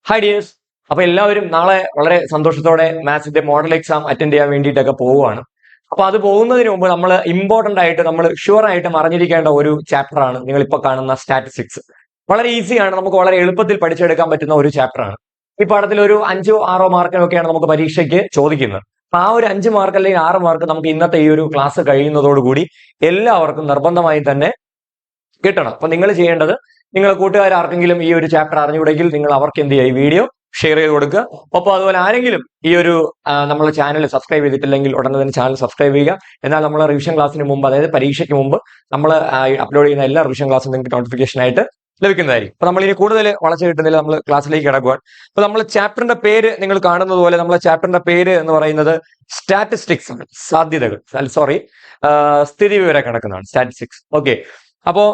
Hi dears. അപ്പൊ എല്ലാവരും നാളെ വളരെ സന്തോഷത്തോടെ മാത്സിന്റെ മോഡൽ എക്സാം അറ്റൻഡ് ചെയ്യാൻ വേണ്ടിയിട്ടൊക്കെ പോവുകയാണ്. അപ്പൊ അത് പോകുന്നതിന് മുമ്പ് നമ്മൾ ഇമ്പോർട്ടന്റ് ആയിട്ട് നമ്മൾ ഷുവർ ആയിട്ടും അറിഞ്ഞിരിക്കേണ്ട ഒരു ചാപ്റ്റർ ആണ് നിങ്ങൾ ഇപ്പൊ കാണുന്ന സ്റ്റാറ്റിസ്റ്റിക്സ്. വളരെ ഈസിയാണ്, നമുക്ക് വളരെ എളുപ്പത്തിൽ പഠിച്ചെടുക്കാൻ പറ്റുന്ന ഒരു ചാപ്റ്റർ ആണ്. ഈ പാഠത്തിൽ ഒരു 5-6 മാർക്കിനൊക്കെയാണ് നമുക്ക് പരീക്ഷയ്ക്ക് ചോദിക്കുന്നത്. അപ്പൊ ആ ഒരു 5 മാർക്ക് അല്ലെങ്കിൽ 6 മാർക്ക് നമുക്ക് ഇന്നത്തെ ഈ ഒരു ക്ലാസ് കഴിയുന്നതോടുകൂടി എല്ലാവർക്കും നിർബന്ധമായി തന്നെ കിട്ടണം. അപ്പൊ നിങ്ങൾ ചെയ്യേണ്ടത്, നിങ്ങളെ കൂട്ടുകാർ ആർക്കെങ്കിലും ഈ ഒരു ചാപ്റ്റർ അറിഞ്ഞുകൂടെങ്കിൽ നിങ്ങൾ അവർക്ക് എന്ത് ചെയ്യുക, ഈ വീഡിയോ ഷെയർ ചെയ്ത് കൊടുക്കുക. ഒപ്പം അതുപോലെ ആരെങ്കിലും ഈ ഒരു നമ്മളെ ചാനൽ സബ്സ്ക്രൈബ് ചെയ്തിട്ടില്ലെങ്കിൽ ഉടനെ തന്നെ ചാനൽ സബ്സ്ക്രൈബ് ചെയ്യുക. എന്നാൽ നമ്മൾ റിവിഷൻ ക്ലാസ്സിന് മുമ്പ്, അതായത് പരീക്ഷയ്ക്ക് മുമ്പ് നമ്മൾ അപ്ലോഡ് ചെയ്യുന്ന എല്ലാ റിവിഷൻ ക്ലാസ്സും നിങ്ങൾക്ക് നോട്ടിഫിക്കേഷൻ ആയിട്ട് ലഭിക്കുന്നതായിരിക്കും. അപ്പൊ നമ്മൾ ഇനി കൂടുതൽ വളച്ചു കിട്ടുന്നില്ല, നമ്മൾ ക്ലാസ്സിലേക്ക് കിടക്കുവാൻ. അപ്പൊ നമ്മൾ ചാപ്റ്ററിന്റെ പേര് നിങ്ങൾ കാണുന്നത് പോലെ നമ്മളെ ചാപ്റ്ററിന്റെ പേര് എന്ന് പറയുന്നത് സ്റ്റാറ്റിസ്റ്റിക്സ് ആണ്. സാധ്യതകൾ, സ്ഥിതി വിവര കണക്കെന്നാണ് സ്റ്റാറ്റിസ്റ്റിക്സ്. ഓക്കെ, അപ്പോ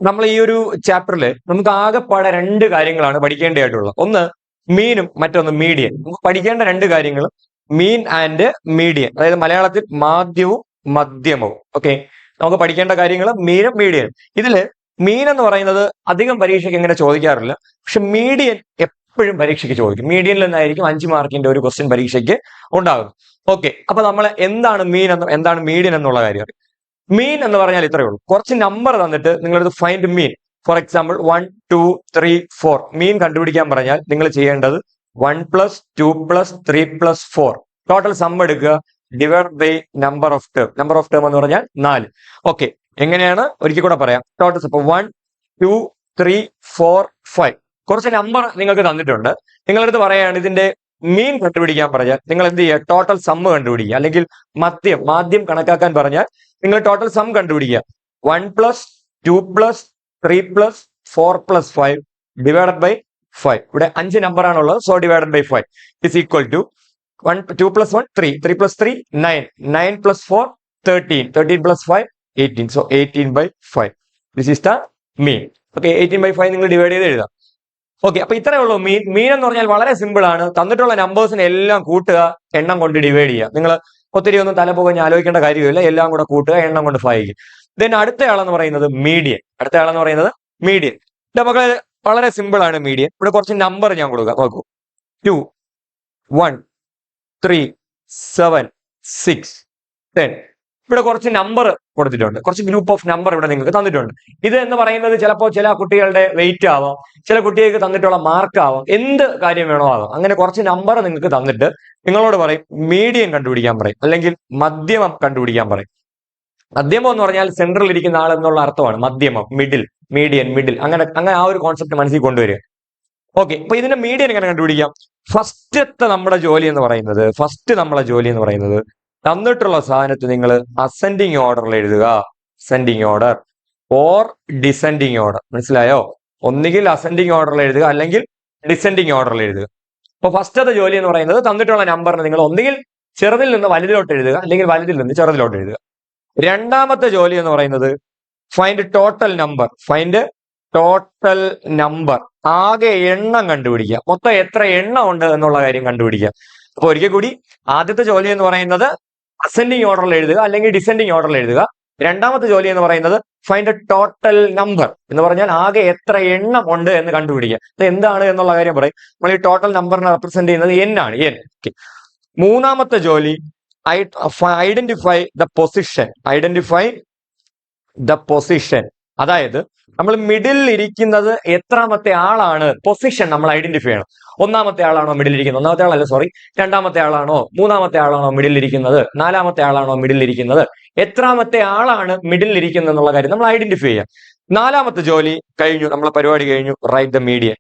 നമ്മൾ ഈ ഒരു ചാപ്റ്ററിൽ നമുക്ക് ആകെപ്പാടെ 2 കാര്യങ്ങളാണ് പഠിക്കേണ്ടതായിട്ടുള്ളത്. ഒന്ന് മീനും മറ്റൊന്ന് മീഡിയൻ. നമുക്ക് പഠിക്കേണ്ട 2 കാര്യങ്ങൾ മീൻ ആൻഡ് മീഡിയൻ, അതായത് മലയാളത്തിൽ മാധ്യവും മധ്യമവും. ഓക്കെ, നമുക്ക് പഠിക്കേണ്ട കാര്യങ്ങൾ മീനും മീഡിയനും. ഇതില് മീൻ എന്ന് പറയുന്നത് അധികം പരീക്ഷയ്ക്ക് എങ്ങനെ ചോദിക്കാറില്ല, പക്ഷെ മീഡിയൻ എപ്പോഴും പരീക്ഷയ്ക്ക് ചോദിക്കും. മീഡിയനിൽ നിന്നായിരിക്കും 5 മാർക്കിന്റെ ഒരു ക്വസ്റ്റ്യൻ പരീക്ഷയ്ക്ക് ഉണ്ടാകും. ഓക്കെ, അപ്പൊ നമ്മൾ എന്താണ് മീൻ എന്നും എന്താണ് മീഡിയൻ എന്നുള്ള കാര്യം അറിയാം. മീൻ എന്ന് പറഞ്ഞാൽ ഇത്രയേ ഉള്ളൂ, കുറച്ച് നമ്പർ തന്നിട്ട് നിങ്ങളത് ഫൈൻഡ് മീൻ. ഫോർ എക്സാമ്പിൾ 1, 2, 3, 4 മീൻ കണ്ടുപിടിക്കാൻ പറഞ്ഞാൽ നിങ്ങൾ ചെയ്യേണ്ടത് 1 + 2 + 3 + 4 ടോട്ടൽ സം എടുക്കുക, divide by number of term. Number of term എന്ന് പറഞ്ഞാൽ 4. ഓക്കെ, എങ്ങനെയാണ് ഒരിക്കൽ കൂടെ പറയാം. ടോട്ടൽ ഇപ്പൊ 1, 2, 3, 4, 5 കുറച്ച് നമ്പർ നിങ്ങൾക്ക് തന്നിട്ടുണ്ട്. നിങ്ങളടുത്ത് പറയാണ് ഇതിന്റെ മീൻ കണ്ടുപിടിക്കാൻ പറഞ്ഞാൽ നിങ്ങൾ എന്ത് ചെയ്യുക, ടോട്ടൽ സമ്മ് കണ്ടുപിടിക്കുക. അല്ലെങ്കിൽ മാധ്യം കണക്കാക്കാൻ പറഞ്ഞാൽ നിങ്ങൾ ടോട്ടൽ സം കണ്ടുപിടിക്കുക. 1 + 2 + 3 + 4 + 5 ഡിവൈഡഡ് ബൈ 5. ഇവിടെ 5 നമ്പർ ആണുള്ളത്, so divided by 5 is equal to 2 + 1 3, 3 + 3 9, 9 + 4 13, 13 + 5 18, so 18/5. This is the mean. Okay, 18/5 നിങ്ങൾ ഡിവൈഡ് ചെയ്ത് എഴുതാം. ഓക്കെ, അപ്പൊ ഇത്രയേ ഉള്ളൂ മീൻ. മീൻ എന്ന് പറഞ്ഞാൽ വളരെ സിമ്പിൾ ആണ്. തന്നിട്ടുള്ള നമ്പേഴ്സിനെ എല്ലാം കൂട്ടുക, എണ്ണം കൊണ്ട് ഡിവൈഡ് ചെയ്യുക. നിങ്ങൾ ഒത്തിരി ഒന്നും തലപുകഞ്ഞ് ആലോചിക്കേണ്ട കാര്യമില്ല, എല്ലാം കൂടെ കൂട്ടുക, എണ്ണം കൊണ്ട് ഭാഗിക്കുക. ദെൻ അടുത്തയാളെന്ന് പറയുന്നത് മീഡിയൻ. അടുത്തയാളെന്ന് പറയുന്നത് മീഡിയൻ. നമുക്ക് വളരെ സിമ്പിൾ ആണ് മീഡിയൻ. ഇവിടെ കുറച്ച് നമ്പർ ഞാൻ കൊടുക്കാം, നോക്കൂ. 2, 1, 3, 7, 6, 10. ഇവിടെ കുറച്ച് നമ്പർ കൊടുത്തിട്ടുണ്ട്, കുറച്ച് ഗ്രൂപ്പ് ഓഫ് നമ്പർ ഇവിടെ നിങ്ങൾക്ക് തന്നിട്ടുണ്ട്. ഇത് എന്ന് പറയുന്നത് ചിലപ്പോൾ ചില കുട്ടികളുടെ വെയിറ്റ് ആവാം, ചില കുട്ടികൾക്ക് തന്നിട്ടുള്ള മാർക്ക് ആവാം, എന്ത് കാര്യം വേണോ ആവാം. അങ്ങനെ കുറച്ച് നമ്പർ നിങ്ങൾക്ക് തന്നിട്ട് നിങ്ങളോട് പറയും മീഡിയൻ കണ്ടുപിടിക്കാൻ പറയും, അല്ലെങ്കിൽ മധ്യമം കണ്ടുപിടിക്കാൻ പറയും. മധ്യമം എന്ന് പറഞ്ഞാൽ സെൻട്രൽ ഇരിക്കുന്ന ആൾ എന്നുള്ള അർത്ഥമാണ്. മധ്യമം, മിഡിൽ, മീഡിയൻ, മിഡിൽ, അങ്ങനെ ആ ഒരു കോൺസെപ്റ്റ് മനസ്സിൽ കൊണ്ടുവരിക. ഓക്കെ, അപ്പൊ ഇതിന്റെ മീഡിയൻ എങ്ങനെ കണ്ടുപിടിക്കാം? ഫസ്റ്റ് നമ്മളെ ജോലി എന്ന് പറയുന്നത് തന്നിട്ടുള്ള സാധനത്ത് നിങ്ങൾ അസെൻഡിങ് ഓർഡറിൽ എഴുതുക. Ascending order or descending order, മനസ്സിലായോ? ഒന്നുകിൽ അസെൻഡിങ് ഓർഡറിൽ എഴുതുക, അല്ലെങ്കിൽ ഡിസെൻഡിങ് ഓർഡറിൽ എഴുതുക. അപ്പൊ ഫസ്റ്റത്തെ ജോലി എന്ന് പറയുന്നത് തന്നിട്ടുള്ള നമ്പറിന് നിങ്ങൾ ഒന്നുകിൽ ചെറുതിൽ നിന്ന് വലുതിലോട്ട് എഴുതുക, അല്ലെങ്കിൽ വലുതിൽ നിന്ന് ചെറുതിലോട്ട് എഴുതുക. രണ്ടാമത്തെ ജോലി എന്ന് പറയുന്നത് ഫൈൻഡ് ടോട്ടൽ നമ്പർ, ആകെ എണ്ണം കണ്ടുപിടിക്കുക. മൊത്തം എത്ര എണ്ണം ഉണ്ട് എന്നുള്ള കാര്യം കണ്ടുപിടിക്കുക. അപ്പൊ ഒരിക്കൽ കൂടി, ആദ്യത്തെ ജോലി എന്ന് പറയുന്നത് അസെൻഡിങ് ഓർഡറിൽ എഴുതുക, അല്ലെങ്കിൽ ഡിസെൻഡിങ് ഓർഡറിൽ എഴുതുക. രണ്ടാമത്തെ ജോലി എന്ന് പറയുന്നത് ഫൈൻഡ് ടോട്ടൽ നമ്പർ, എന്ന് പറഞ്ഞാൽ ആകെ എത്ര എണ്ണം ഉണ്ട് എന്ന് കണ്ടുപിടിക്കുക. ഇത് എന്താണ് എന്നുള്ള കാര്യം പറയും. നമ്മൾ ഈ ടോട്ടൽ നമ്പറിനെ റെപ്രസെന്റ് ചെയ്യുന്നത് n ആണ്, n. ഓക്കെ, മൂന്നാമത്തെ ജോലി ഐഡന്റിഫൈ ദ പൊസിഷൻ. അതായത് നമ്മൾ മിഡിൽ ഇരിക്കുന്നത് എത്രാമത്തെ ആളാണ്, പൊസിഷൻ നമ്മൾ ഐഡന്റിഫൈ ചെയ്യണം. ഒന്നാമത്തെ ആളാണോ മിഡിൽ ഇരിക്കുന്നത്, രണ്ടാമത്തെ ആളാണോ, മൂന്നാമത്തെ ആളാണോ മിഡിൽ ഇരിക്കുന്നത്, നാലാമത്തെ ആളാണോ മിഡിൽ ഇരിക്കുന്നത്, എത്രാമത്തെ ആളാണ് മിഡിൽ ഇരിക്കുന്നത് എന്നുള്ള കാര്യം നമ്മൾ ഐഡന്റിഫൈ ചെയ്യാം. നാലാമത്തെ ജോലി കഴിഞ്ഞു, നമ്മളെ പരിപാടി കഴിഞ്ഞു. Write the median.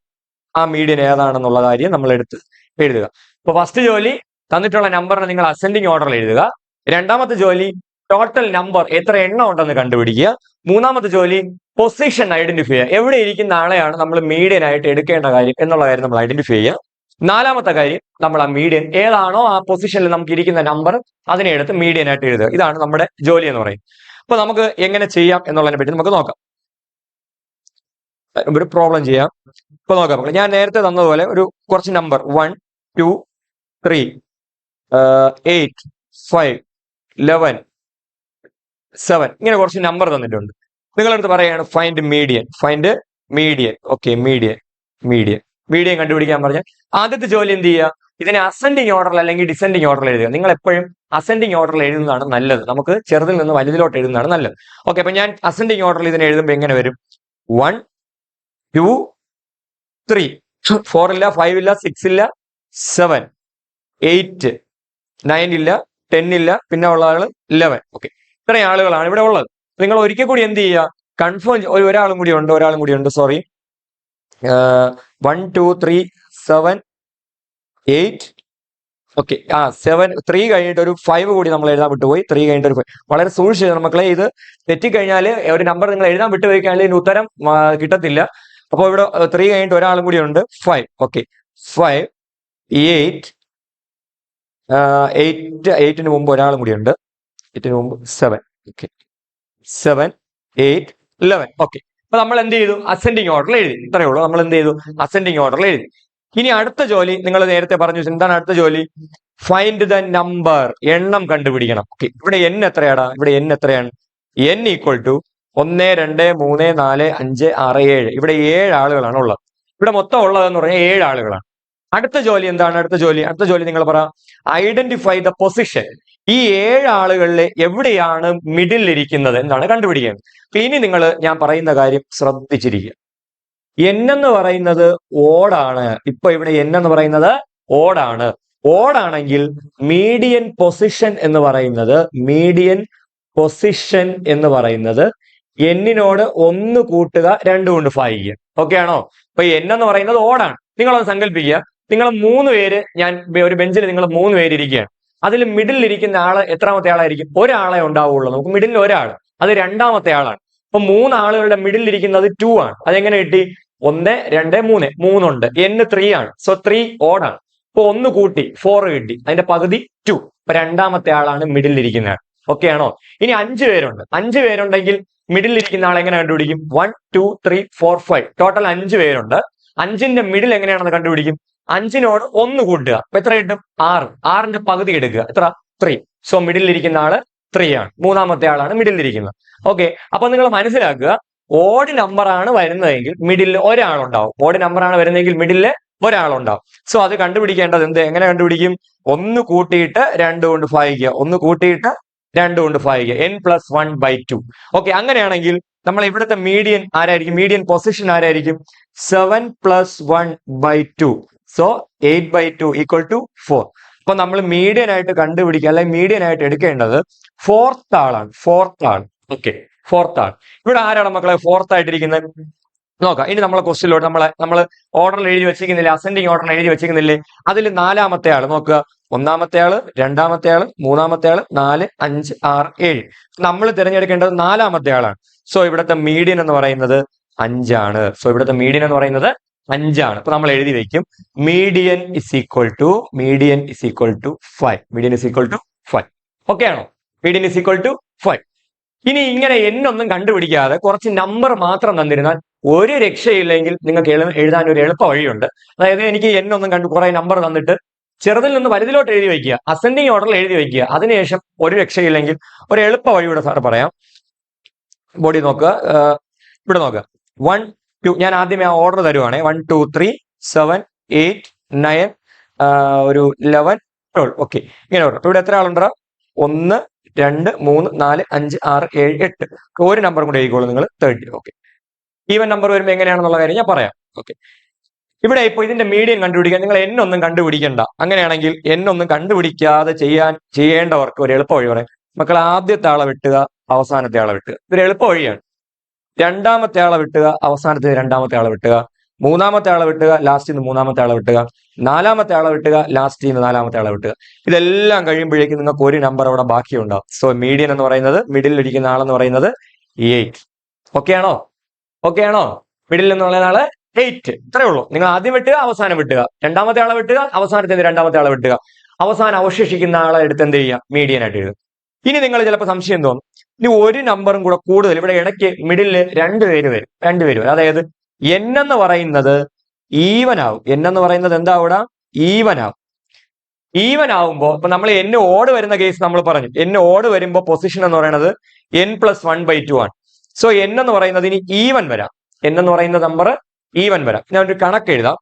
ആ മീഡിയൻ ഏതാണെന്നുള്ള കാര്യം നമ്മൾ എടുത്ത് എഴുതുക. ഇപ്പൊ ഫസ്റ്റ് ജോലി തന്നിട്ടുള്ള നമ്പറിനെ നിങ്ങൾ അസെൻഡിങ് ഓർഡറിൽ എഴുതുക. രണ്ടാമത്തെ ജോലി ടോട്ടൽ നമ്പർ എത്ര എണ്ണം ഉണ്ടെന്ന് കണ്ടുപിടിക്കുക. മൂന്നാമത്തെ ജോലി പൊസിഷൻ ഐഡന്റിഫൈ ചെയ്യുക, എവിടെ ഇരിക്കുന്ന ആളെയാണ് നമ്മൾ മീഡിയൻ ആയിട്ട് എടുക്കേണ്ട കാര്യം എന്നുള്ള കാര്യം നമ്മൾ ഐഡന്റിഫൈ ചെയ്യുക. നാലാമത്തെ കാര്യം, നമ്മൾ ആ മീഡിയൻ ഏതാണോ ആ പൊസിഷനിൽ നമുക്ക് ഇരിക്കുന്ന നമ്പർ അതിനെ എടുത്ത് മീഡിയൻ ആയിട്ട് എഴുതുക. ഇതാണ് നമ്മുടെ ജോലി എന്ന് പറയുന്നത്. അപ്പൊ നമുക്ക് എങ്ങനെ ചെയ്യാം എന്നുള്ളതിനെ പറ്റി നമുക്ക് നോക്കാം. ഒരു പ്രോബ്ലം ചെയ്യാം. ഇപ്പൊ നോക്കാം, ഞാൻ നേരത്തെ തന്നതുപോലെ ഒരു കുറച്ച് നമ്പർ 1, 2, 3, 8, 5, 11, 7 ഇങ്ങനെ കുറച്ച് നമ്പർ തന്നിട്ടുണ്ട്. നിങ്ങളടുത്ത് പറയാണ് find median. Okay, median. Median കണ്ടുപിടിക്കാൻ പറഞ്ഞാൽ ആദ്യത്തെ ജോലി എന്ത് ചെയ്യുക? ഇതിനെ അസെൻഡിങ് ഓർഡറിൽ അല്ലെങ്കിൽ ഡിസെൻഡിങ് ഓർഡറിൽ എഴുതുക. നിങ്ങൾ എപ്പോഴും അസെൻഡിങ് ഓർഡറിൽ എഴുതുന്നതാണ് നല്ലത്. നമുക്ക് ചെറുതിൽ നിന്ന് വലുതിലോട്ട് എഴുതുന്നതാണ് നല്ലത്. ഓക്കെ, അപ്പൊ ഞാൻ അസെൻഡിങ് ഓർഡറിൽ ഇതിനെ എഴുതുമ്പോൾ എങ്ങനെ വരും? 1 2 3 4 ഇല്ല, 5 ഇല്ല, 6 ഇല്ല, 7 8 9 ഇല്ല, 10 ഇല്ല, പിന്നെ ഉള്ള ആള് 11. ഓക്കെ, ഇത്രയും ആളുകളാണ് ഇവിടെ ഉള്ളത്. നിങ്ങൾ ഒരിക്കൽ കൂടി എന്ത് ചെയ്യുക? കൺഫേം, ഒരാളും കൂടി ഉണ്ട്, സോറി. 1 2 3 7 8. ഓക്കെ, 7 3 കഴിഞ്ഞിട്ട് ഒരു 5 കൂടി നമ്മൾ എഴുതാൻ വിട്ടുപോയി. 3 കഴിഞ്ഞിട്ട് ഒരു 5. വളരെ സൂക്ഷിച്ചു മക്കളെ, ഇത് തെറ്റിക്കഴിഞ്ഞാൽ ഒരു നമ്പർ നിങ്ങൾ എഴുതാൻ വിട്ടുപോയി കഴിഞ്ഞാൽ ഇതിന് ഉത്തരം കിട്ടത്തില്ല. അപ്പോൾ ഇവിടെ 3 കഴിഞ്ഞിട്ട് ഒരാളും കൂടി ഉണ്ട്, 5. ഓക്കെ, 5 8 8ന് മുമ്പ് ഒരാളും കൂടി ഉണ്ട്, 8ന് മുമ്പ് 7. ഓക്കെ, 7 8 11. ഓക്കെ, അപ്പൊ നമ്മൾ എന്ത് ചെയ്തു? അസെൻഡിങ് ഓർഡറിൽ എഴുതി. ഇത്രയേ ഉള്ളൂ. നമ്മൾ എന്ത് ചെയ്തു? അസെൻഡിങ് ഓർഡറിൽ എഴുതി. ഇനി അടുത്ത ജോലി നിങ്ങൾ നേരത്തെ പറഞ്ഞു. എന്താണ് അടുത്ത ജോലി? ഫൈൻഡ് ദ നമ്പർ, എണ്ണം കണ്ടുപിടിക്കണം. ഓക്കെ, ഇവിടെ n എത്രയാടാ? ഇവിടെ n എത്രയാണ്? n equal to 1 2 3 4 5 6 7. ഇവിടെ 7 ആളുകളാണ് ഉള്ളത്. ഇവിടെ മൊത്തം ഉള്ളതെന്ന് പറഞ്ഞാൽ 7 ആളുകളാണ്. അടുത്ത ജോലി എന്താണ്? അടുത്ത ജോലി നിങ്ങൾ പറ. Identify the position. ഈ 7 ആളുകളിൽ എവിടെയാണ് മിഡിൽ ഇരിക്കുന്നത് എന്നാണ് കണ്ടുപിടിക്കുന്നത്. അപ്പൊ ഇനി നിങ്ങൾ ഞാൻ പറയുന്ന കാര്യം ശ്രദ്ധിച്ചിരിക്കുക. n എന്ന് പറയുന്നത് ഓടാണ്. ഇപ്പൊ ഇവിടെ n എന്ന് പറയുന്നത് ഓടാണ്. ഓടാണെങ്കിൽ മീഡിയൻ പൊസിഷൻ എന്ന് പറയുന്നത് എന്നിനോട് 1 കൂട്ടുക 2 കൊണ്ട് ഭാഗിക്കുക. ഓക്കെ ആണോ? അപ്പൊ n എന്ന് പറയുന്നത് ഓടാണ്. നിങ്ങളത് സങ്കല്പിക്കുക. നിങ്ങൾ 3 പേര്, ഞാൻ ഒരു ബെഞ്ചിൽ നിങ്ങൾ 3 പേര് ഇരിക്കുകയാണ്. അതിൽ മിഡിൽ ഇരിക്കുന്ന ആള് എത്രാമത്തെ ആളായിരിക്കും? ഒരാളെ ഉണ്ടാവുള്ളൂ. നമുക്ക് മിഡിൽ ഒരാൾ, അത് രണ്ടാമത്തെ ആളാണ്. അപ്പൊ 3 ആളുകളുടെ മിഡിൽ ഇരിക്കുന്നത് 2 ആണ്. അതെങ്ങനെ കിട്ടി? 1 2 3 3 ഉണ്ട്. n 3 ആണ്. സോ 3 ഓടാണ്. ഇപ്പൊ 1 കൂട്ടി 4 കിട്ടി. അതിന്റെ പകുതി 2. ഇപ്പൊ രണ്ടാമത്തെ ആളാണ് മിഡിൽ ഇരിക്കുന്ന ആൾ. ഓക്കെ ആണോ? ഇനി 5 പേരുണ്ട്. 5 പേരുണ്ടെങ്കിൽ മിഡിൽ ഇരിക്കുന്ന ആൾ എങ്ങനെ കണ്ടുപിടിക്കും? 1 2 3 4 5. ടോട്ടൽ 5 പേരുണ്ട്. 5ന്റെ മിഡിൽ എങ്ങനെയാണെന്ന് കണ്ടുപിടിക്കും? 5നോട് 1 കൂട്ടുക. അപ്പൊ എത്ര കിട്ടും? 6. 6ന്റെ പകുതി എടുക്കുക. എത്ര? 3. സോ മിഡിൽ ഇരിക്കുന്ന ആള് 3 ആണ്. മൂന്നാമത്തെ ആളാണ് മിഡിൽ ഇരിക്കുന്നത്. ഓക്കെ, അപ്പൊ നിങ്ങൾ മനസ്സിലാക്കുക, ഓഡ് നമ്പർ ആണ് വരുന്നതെങ്കിൽ മിഡിൽ ഒരാളുണ്ടാവും. ഓഡ് നമ്പർ ആണ് വരുന്നതെങ്കിൽ മിഡില് ഒരാളുണ്ടാവും. സോ അത് കണ്ടുപിടിക്കേണ്ടത് എന്ത്? എങ്ങനെ കണ്ടുപിടിക്കും? 1 കൂട്ടിയിട്ട് 2 കൊണ്ട് ഭാഗിക്കുക. 1 കൂട്ടിയിട്ട് 2 കൊണ്ട് ഭാഗിക്കുക. n+1/2. ഓക്കെ, അങ്ങനെയാണെങ്കിൽ നമ്മൾ ഇവിടുത്തെ മീഡിയൻ ആരായിരിക്കും? മീഡിയൻ പൊസിഷൻ ആരായിരിക്കും? 7+1/2. So 8/2 equal to 4. അപ്പൊ നമ്മൾ മീഡിയൻ ആയിട്ട് കണ്ടുപിടിക്കുക, അല്ലെങ്കിൽ മീഡിയൻ ആയിട്ട് എടുക്കേണ്ടത് 4th ആളാണ്. 4th ആൾ. ഓക്കെ, 4th ആൾ. ഇവിടെ ആരാണ് മക്കളെ 4th ആയിട്ടിരിക്കുന്നത്? നോക്കാം. ഇനി നമ്മളെ ക്വസ്റ്റ്യനിലോട്ട് നമ്മൾ ഓർഡറിൽ എഴുതി വെച്ചിരിക്കുന്നില്ലേ? അസെൻഡിങ് ഓർഡറിൽ എഴുതി വെച്ചിരിക്കുന്നില്ലേ? അതിൽ 4ാമത്തെ ആള് നോക്കുക. 1ാമത്തെ ആള്, 2ാമത്തെ ആള്, 3ാമത്തെ ആള്, 4 5 6 7. നമ്മൾ തിരഞ്ഞെടുക്കേണ്ടത് 4ാമത്തെ ആളാണ്. സോ ഇവിടുത്തെ മീഡിയൻ എന്ന് പറയുന്നത് 5 ആണ്. സോ ഇവിടുത്തെ മീഡിയൻ എന്ന് പറയുന്നത് 5 ആണ്. അപ്പൊ നമ്മൾ എഴുതി വെക്കും median is equal to 5. Median is equal to 5. Okay ആണോ? Median is equal to 5. ഇനി ഇങ്ങനെ ഒന്നും കണ്ടുപിടിക്കാതെ കുറച്ച് നമ്പർ മാത്രം തന്നിരുന്നാൽ ഒരു രക്ഷയില്ലെങ്കിൽ നിങ്ങൾക്ക് എഴുതാൻ ഒരു എളുപ്പ വഴിയുണ്ട്. അതായത് എനിക്ക് ഒന്നും കുറെ നമ്പർ തന്നിട്ട് ചെറുതിൽ നിന്ന് വലുതിലോട്ട് എഴുതി വയ്ക്കുക, അസെൻഡിങ് ഓർഡറിൽ എഴുതി വയ്ക്കുക. അതിനുശേഷം ഒരു രക്ഷയില്ലെങ്കിൽ ഒരു എളുപ്പ വഴിയുടെ സാർ പറയാം. ബോഡി നോക്കുക, ഇവിടെ നോക്കുക. 1 2. ഞാൻ ആദ്യമേ ആ ഓർഡർ തരുവാണേ. 1 2 3 7 8 9 ഒരു 11 12. ഓക്കെ, ഇങ്ങനെ ഓർഡർ. ഇവിടെ എത്ര ആളുണ്ടോ? 1 2 3 4 5 6 7 8. ഒരു നമ്പർ കൂടെ എഴുതിക്കോളൂ നിങ്ങൾ, 30. ഓക്കെ, ഈവൻ നമ്പർ വരുമ്പോൾ എങ്ങനെയാണെന്നുള്ള കാര്യം ഞാൻ പറയാം. ഓക്കെ, ഇവിടെ ഇപ്പോൾ ഇതിന്റെ മീഡിയൻ കണ്ടുപിടിക്കാൻ നിങ്ങൾ ഒന്നും കണ്ടുപിടിക്കണ്ട. അങ്ങനെയാണെങ്കിൽ ഒന്നും കണ്ടുപിടിക്കാതെ ചെയ്യേണ്ടവർക്ക് ഒരു എളുപ്പ വഴി പറയാം. മക്കൾ ആദ്യത്തെ ആളെ വെട്ടുക, അവസാനത്തെ ആളെ വെട്ടുക. ഇതൊരു എളുപ്പ വഴിയാണ്. 2ാമത്തെ ആളെ വെട്ടുക, അവസാനത്തെ 2ാമത്തെ ആളെ വെട്ടുക. 3ാമത്തെ ആളെ വെട്ടുക, ലാസ്റ്റിൽ നിന്ന് 3ാമത്തെ ആളെ വെട്ടുക. 4ാമത്തെ ആളെ വെട്ടുക, ലാസ്റ്റിൽ നിന്ന് 4ാമത്തെ ആളെ വെട്ടുക. ഇതെല്ലാം കഴിയുമ്പോഴേക്കും നിങ്ങൾക്ക് ഒരു നമ്പർ അവിടെ ബാക്കിയുണ്ടാവും. സോ മീഡിയൻ എന്ന് പറയുന്നത്, മിഡിൽ ഇരിക്കുന്ന ആളെന്ന് പറയുന്നത് 8. ഓക്കെ ആണോ? മിഡിൽ എന്നുള്ള ആള് 8. ഇത്രേ ഉള്ളൂ. നിങ്ങൾ ആദ്യം വെട്ടുക, അവസാനം വെട്ടുക. 2ാമത്തെ ആളെ വെട്ടുക, അവസാനത്തെ 2ാമത്തെ ആളെ വെട്ടുക. അവസാനം അവശേഷിക്കുന്ന ആളെ എടുത്ത് എന്ത് ചെയ്യുക? മീഡിയൻ ആയിട്ട് എഴുതുക. ഇനി നിങ്ങൾ ചിലപ്പോൾ സംശയം തോന്നും, ഇനി ഒരു നമ്പറും കൂടെ കൂടുതൽ ഇവിടെ ഇടയ്ക്ക് മിഡില് 2 പേര് വരും. അതായത് n എന്ന് പറയുന്നത് ഈവൻ ആവും. n എന്ന് പറയുന്നത് എന്താ? അവിടെ ഈവൻ ആവുമ്പോ ഇപ്പൊ നമ്മൾ n ഓട് വരുന്ന കേസ് നമ്മൾ പറഞ്ഞു. n ഓട് വരുമ്പോ പൊസിഷൻ എന്ന് പറയുന്നത് n+1/2 ആണ്. സോ n എന്ന് പറയുന്നത് ഇനി ഈവൻ വരാം. n എന്ന് പറയുന്ന നമ്പർ ഈവൻ വരാം. ഞാൻ ഒരു കണക്ക് എഴുതാം.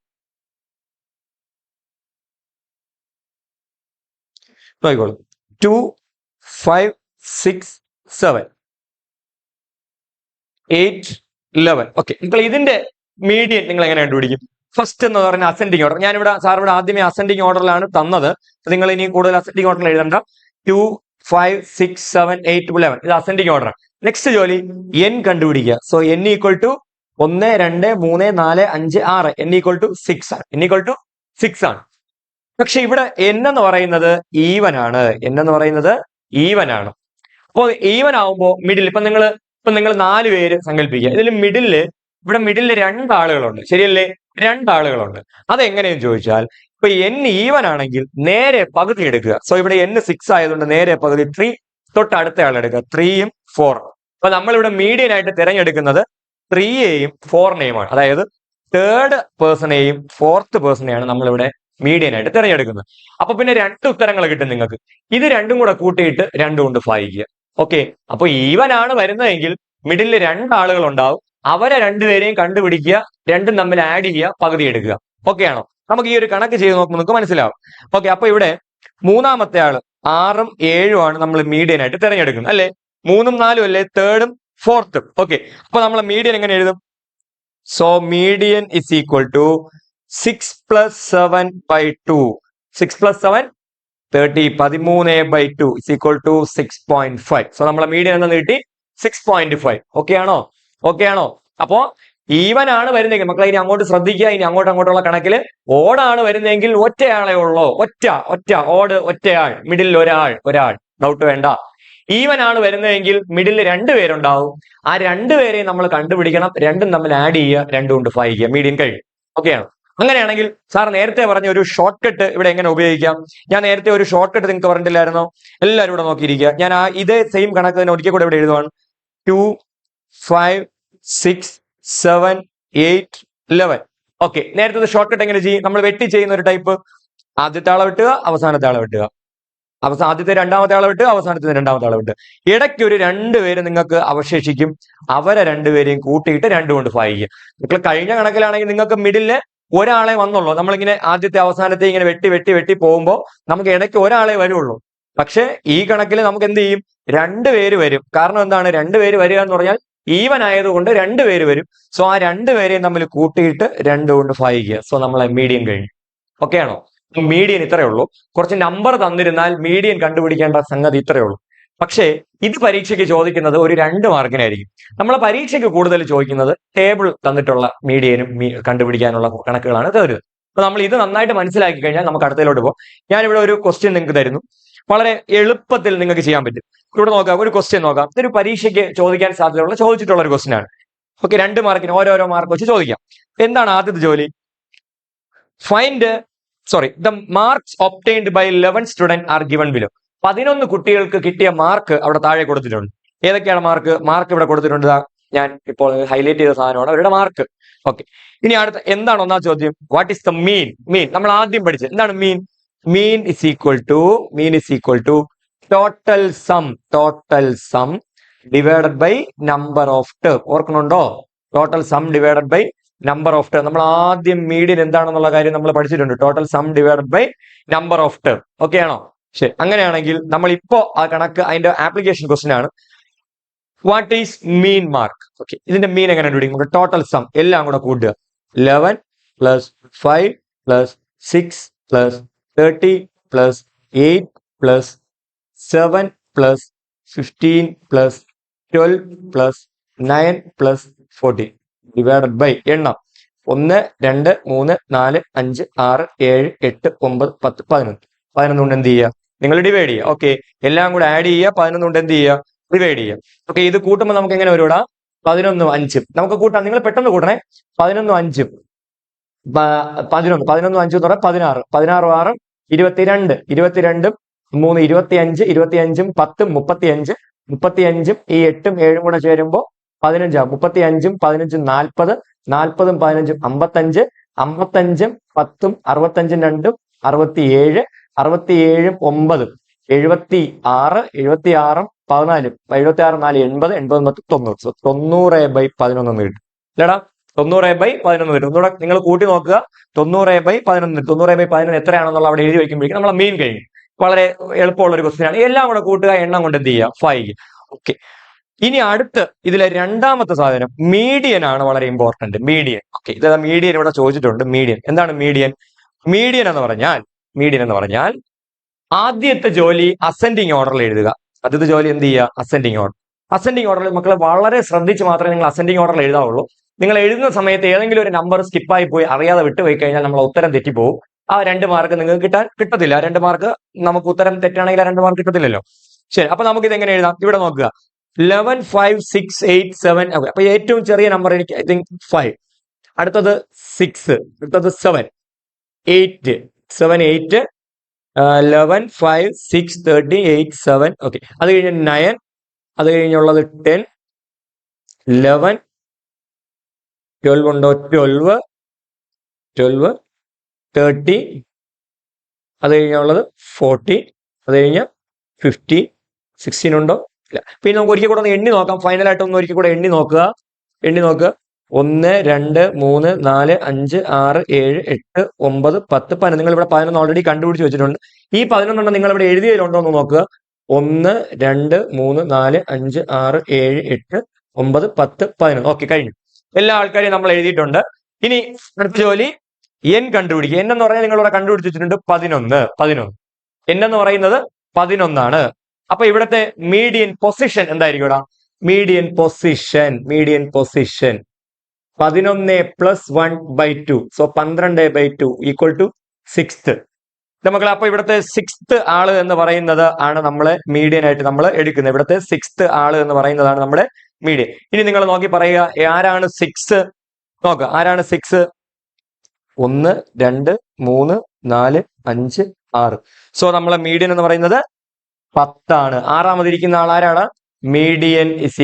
നോക്കിക്കോളൂ 2 5 6 7 8 11. ഓക്കെ, നിങ്ങൾ ഇതിന്റെ മീഡിയൻ നിങ്ങൾ എങ്ങനെ കണ്ടുപിടിക്കും? ഫസ്റ്റ് എന്ന് പറഞ്ഞ അസെൻഡിങ് ഓർഡർ. ഞാനിവിടെ സാർ ഇവിടെ ആദ്യമേ അസെൻഡിങ് ഓർഡറിലാണ് തന്നത്. നിങ്ങൾ ഇനി കൂടുതൽ അസെൻഡിങ് ഓർഡറിൽ എഴുതണ്ട. 2 5 6 7 8 11 ഇത് അസെൻഡിങ് ഓർഡർ. നെക്സ്റ്റ് ജോലി n കണ്ടുപിടിക്കുക. So n equal to 1 2 3 4 5 6 n equal to 6 ആണ്. n ഈക്വൽ ടു 6 ആണ്. പക്ഷെ ഇവിടെ n എന്ന് പറയുന്നത് ഈവൻ ആണ്. n എന്ന് പറയുന്നത് ഈവൻ ആണ്. അപ്പോൾ ഈവൻ ആവുമ്പോൾ മിഡിൽ ഇപ്പൊ നിങ്ങൾ 4 പേര് സങ്കല്പിക്കുക. ഇതിൽ ഇവിടെ മിഡിലില് 2 ആളുകളുണ്ട്, ശരിയല്ലേ? 2 ആളുകളുണ്ട്. അതെങ്ങനെയെന്ന് ചോദിച്ചാൽ ഇപ്പൊ n ഈവൻ ആണെങ്കിൽ നേരെ പകുതി എടുക്കുക. സോ ഇവിടെ n 6 ആയതുകൊണ്ട് നേരെ പകുതി 3 തൊട്ട് അടുത്ത ആൾ എടുക്കുക. 3യും 4. അപ്പൊ നമ്മളിവിടെ മീഡിയൻ ആയിട്ട് തിരഞ്ഞെടുക്കുന്നത് 3യെയും 4നെയുമാണ്. അതായത് തേർഡ് പേഴ്സണെയും ഫോർത്ത് പേഴ്സണെയാണ് നമ്മളിവിടെ മീഡിയൻ ആയിട്ട് തിരഞ്ഞെടുക്കുന്നത്. അപ്പൊ പിന്നെ 2 ഉത്തരങ്ങൾ കിട്ടും നിങ്ങൾക്ക്. ഇത് രണ്ടും കൂടെ കൂട്ടിയിട്ട് 2 കൊണ്ട് ഭാഗിക്കുക. ഓക്കെ, അപ്പൊ ഈവൻ ആണ് വരുന്നതെങ്കിൽ മിഡിലിൽ 2 ആളുകൾ ഉണ്ടാവും. അവരെ 2 പേരെയും കണ്ടുപിടിക്കുക, രണ്ടും തമ്മിൽ ആഡ് ചെയ്യുക, പകുതി എടുക്കുക. ഓക്കെ ആണോ? നമുക്ക് ഈ ഒരു കണക്ക് ചെയ്ത് നോക്കുമ്പോൾ നിങ്ങൾക്ക് മനസ്സിലാവും. ഓക്കെ, അപ്പൊ ഇവിടെ മൂന്നാമത്തെ ആള് 6ഉം 7ഉം ആണ് നമ്മൾ മീഡിയൻ ആയിട്ട് തിരഞ്ഞെടുക്കുന്നത്, അല്ലെ? 3ഉം 4ഉം അല്ലേ തേർഡും ഫോർത്തും. ഓക്കെ, അപ്പൊ നമ്മൾ മീഡിയൻ എങ്ങനെ എഴുതും? So median is equal to 6 + 7 / 2. 6 + 7 30. 13/2 is equal to 6.5. So നമ്മളെ മീഡിയൻ എന്ന് കിട്ടി 6.5. ഓക്കെ ആണോ? ഓക്കെ ആണോ? അപ്പോ ഈവൻ ആണ് വരുന്നെങ്കിൽ മക്കളെ ഇനി അങ്ങോട്ട് ശ്രദ്ധിക്കുക. ഇനി അങ്ങോട്ടുള്ള കണക്കില് ഓടാണ് വരുന്നതെങ്കിൽ ഒറ്റയാളെ ഉള്ളൂ. ഓട് ഒറ്റയാൾ, മിഡിൽ ഒരാൾ. ഡൗട്ട് വേണ്ട. ഈവൻ ആണ് വരുന്നതെങ്കിൽ മിഡിൽ 2 പേരുണ്ടാവും. ആ 2 പേരെയും നമ്മൾ കണ്ടുപിടിക്കണം, രണ്ടും തമ്മിൽ ആഡ് ചെയ്യുക, 2 കൊണ്ട് ഭാഗിക്കുക. മീഡിയൻ കഴിഞ്ഞു. ഓക്കെ ആണോ? അങ്ങനെയാണെങ്കിൽ സാർ നേരത്തെ പറഞ്ഞ ഒരു ഷോർട്ട് കട്ട് ഇവിടെ എങ്ങനെ ഉപയോഗിക്കാം? ഞാൻ നേരത്തെ ഒരു ഷോർട്ട് കട്ട് നിങ്ങൾക്ക് പറഞ്ഞിട്ടില്ലായിരുന്നോ? എല്ലാവരും ഇവിടെ നോക്കിയിരിക്കുക. ഞാൻ ഇതേ സെയിം കണക്ക് തന്നെ ഒരിക്കൽ കൂടെ ഇവിടെ എഴുതുവാണ്. 2 5 6 7 8 11. ഓക്കെ, നേരത്തെ ഷോർട്ട് കട്ട് എങ്ങനെ ചെയ്യും? നമ്മൾ വെട്ടി ചെയ്യുന്ന ഒരു ടൈപ്പ്. ആദ്യത്തെ ആളെ വെട്ടുക, അവസാനത്തെ ആളെ വെട്ടുക. ആദ്യത്തെ രണ്ടാമത്തെ ആളെ വിട്ട്, അവസാനത്തെ രണ്ടാമത്തെ ആളെ വിട്ട്. ഇടയ്ക്ക് ഒരു 2 പേര് നിങ്ങൾക്ക് അവശേഷിക്കും. അവരെ 2 പേരെയും കൂട്ടിയിട്ട് 2 കൊണ്ട് ഭാഗിക്കുക. നിങ്ങൾ കഴിഞ്ഞ കണക്കിലാണെങ്കിൽ നിങ്ങൾക്ക് മിഡില് ഒരാളെ വന്നുള്ളൂ. നമ്മളിങ്ങനെ ആദ്യത്തെ അവസാനത്തെ ഇങ്ങനെ വെട്ടി പോകുമ്പോൾ നമുക്ക് ഇടയ്ക്ക് ഒരാളെ വരുള്ളൂ. പക്ഷെ ഈ കണക്കിൽ നമുക്ക് എന്ത് ചെയ്യും? 2 പേര് വരും. കാരണം എന്താണ്? 2 പേര് വരിക എന്ന് പറഞ്ഞാൽ ഈവൻ ആയതുകൊണ്ട് 2 പേര് വരും. സോ ആ 2 പേരെയും തമ്മിൽ കൂട്ടിയിട്ട് 2 കൊണ്ട് ഭാഗിക്കുക. സോ നമ്മളെ മീഡിയൻ കഴിഞ്ഞു. ഓക്കെ ആണോ? മീഡിയൻ ഇത്രയേ ഉള്ളൂ. കുറച്ച് നമ്പർ തന്നിരുന്നാൽ മീഡിയൻ കണ്ടുപിടിക്കേണ്ട സംഗതി ഇത്രയേ ഉള്ളൂ. പക്ഷേ ഇത് പരീക്ഷയ്ക്ക് ചോദിക്കുന്നത് ഒരു 2 മാർക്കിനായിരിക്കും. നമ്മളെ പരീക്ഷയ്ക്ക് കൂടുതൽ ചോദിക്കുന്നത് ടേബിൾ തന്നിട്ടുള്ള മീഡിയനും കണ്ടുപിടിക്കാനുള്ള കണക്കുകളാണ് തരുന്നത്. അപ്പൊ നമ്മൾ ഇത് നന്നായിട്ട് മനസ്സിലാക്കി കഴിഞ്ഞാൽ നമുക്ക് അടുത്തതിലോട്ട് പോകും. ഞാനിവിടെ ഒരു ക്വസ്റ്റ്യൻ നിങ്ങൾക്ക് തരുന്നു. വളരെ എളുപ്പത്തിൽ നിങ്ങൾക്ക് ചെയ്യാൻ പറ്റും. ഇവിടെ നോക്കാം, ഒരു ക്വസ്റ്റ്യൻ നോക്കാം. ഇതൊരു പരീക്ഷയ്ക്ക് ചോദിക്കാൻ സാധ്യതയുള്ള ചോദിച്ചിട്ടുള്ള ഒരു ക്വസ്റ്റ്യൻ ആണ്. ഓക്കെ, 2 മാർക്കിന് ഓരോരോ മാർക്ക് വെച്ച് ചോദിക്കാം. എന്താണ് ആദ്യത്തെ ജോലി? the marks obtained by 11 students are given below. 11 കുട്ടികൾക്ക് കിട്ടിയ മാർക്ക് അവിടെ താഴെ കൊടുത്തിട്ടുണ്ട്. ഏതൊക്കെയാണ് മാർക്ക് ഇവിടെ കൊടുത്തിട്ടുണ്ട്? ഞാൻ ഇപ്പോൾ ഹൈലൈറ്റ് ചെയ്ത സാധനമാണ് അവരുടെ മാർക്ക്. ഓക്കെ, ഇനി അടുത്ത എന്താണ് ഒന്നാം ചോദ്യം? What is the mean? നമ്മൾ ആദ്യം പഠിച്ചത് എന്താണ് mean? Mean is equal to total sum divided by number of term. ഓർക്കണുണ്ടോ? Total sum divided by number of term. നമ്മൾ ആദ്യം മീഡിയൻ എന്താണെന്നുള്ള കാര്യം നമ്മൾ പഠിച്ചിട്ടുണ്ട്. Total sum divided by number of term. Okay ആണോ? ശരി, അങ്ങനെയാണെങ്കിൽ നമ്മൾ ഇപ്പോ ആ കണക്ക് അതിന്റെ ആപ്ലിക്കേഷൻ ക്വസ്റ്റ്യൻ ആണ്. What is mean mark? Okay, ഇതിന്റെ മീൻ എങ്ങനെ കണ്ടുപിടിക്കും? നമുക്ക് ടോട്ടൽ സം എല്ലാം കൂടെ കൂട്ടുക. 11 + 5 + 6 + 30 + 8 + 7 + 15 + 12 + 9 + 14 ഡിവൈഡഡ് ബൈ എണ്ണം 1 2 3 4 5 6 7 8 9 10 11. 11 കൊണ്ട് എന്ത് ചെയ്യുക? നിങ്ങൾ ഡിവൈഡ് ചെയ്യുക. ഓക്കെ, എല്ലാം കൂടെ ആഡ് ചെയ്യുക. 11 കൊണ്ട് എന്ത് ചെയ്യുക? ഡിവൈഡ് ചെയ്യുക. ഓക്കെ, ഇത് കൂട്ടുമ്പോൾ നമുക്ക് എങ്ങനെ വരൂടാ? 11 5 നമുക്ക് കൂട്ടാം. നിങ്ങൾ പെട്ടെന്ന് കൂട്ടണേ. 11 5 11 11 5 എന്ന് പറഞ്ഞാൽ 16 16 6 22 22 3 25 25 10 35 35 ഈ 8ഉം 7ഉം കൂടെ ചേരുമ്പോൾ 15 35 15 40 40 15 55 55 10 65 2 67 67 9 76 76 14 76 4 80 80 90 90/11 കിട്ടും. അല്ലടാ, 90/11 വരും. ഒന്നുകൂടെ നിങ്ങൾ കൂട്ടി നോക്കുക. 90/11 90/11 എത്രയാണെന്നുള്ള അവിടെ എഴുതി വയ്ക്കുമ്പോഴേക്കും നമ്മളെ മീൻ കഴിഞ്ഞു. വളരെ എളുപ്പമുള്ള ഒരു ക്വസ്റ്റ്യൻ ആണ്. എല്ലാം കൂടെ കൂട്ടുക, എണ്ണം കൊണ്ട് എന്ത് ചെയ്യുക, 5. ഓക്കെ, ഇനി അടുത്ത് ഇതിലെ രണ്ടാമത്തെ സാധനം മീഡിയൻ ആണ് വളരെ ഇമ്പോർട്ടന്റ്. മീഡിയൻ. ഓക്കെ, ഇത് മീഡിയൻ ഇവിടെ ചോദിച്ചിട്ടുണ്ട്. മീഡിയൻ എന്താണ്? മീഡിയൻ മീഡിയൻ എന്ന് പറഞ്ഞാൽ ആദ്യത്തെ ജോലി അസെൻഡിങ് ഓർഡറിൽ എഴുതുക. ആദ്യത്തെ ജോലി എന്ത് ചെയ്യുക? Ascending order. അസെൻഡിങ് ഓർഡറിൽ മക്കളെ വളരെ ശ്രദ്ധിച്ച് മാത്രമേ നിങ്ങൾ അസെൻഡിങ് ഓർഡറിൽ എഴുതാവുള്ളൂ. നിങ്ങൾ എഴുതുന്ന സമയത്ത് ഏതെങ്കിലും ഒരു നമ്പർ സ്കിപ്പായി പോയി അറിയാതെ വിട്ടുപോയി കഴിഞ്ഞാൽ നമ്മൾ ഉത്തരം തെറ്റിപ്പോവും. ആ 2 മാർക്ക് നിങ്ങൾക്ക് കിട്ടത്തില്ല. 2 മാർക്ക് നമുക്ക് ഉത്തരം തെറ്റാണെങ്കിൽ 2 മാർക്ക് കിട്ടത്തില്ലല്ലോ. ശരി, അപ്പൊ നമുക്ക് ഇത് എങ്ങനെ എഴുതാം? ഇവിടെ നോക്കുക, 11, 5, 6, 8, 7. അപ്പൊ ഏറ്റവും ചെറിയ നമ്പർ എനിക്ക് ഐ തിങ്ക് 5. അടുത്തത് 6, അടുത്തത് 7, 8, 11, 5, 6, 13, 8, 7. ഓക്കെ, അത് കഴിഞ്ഞ് 9, അത് കഴിഞ്ഞുള്ളത് 10, 11, 12 ഉണ്ടോ? 12, 30, അത് കഴിഞ്ഞുള്ളത് 40, അത് കഴിഞ്ഞ് 50, 16 ഉണ്ടോ? ഇല്ല. പിന്നെ നമുക്ക് ഒരിക്കൽ കൂടെ ഒന്ന് എണ്ണി നോക്കാം. ഫൈനലായിട്ട് ഒന്ന് ഒരിക്കൽ കൂടെ എണ്ണി നോക്കുക. 1, 2, 3, 4, 5, 6, 7, 8, 9, 10, 11. നിങ്ങൾ ഇവിടെ 11 ഓൾറെഡി കണ്ടുപിടിച്ച് വെച്ചിട്ടുണ്ട്. ഈ 11 നിങ്ങൾ ഇവിടെ എഴുതിയതിലുണ്ടോ എന്ന് നോക്കുക. 1, 2, 3, 4, 5, 6, 7, 8, 9, 10, 11. ഓക്കെ, കഴിഞ്ഞു. എല്ലാ ആൾക്കാരെയും നമ്മൾ എഴുതിയിട്ടുണ്ട്. ഇനി അടുത്ത ജോലി എൻ കണ്ടുപിടിക്കുക. എൻ എന്ന് പറഞ്ഞാൽ നിങ്ങൾ ഇവിടെ കണ്ടുപിടിച്ച് വെച്ചിട്ടുണ്ട് 11. എൻ എന്ന് പറയുന്നത് 11 ആണ്. അപ്പൊ ഇവിടുത്തെ മീഡിയൻ പൊസിഷൻ എന്തായിരിക്കും? ഇവിടെ മീഡിയൻ പൊസിഷൻ 11 + 1/2. So 12/2 = 6th. മക്കളെ, അപ്പൊ ഇവിടുത്തെ 6th ആള് എന്ന് പറയുന്നത് ആണ് നമ്മളെ മീഡിയൻ ആയിട്ട് നമ്മൾ എടുക്കുന്നത്. ഇവിടുത്തെ 6th ആള് എന്ന് പറയുന്നതാണ് നമ്മുടെ മീഡിയൻ. ഇനി നിങ്ങൾ നോക്കി പറയുക, ആരാണ് 6? നോക്കുക, ആരാണ് 6? 1, 2, 3, 4, 5, 6. സോ നമ്മളെ മീഡിയൻ എന്ന് പറയുന്നത് 10 ആണ്. ആറാമതിരിക്കുന്ന ആൾ ആരാണ്? മീഡിയൻ =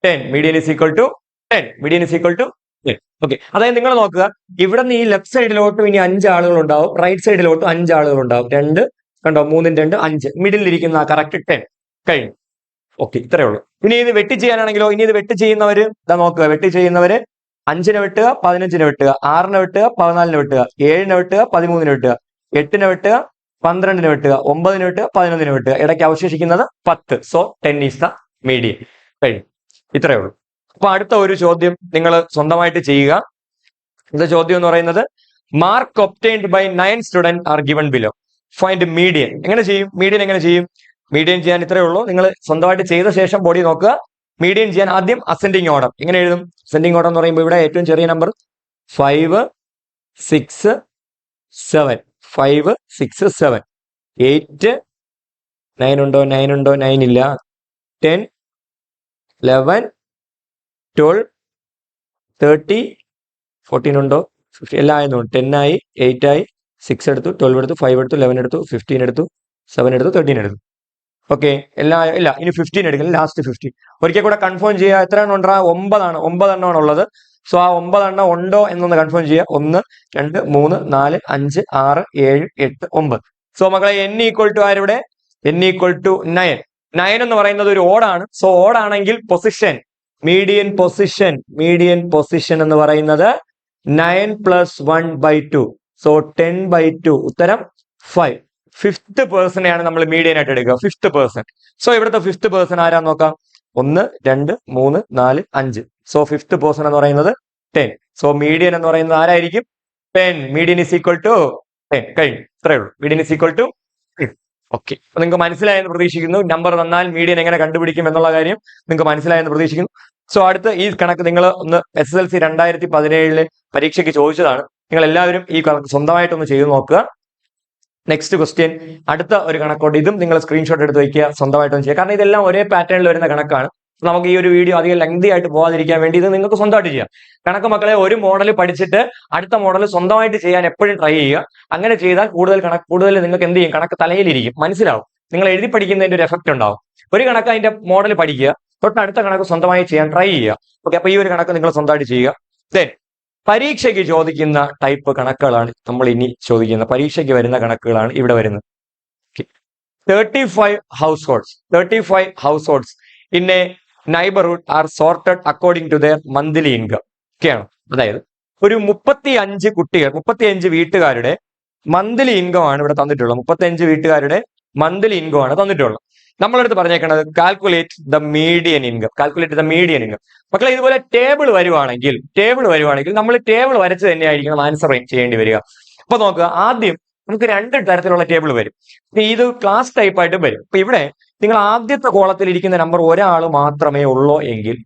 10. മീഡിയൻ = 10. ഓക്കെ, അതായത് നിങ്ങൾ നോക്കുക, ഇവിടെ നിന്ന് ഈ ലെഫ്റ്റ് സൈഡിലോട്ടും ഇനി 5 ആളുകൾ ഉണ്ടാവും, റൈറ്റ് സൈഡിലോട്ടും 5 ആളുകൾ ഉണ്ടാവും. 2 കണ്ടോ, 3, 2, 5. മിഡിലിരിക്കുന്ന കറക്റ്റ് 10. കഴിഞ്ഞു. ഓക്കെ, ഇത്രയേ ഉള്ളൂ. ഇനി ഇത് വെട്ടി ചെയ്യാനാണെങ്കിലോ, ഇനി ഇത് വെട്ടി ചെയ്യുന്നവര് ഇതാ നോക്കുക, വെട്ടി ചെയ്യുന്നവര് 5നെ വെട്ടുക, 15നെ വെട്ടുക, 6നെ വെട്ടുക, 14നെ വെട്ടുക, 7നെ വെട്ടുക, 13നെ വെട്ടുക, 8നെ വെട്ടുക, 12നെ വെട്ടുക, 9നെ വെട്ടുക, 11നെ വെട്ടുക. ഇടയ്ക്ക് അവശേഷിക്കുന്നത് 10. So 10 is the median. കഴിഞ്ഞു. ഇത്രയേ ഉള്ളൂ. അപ്പൊ അടുത്ത ഒരു ചോദ്യം നിങ്ങൾ സ്വന്തമായിട്ട് ചെയ്യുക. ഇത് ചോദ്യം എന്ന് പറയുന്നത്, mark obtained by 9 student are given below. Find median. എങ്ങനെ ചെയ്യും? മീഡിയൻ എങ്ങനെ ചെയ്യും? മീഡിയൻ ചെയ്യാൻ ഇത്രയേ ഉള്ളൂ. നിങ്ങൾ സ്വന്തമായിട്ട് ചെയ്ത ശേഷം ബോഡി നോക്കുക. മീഡിയൻ ചെയ്യാൻ ആദ്യം അസെൻഡിങ് ഓർഡർ. എങ്ങനെ എഴുതും? അസെൻഡിങ് ഓർഡർ എന്ന് പറയുമ്പോൾ ഇവിടെ ഏറ്റവും ചെറിയ നമ്പർ 5, 6, 7. 5, 6, 7, 8, 9 ഉണ്ടോ? 9 ഇല്ല. 10, 11, 12, 30, 14 ഉണ്ടോ? 15. എല്ലാം ആയിരുന്നു. 10 ആയി, 8 ആയി, 6 എടുത്തു, 12 എടുത്തു, 5 എടുത്തു, 11 എടുത്തു, 15 എടുത്തു, 7 എടുത്തു, 13 എടുത്തു. ഓക്കെ, എല്ലാം ഇല്ല. ഇനി 15 എടുക്കണം. ലാസ്റ്റ് 15. ഒരിക്കൽ കൂടെ കൺഫേം ചെയ്യുക. എത്ര എണ്ണം ഉണ്ടാ? 9 ആണ്. 9 എണ്ണമാണ് ഉള്ളത്. സോ ആ 9 എണ്ണം ഉണ്ടോ എന്നൊന്ന് കൺഫേം ചെയ്യുക. 1, 2, 3, 4, 5, 6, 7, 8, 9. സോ മക്കളെ, n = ആരിവിടെ? n = 9. 9 എന്ന് പറയുന്നത് ഒരു ഓഡാണ്. സോ ഓഡാണെങ്കിൽ പൊസിഷൻ, മീഡിയൻ പൊസിഷൻ എന്ന് പറയുന്നത് 9 + 1/2. സോ 10/2. ഉത്തരം 5. 5th പേഴ്സണെയാണ് നമ്മൾ മീഡിയൻ ആയിട്ട് എടുക്കുക. 5th person. സോ ഇവിടുത്തെ 5th പേഴ്സൺ ആരാന്ന് നോക്കാം. 1, 2, 3, 4, 5. സോ 5th പേഴ്സൺ എന്ന് പറയുന്നത് 10. സോ മീഡിയൻ എന്ന് പറയുന്നത് ആരായിരിക്കും? 10. മീഡിയൻ = 10. കഴിഞ്ഞു. ഇത്രയേ ഉള്ളൂ. മീഡിയൻ = 10. ഓക്കെ, അപ്പൊ നിങ്ങൾക്ക് മനസ്സിലായെന്ന് പ്രതീക്ഷിക്കുന്നു. നമ്പർ തന്നാൽ മീഡിയൻ എങ്ങനെ കണ്ടുപിടിക്കും എന്നുള്ള കാര്യം നിങ്ങൾക്ക് മനസ്സിലായെന്ന് പ്രതീക്ഷിക്കുന്നു. സോ അടുത്ത ഈ കണക്ക് നിങ്ങൾ ഒന്ന് SSLC 2017 പരീക്ഷയ്ക്ക് ചോദിച്ചതാണ്. നിങ്ങൾ എല്ലാവരും ഈ കണക്ക് സ്വന്തമായിട്ടൊന്ന് ചെയ്തു നോക്കുക. നെക്സ്റ്റ് ക്വസ്റ്റ്യൻ, അടുത്ത ഒരു കണക്കോട്ട്. ഇതും നിങ്ങൾ സ്ക്രീൻഷോട്ട് എടുത്ത് വയ്ക്കുക, സ്വന്തമായിട്ടൊന്ന് ചെയ്യുക. കാരണം ഇതെല്ലാം ഒരേ പാറ്റേണിൽ വരുന്ന കണക്കാണ്. നമുക്ക് ഈ ഒരു വീഡിയോ അധികം ലെങ്തി ആയിട്ട് പോകാതിരിക്കാൻ വേണ്ടി ഇത് നിങ്ങൾക്ക് സ്വന്തമായിട്ട് ചെയ്യാം. കണക്ക് മക്കളെ, ഒരു മോഡൽ പഠിച്ചിട്ട് അടുത്ത മോഡൽ സ്വന്തമായിട്ട് ചെയ്യാൻ എപ്പോഴും ട്രൈ ചെയ്യുക. അങ്ങനെ ചെയ്താൽ കൂടുതൽ നിങ്ങൾക്ക് എന്ത് ചെയ്യും? കണക്ക് തലയിലിരിക്കും, മനസ്സിലാവും. നിങ്ങൾ എഴുതി പഠിക്കുന്നതിന്റെ ഒരു എഫക്റ്റ് ഉണ്ടാവും. ഒരു കണക്ക് അതിന്റെ മോഡൽ പഠിക്കുക, തൊട്ടടുത്ത കണക്ക് സ്വന്തമായി ചെയ്യാൻ ട്രൈ ചെയ്യുക. ഓക്കെ, അപ്പൊ ഈ ഒരു കണക്ക് നിങ്ങൾ സ്വന്തമായിട്ട് ചെയ്യുക. ദെൻ പരീക്ഷയ്ക്ക് ചോദിക്കുന്ന ടൈപ്പ് കണക്കുകളാണ് നമ്മൾ ഇനി ചോദിക്കുന്ന. പരീക്ഷയ്ക്ക് വരുന്ന കണക്കുകളാണ് ഇവിടെ വരുന്നത്. 35 households in a neighborhood are sorted according to their monthly income. ഒക്കെയാണ്. അതായത് ഒരു 35 വീട്ടുകാരുടെ മന്ത്ലി ഇൻകം ആണ് ഇവിടെ തന്നിട്ടുള്ളത്. 35 വീട്ടുകാരുടെ മന്ത്ലി ഇൻകം ആണ് തന്നിട്ടുള്ളത്. നമ്മളടുത്ത് പറഞ്ഞേക്കുന്നത് calculate the median income. Calculate the median income. മക്കളെ ഇതുപോലെ ടേബിൾ വരുവാണെങ്കിൽ നമ്മൾ ടേബിൾ വരച്ച് തന്നെയായിരിക്കണം ആൻസർ ചെയ്യേണ്ടി വരിക. അപ്പൊ നോക്കുക, ആദ്യം നമുക്ക് രണ്ട് തരത്തിലുള്ള ടേബിൾ വരും. ഇത് ക്ലാസ് ടൈപ്പ് ആയിട്ട് വരും. ഇപ്പൊ ഇവിടെ നിങ്ങൾ ആദ്യത്തെ കോളത്തിൽ ഇരിക്കുന്ന നമ്പർ ഒരാൾ മാത്രമേ ഉള്ളൂ എങ്കിൽ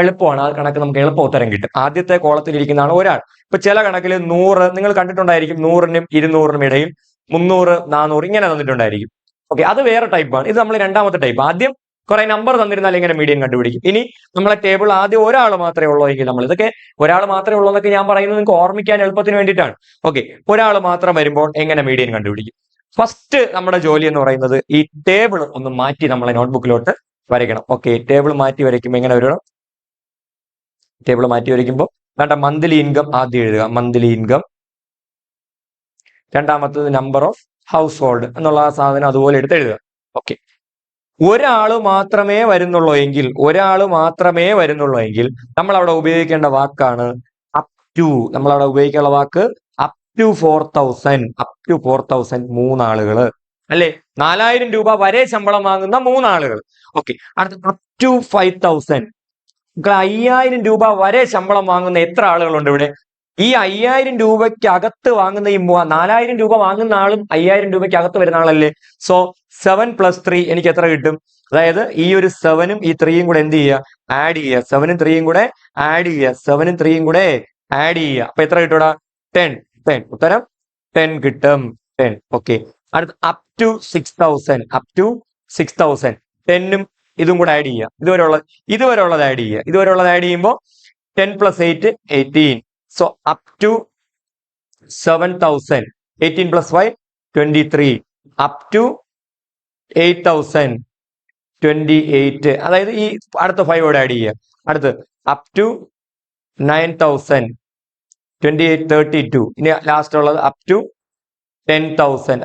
എളുപ്പമാണ്. ആ കണക്ക് നമുക്ക് എളുപ്പ ഉത്തരം കിട്ടും. ആദ്യത്തെ കോളത്തിൽ ഇരിക്കുന്നതാണ് ഒരാൾ. ഇപ്പൊ ചില കണക്കിൽ 100 നിങ്ങൾ കണ്ടിട്ടുണ്ടായിരിക്കും, 100നും 200നും ഇടയിൽ 300 400 ഇങ്ങനെ തന്നിട്ടുണ്ടായിരിക്കും. ഓക്കെ, അത് വേറെ ടൈപ്പാണ്. ഇത് നമ്മൾ രണ്ടാമത്തെ ടൈപ്പ്. ആദ്യം കുറെ നമ്പർ തന്നിരുന്നാൽ ഇങ്ങനെ മീഡിയൻ കണ്ടുപിടിക്കും. ഇനി നമ്മളെ ടേബിൾ ആദ്യം ഒരാൾ മാത്രമേ ഉള്ളൂ എങ്കിൽ നമ്മൾ ഇതൊക്കെ ഒരാൾ മാത്രമേ ഉള്ളൂ എന്നൊക്കെ ഞാൻ പറയുന്നത് നിങ്ങൾക്ക് ഓർമ്മിക്കാൻ എളുപ്പത്തിന് വേണ്ടിയിട്ടാണ്. ഓക്കെ, ഒരാൾ മാത്രം വരുമ്പോൾ എങ്ങനെ മീഡിയൻ കണ്ടുപിടിക്കും? ഫസ്റ്റ് നമ്മുടെ ജോലി എന്ന് പറയുന്നത് ഈ ടേബിൾ ഒന്ന് മാറ്റി നമ്മളെ നോട്ട്ബുക്കിലോട്ട് വരയ്ക്കണം. ഓക്കെ, ടേബിൾ മാറ്റി വരയ്ക്കുമ്പോൾ എങ്ങനെ വരണം? ടേബിൾ മാറ്റി വരയ്ക്കുമ്പോൾ വേണ്ട മന്ത്ലി ഇൻകം ആദ്യം എഴുതുക. Monthly income. രണ്ടാമത്തത് നമ്പർ ഓഫ് ഹൗസ് ഹോൾഡ് എന്നുള്ള ആ സാധനം അതുപോലെ എടുത്ത് എഴുതുക. ഓക്കെ, ഒരാള് മാത്രമേ വരുന്നുള്ളൂ എങ്കിൽ നമ്മൾ അവിടെ ഉപയോഗിക്കേണ്ട വാക്കാണ് അപ് ടു. നമ്മൾ അവിടെ ഉപയോഗിക്കാനുള്ള വാക്ക് അപ് ടു 4000. അപ് ടു 4000 മൂന്നാളുകള് അല്ലെ, 4000 രൂപ വരെ ശമ്പളം വാങ്ങുന്ന മൂന്നാളുകൾ. ഓക്കെ, അടുത്ത അപ് ടു 5000. 5000 രൂപ വരെ ശമ്പളം വാങ്ങുന്ന എത്ര ആളുകളുണ്ട് ഇവിടെ? ഈ 5000 രൂപയ്ക്ക് അകത്ത് വാങ്ങുന്ന ഈ 4000 രൂപ വാങ്ങുന്ന ആളും 5000 രൂപയ്ക്ക് അകത്ത് വരുന്ന ആളല്ലേ. സോ 7 + 3 എനിക്ക് എത്ര കിട്ടും? അതായത് ഈ ഒരു 7ഉം ഈ 3യും കൂടെ എന്ത് ചെയ്യുക? ആഡ് ചെയ്യുക. 7ഉം 3യും കൂടെ ആഡ് ചെയ്യുക. അപ്പൊ എത്ര കിട്ടൂടാ? 10. ഉത്തരം 10 കിട്ടും. 10. ഓക്കെ, അടുത്ത അപ് ടു 6000. 10ഉം ഇതും കൂടെ ആഡ് ചെയ്യുക. ഇതുവരെയുള്ളത് ആഡ് ചെയ്യുമ്പോൾ 10 + 8 18. So up to 7000. 18 + 5 23. Up to 8000 28. അതായത് ഈ അടുത്ത 5 ആഡ് ചെയ്യുക. അടുത്ത് അപ് ടു 9000 28 32. ഇനി ലാസ്റ്റ് ഉള്ളത് അപ് ടു 10,000.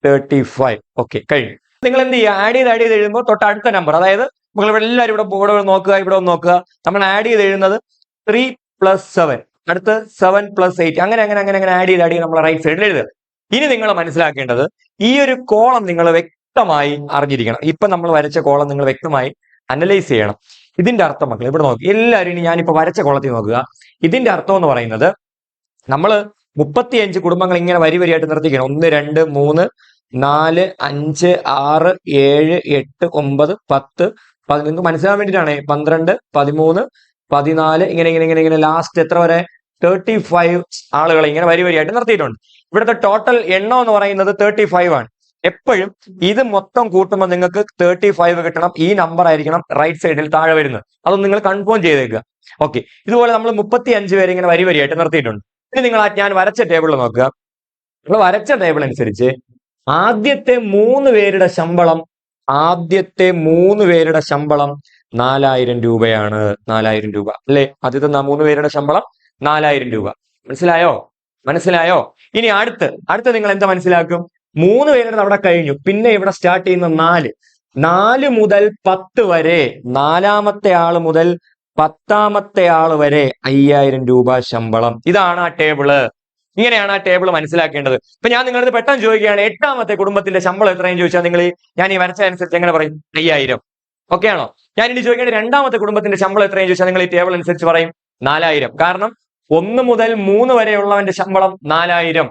35. ഓക്കെ, കഴിഞ്ഞു. നിങ്ങൾ എന്ത് ചെയ്യുക? ആഡ് ചെയ്ത് എഴുതുമ്പോൾ തൊട്ട് അടുത്ത നമ്പർ, അതായത് നിങ്ങൾ ഇവിടെ എല്ലാവരും ഇവിടെ ബോർഡ് നോക്കുക, ഇവിടെ ഒന്ന് നോക്കുക. നമ്മൾ ആഡ് ചെയ്ത് എഴുതുന്നത് 3 + 7, അടുത്ത് 7 + 8, അങ്ങനെ ആഡ് ചെയ്ത് നമ്മൾ റൈറ്റ് സൈഡിൽ എഴുതുക. ഇനി നിങ്ങൾ മനസ്സിലാക്കേണ്ടത് ഈ ഒരു കോളം നിങ്ങൾ വ്യക്തമായി അറിഞ്ഞിരിക്കണം. ഇപ്പൊ നമ്മൾ വരച്ച കോളം നിങ്ങൾ വ്യക്തമായി അനലൈസ് ചെയ്യണം. ഇതിന്റെ അർത്ഥം മക്കൾ ഇവിടെ നോക്കുക. എല്ലാവരും ഇനി ഞാനിപ്പോ വരച്ച കോളത്തിൽ നോക്കുക. ഇതിന്റെ അർത്ഥം എന്ന് പറയുന്നത് നമ്മൾ 35 കുടുംബങ്ങൾ ഇങ്ങനെ വരിയായിട്ട് നിർത്തിക്കണം. 1 2 3 4 5 6 7 8 9 10 നിങ്ങൾക്ക് മനസ്സിലാൻ വേണ്ടിയിട്ടാണ് 12 13 14 ഇങ്ങനെ ലാസ്റ്റ് എത്ര വരെ? 35 ആളുകളെ ഇങ്ങനെ വരിയായിട്ട് നിർത്തിയിട്ടുണ്ട്. ഇവിടുത്തെ ടോട്ടൽ എണ്ണം എന്ന് പറയുന്നത് 35 ആണ്. എപ്പോഴും ഇത് മൊത്തം കൂട്ടുമ്പോൾ നിങ്ങൾക്ക് 35 കിട്ടണം. ഈ നമ്പർ ആയിരിക്കണം റൈറ്റ് സൈഡിൽ താഴെ വരുന്നത്. അതൊന്ന് നിങ്ങൾ കൺഫേം ചെയ്തേക്കുക. ഓക്കെ, ഇതുപോലെ നമ്മൾ 35 പേരെ ഇങ്ങനെ വരിയായിട്ട് നിർത്തിയിട്ടുണ്ട്. ഇനി നിങ്ങൾ ഞാൻ വരച്ച ടേബിളിൽ നോക്കുക. നിങ്ങൾ വരച്ച ടേബിൾ അനുസരിച്ച് ആദ്യത്തെ 3 പേരുടെ ശമ്പളം 4000 രൂപയാണ്. 4000 രൂപ അല്ലെ? ആദ്യത്തെ 3 പേരുടെ ശമ്പളം 4000 രൂപ. മനസ്സിലായോ? ഇനി അടുത്ത് നിങ്ങൾ എന്താ മനസ്സിലാക്കും? 3 പേരുടെ അവിടെ കഴിഞ്ഞു. പിന്നെ ഇവിടെ സ്റ്റാർട്ട് ചെയ്യുന്ന 4 മുതൽ 10 വരെ, 4ാമത്തെ ആള് മുതൽ 10ാമത്തെ ആള് വരെ 5000 രൂപ ശമ്പളം. ഇതാണ് ആ ടേബിള്. ഇങ്ങനെയാണ് ആ ടേബിൾ മനസ്സിലാക്കേണ്ടത്. ഇപ്പൊ ഞാൻ നിങ്ങളത് പെട്ടെന്ന് ചോദിക്കുകയാണ്, 8ാമത്തെ കുടുംബത്തിന്റെ ശമ്പളം എത്രയും ചോദിച്ചാൽ നിങ്ങൾ ഞാൻ ഈ വരച്ച അനുസരിച്ച് എങ്ങനെ പറയും? 5000. ഓക്കെ ആണോ? ഞാൻ ഇനി ചോദിക്കേണ്ട 2ാമത്തെ കുടുംബത്തിന്റെ ശമ്പളം എത്രയും ചോദിച്ചാൽ നിങ്ങൾ ഈ ടേബിൾ അനുസരിച്ച് പറയും 4000. കാരണം 1 മുതൽ 3 വരെയുള്ളവന്റെ ശമ്പളം 4000,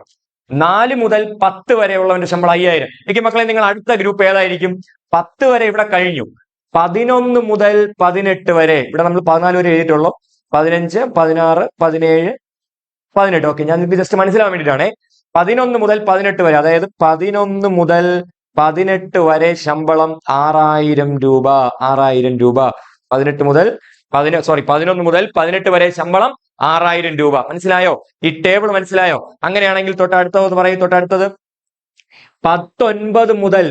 4 മുതൽ 10 വരെയുള്ളവന്റെ ശമ്പളം 5000. എനിക്ക് മക്കളെ നിങ്ങൾ അടുത്ത ഗ്രൂപ്പ് ഏതായിരിക്കും? 10 വരെ ഇവിടെ കഴിഞ്ഞു. 11 മുതൽ 18 വരെ, ഇവിടെ നമ്മൾ 14 വരെ എഴുതിയിട്ടുള്ളൂ. 15 16 17 18. ഓക്കെ, ഞാൻ നിങ്ങൾക്ക് ജസ്റ്റ് മനസ്സിലാവാൻ വേണ്ടിയിട്ടാണ്. 11 മുതൽ 18 വരെ, അതായത് 11 മുതൽ 18 വരെ ശമ്പളം 6000 രൂപ. 11 മുതൽ 18 വരെ ശമ്പളം 6000 രൂപ. മനസ്സിലായോ? ഈ ടേബിൾ മനസ്സിലായോ? അങ്ങനെയാണെങ്കിൽ തൊട്ടടുത്തത് പറയും. തൊട്ടടുത്തത് 19 മുതൽ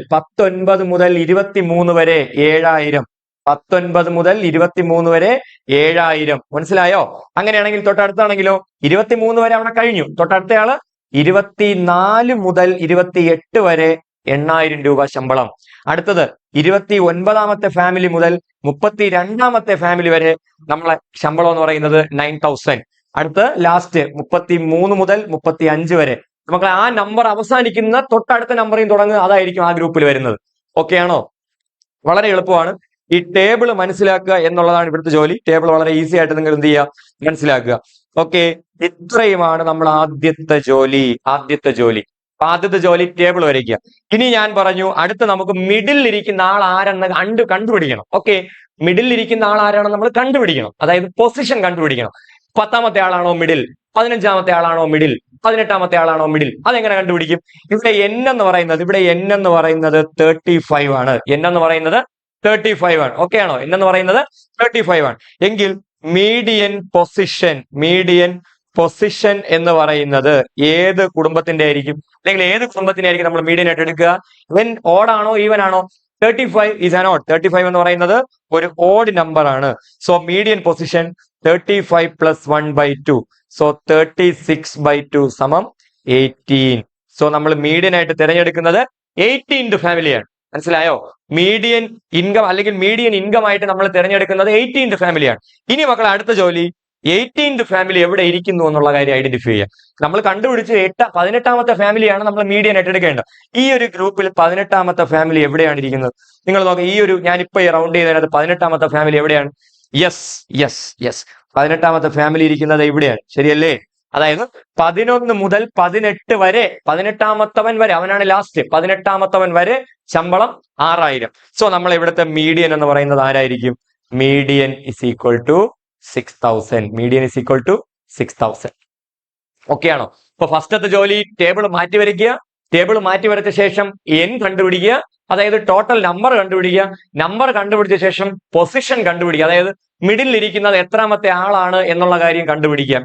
23 വരെ 7000. 19 മുതൽ 23 വരെ 7000. മനസ്സിലായോ? അങ്ങനെയാണെങ്കിൽ തൊട്ടടുത്താണെങ്കിലോ 23 വരെ അവിടെ കഴിഞ്ഞു. തൊട്ടടുത്തയാള് 24 മുതൽ 28 വരെ 8000 രൂപ ശമ്പളം. അടുത്തത് 29ാമത്തെ ഫാമിലി മുതൽ 32ാമത്തെ ഫാമിലി വരെ നമ്മളെ ശമ്പളം എന്ന് പറയുന്നത് 9000. അടുത്ത ലാസ്റ്റ് 33 മുതൽ 35 വരെ. നമുക്ക് ആ നമ്പർ അവസാനിക്കുന്ന തൊട്ടടുത്ത നമ്പറിൽ തുടങ്ങുക, അതായിരിക്കും ആ ഗ്രൂപ്പിൽ വരുന്നത്. ഓക്കെ ആണോ? വളരെ എളുപ്പമാണ്. ഈ ടേബിൾ മനസ്സിലാക്കുക എന്നുള്ളതാണ് ഇവിടുത്തെ ജോലി. ടേബിൾ വളരെ ഈസി ആയിട്ട് നിങ്ങൾ എന്ത് ചെയ്യുക, മനസ്സിലാക്കുക. ഓക്കെ, ഇത്രയുമാണ് നമ്മൾ ആദ്യത്തെ ജോലി. ആദ്യത്തെ ജോലി ടേബിൾ വരയ്ക്കുക. ഇനി ഞാൻ പറഞ്ഞു, അടുത്ത നമുക്ക് മിഡിൽ ഇരിക്കുന്ന ആൾ ആരെന്ന് കണ്ടുപിടിക്കണം. ഓക്കെ, മിഡിൽ ഇരിക്കുന്ന ആൾ ആരാണെന്ന് നമ്മൾ കണ്ടുപിടിക്കണം. അതായത് പൊസിഷൻ കണ്ടുപിടിക്കണം. 10ാമത്തെ ആളാണോ മിഡിൽ, 15ാമത്തെ ആളാണോ മിഡിൽ, 18ാമത്തെ ആളാണോ മിഡിൽ? അതെങ്ങനെ കണ്ടുപിടിക്കും? ഇവിടെ n എന്ന് പറയുന്നത് 35 ആണ്. n എന്ന് പറയുന്നത് 35 ആണ്. ഓക്കെ ആണോ? n എന്ന് പറയുന്നത് 35 ആണ്. എങ്കിൽ മീഡിയൻ പൊസിഷൻ എന്ന് പറയുന്നത് ഏത് കുടുംബത്തിന്റെ ആയിരിക്കും, അല്ലെങ്കിൽ ഏത് കുടുംബത്തിന്റെ ആയിരിക്കും നമ്മൾ മീഡിയൻ ആയിട്ട് എടുക്കുക? ഇവൻ ഓഡാണോ ഈവൻ ആണോ? 35 ഈസ് ആൻ ഓഡ്. 35 എന്ന് പറയുന്നത് ഒരു ഓഡ് നമ്പർ ആണ്. So median position 35 + 1/2. സോ 36/2 സമം 18. സോ നമ്മൾ മീഡിയൻ ആയിട്ട് തിരഞ്ഞെടുക്കുന്നത് 18th ഫാമിലിയാണ്. മനസ്സിലായോ? മീഡിയൻ ഇൻകം അല്ലെങ്കിൽ മീഡിയൻ ഇൻകം ആയിട്ട് നമ്മൾ തിരഞ്ഞെടുക്കുന്നത് 18th ഫാമിലിയാണ്. ഇനി മക്കളെ അടുത്ത ജോലി 18th ഫാമിലി എവിടെ ഇരിക്കുന്നു എന്നുള്ള കാര്യം ഐഡന്റിഫൈ ചെയ്യുക. നമ്മൾ കണ്ടുപിടിച്ച് 18ാമത്തെ ഫാമിലിയാണ് നമ്മൾ മീഡിയൻ ആയിട്ട് എടുക്കേണ്ടത്. ഈ ഒരു ഗ്രൂപ്പിൽ 18ാമത്തെ ഫാമിലി എവിടെയാണ് ഇരിക്കുന്നത്? നിങ്ങൾ നോക്കുക, ഈ ഒരു ഞാനിപ്പോ റൗണ്ട് ചെയ്തതിനകത്ത് 18ാമത്തെ ഫാമിലി എവിടെയാണ്? യെസ് 18ാമത്തെ ഫാമിലി ഇരിക്കുന്നത് ഇവിടെയാണ്. ശരിയല്ലേ? അതായത് 11 മുതൽ 18 വരെ, 18ാമത്തവൻ വരെ, അവനാണ് ലാസ്റ്റ്. 18ാമത്തവൻ വരെ ശമ്പളം 6000. സോ നമ്മൾ ഇവിടുത്തെ മീഡിയൻ എന്ന് പറയുന്നത് ആരായിരിക്കും? Median is equal to 6000. Okay ആണോ? ഇപ്പൊ ഫസ്റ്റത്തെ ജോലി ടേബിൾ മാറ്റി വരയ്ക്കുക. ടേബിൾ മാറ്റി വരച്ച ശേഷം n കണ്ടുപിടിക്കുക, അതായത് ടോട്ടൽ നമ്പർ കണ്ടുപിടിക്കുക. നമ്പർ കണ്ടുപിടിച്ച ശേഷം പൊസിഷൻ കണ്ടുപിടിക്കുക, അതായത് മിഡിൽ ഇരിക്കുന്നത് എത്രാമത്തെ ആളാണ് എന്നുള്ള കാര്യം കണ്ടുപിടിക്കുക.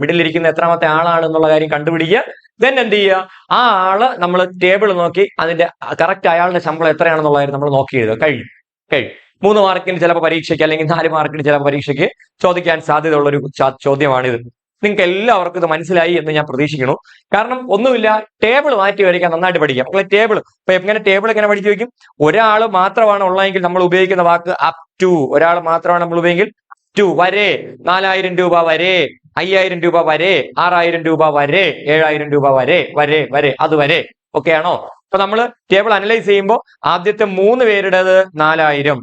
ദെൻ എന്ത് ചെയ്യുക? ആ ആള് നമ്മൾ ടേബിൾ നോക്കി അതിന്റെ കറക്റ്റ് അയാളുടെ ശമ്പളം എത്രയാണെന്നുള്ള കാര്യം നമ്മൾ നോക്കി എഴുതുക. കഴിഞ്ഞു. 3 മാർക്കിന് ചിലപ്പോൾ പരീക്ഷയ്ക്ക്, അല്ലെങ്കിൽ 4 മാർക്കിന് ചിലപ്പോൾ പരീക്ഷയ്ക്ക് ചോദിക്കാൻ സാധ്യതയുള്ള ഒരു ചോദ്യമാണിത്. നിങ്ങൾക്ക് എല്ലാവർക്കും ഇത് മനസ്സിലായി എന്ന് ഞാൻ പ്രതീക്ഷിക്കുന്നു. കാരണം ഒന്നുമില്ല, ടേബിൾ മാറ്റി വരയ്ക്കാൻ നന്നായിട്ട് പഠിക്കാം. ടേബിൾ ഇപ്പൊ ടേബിൾ എങ്ങനെ പഠിച്ചു വയ്ക്കും? ഒരാൾ മാത്രമാണ് ഉള്ളതെങ്കിൽ നമ്മൾ ഉപയോഗിക്കുന്ന വാക്ക് അപ് ടു. ഒരാൾ മാത്രമാണ് നമ്മൾ ഉപയോഗിക്കും ടു. വരെ 4000 രൂപ വരെ, 5000 രൂപ വരെ, 6000 രൂപ വരെ, 7000 രൂപ വരെ, അതുവരെ. ഓക്കെ ആണോ? അപ്പൊ നമ്മൾ ടേബിൾ അനലൈസ് ചെയ്യുമ്പോൾ ആദ്യത്തെ 3 പേരുടേത് 4000,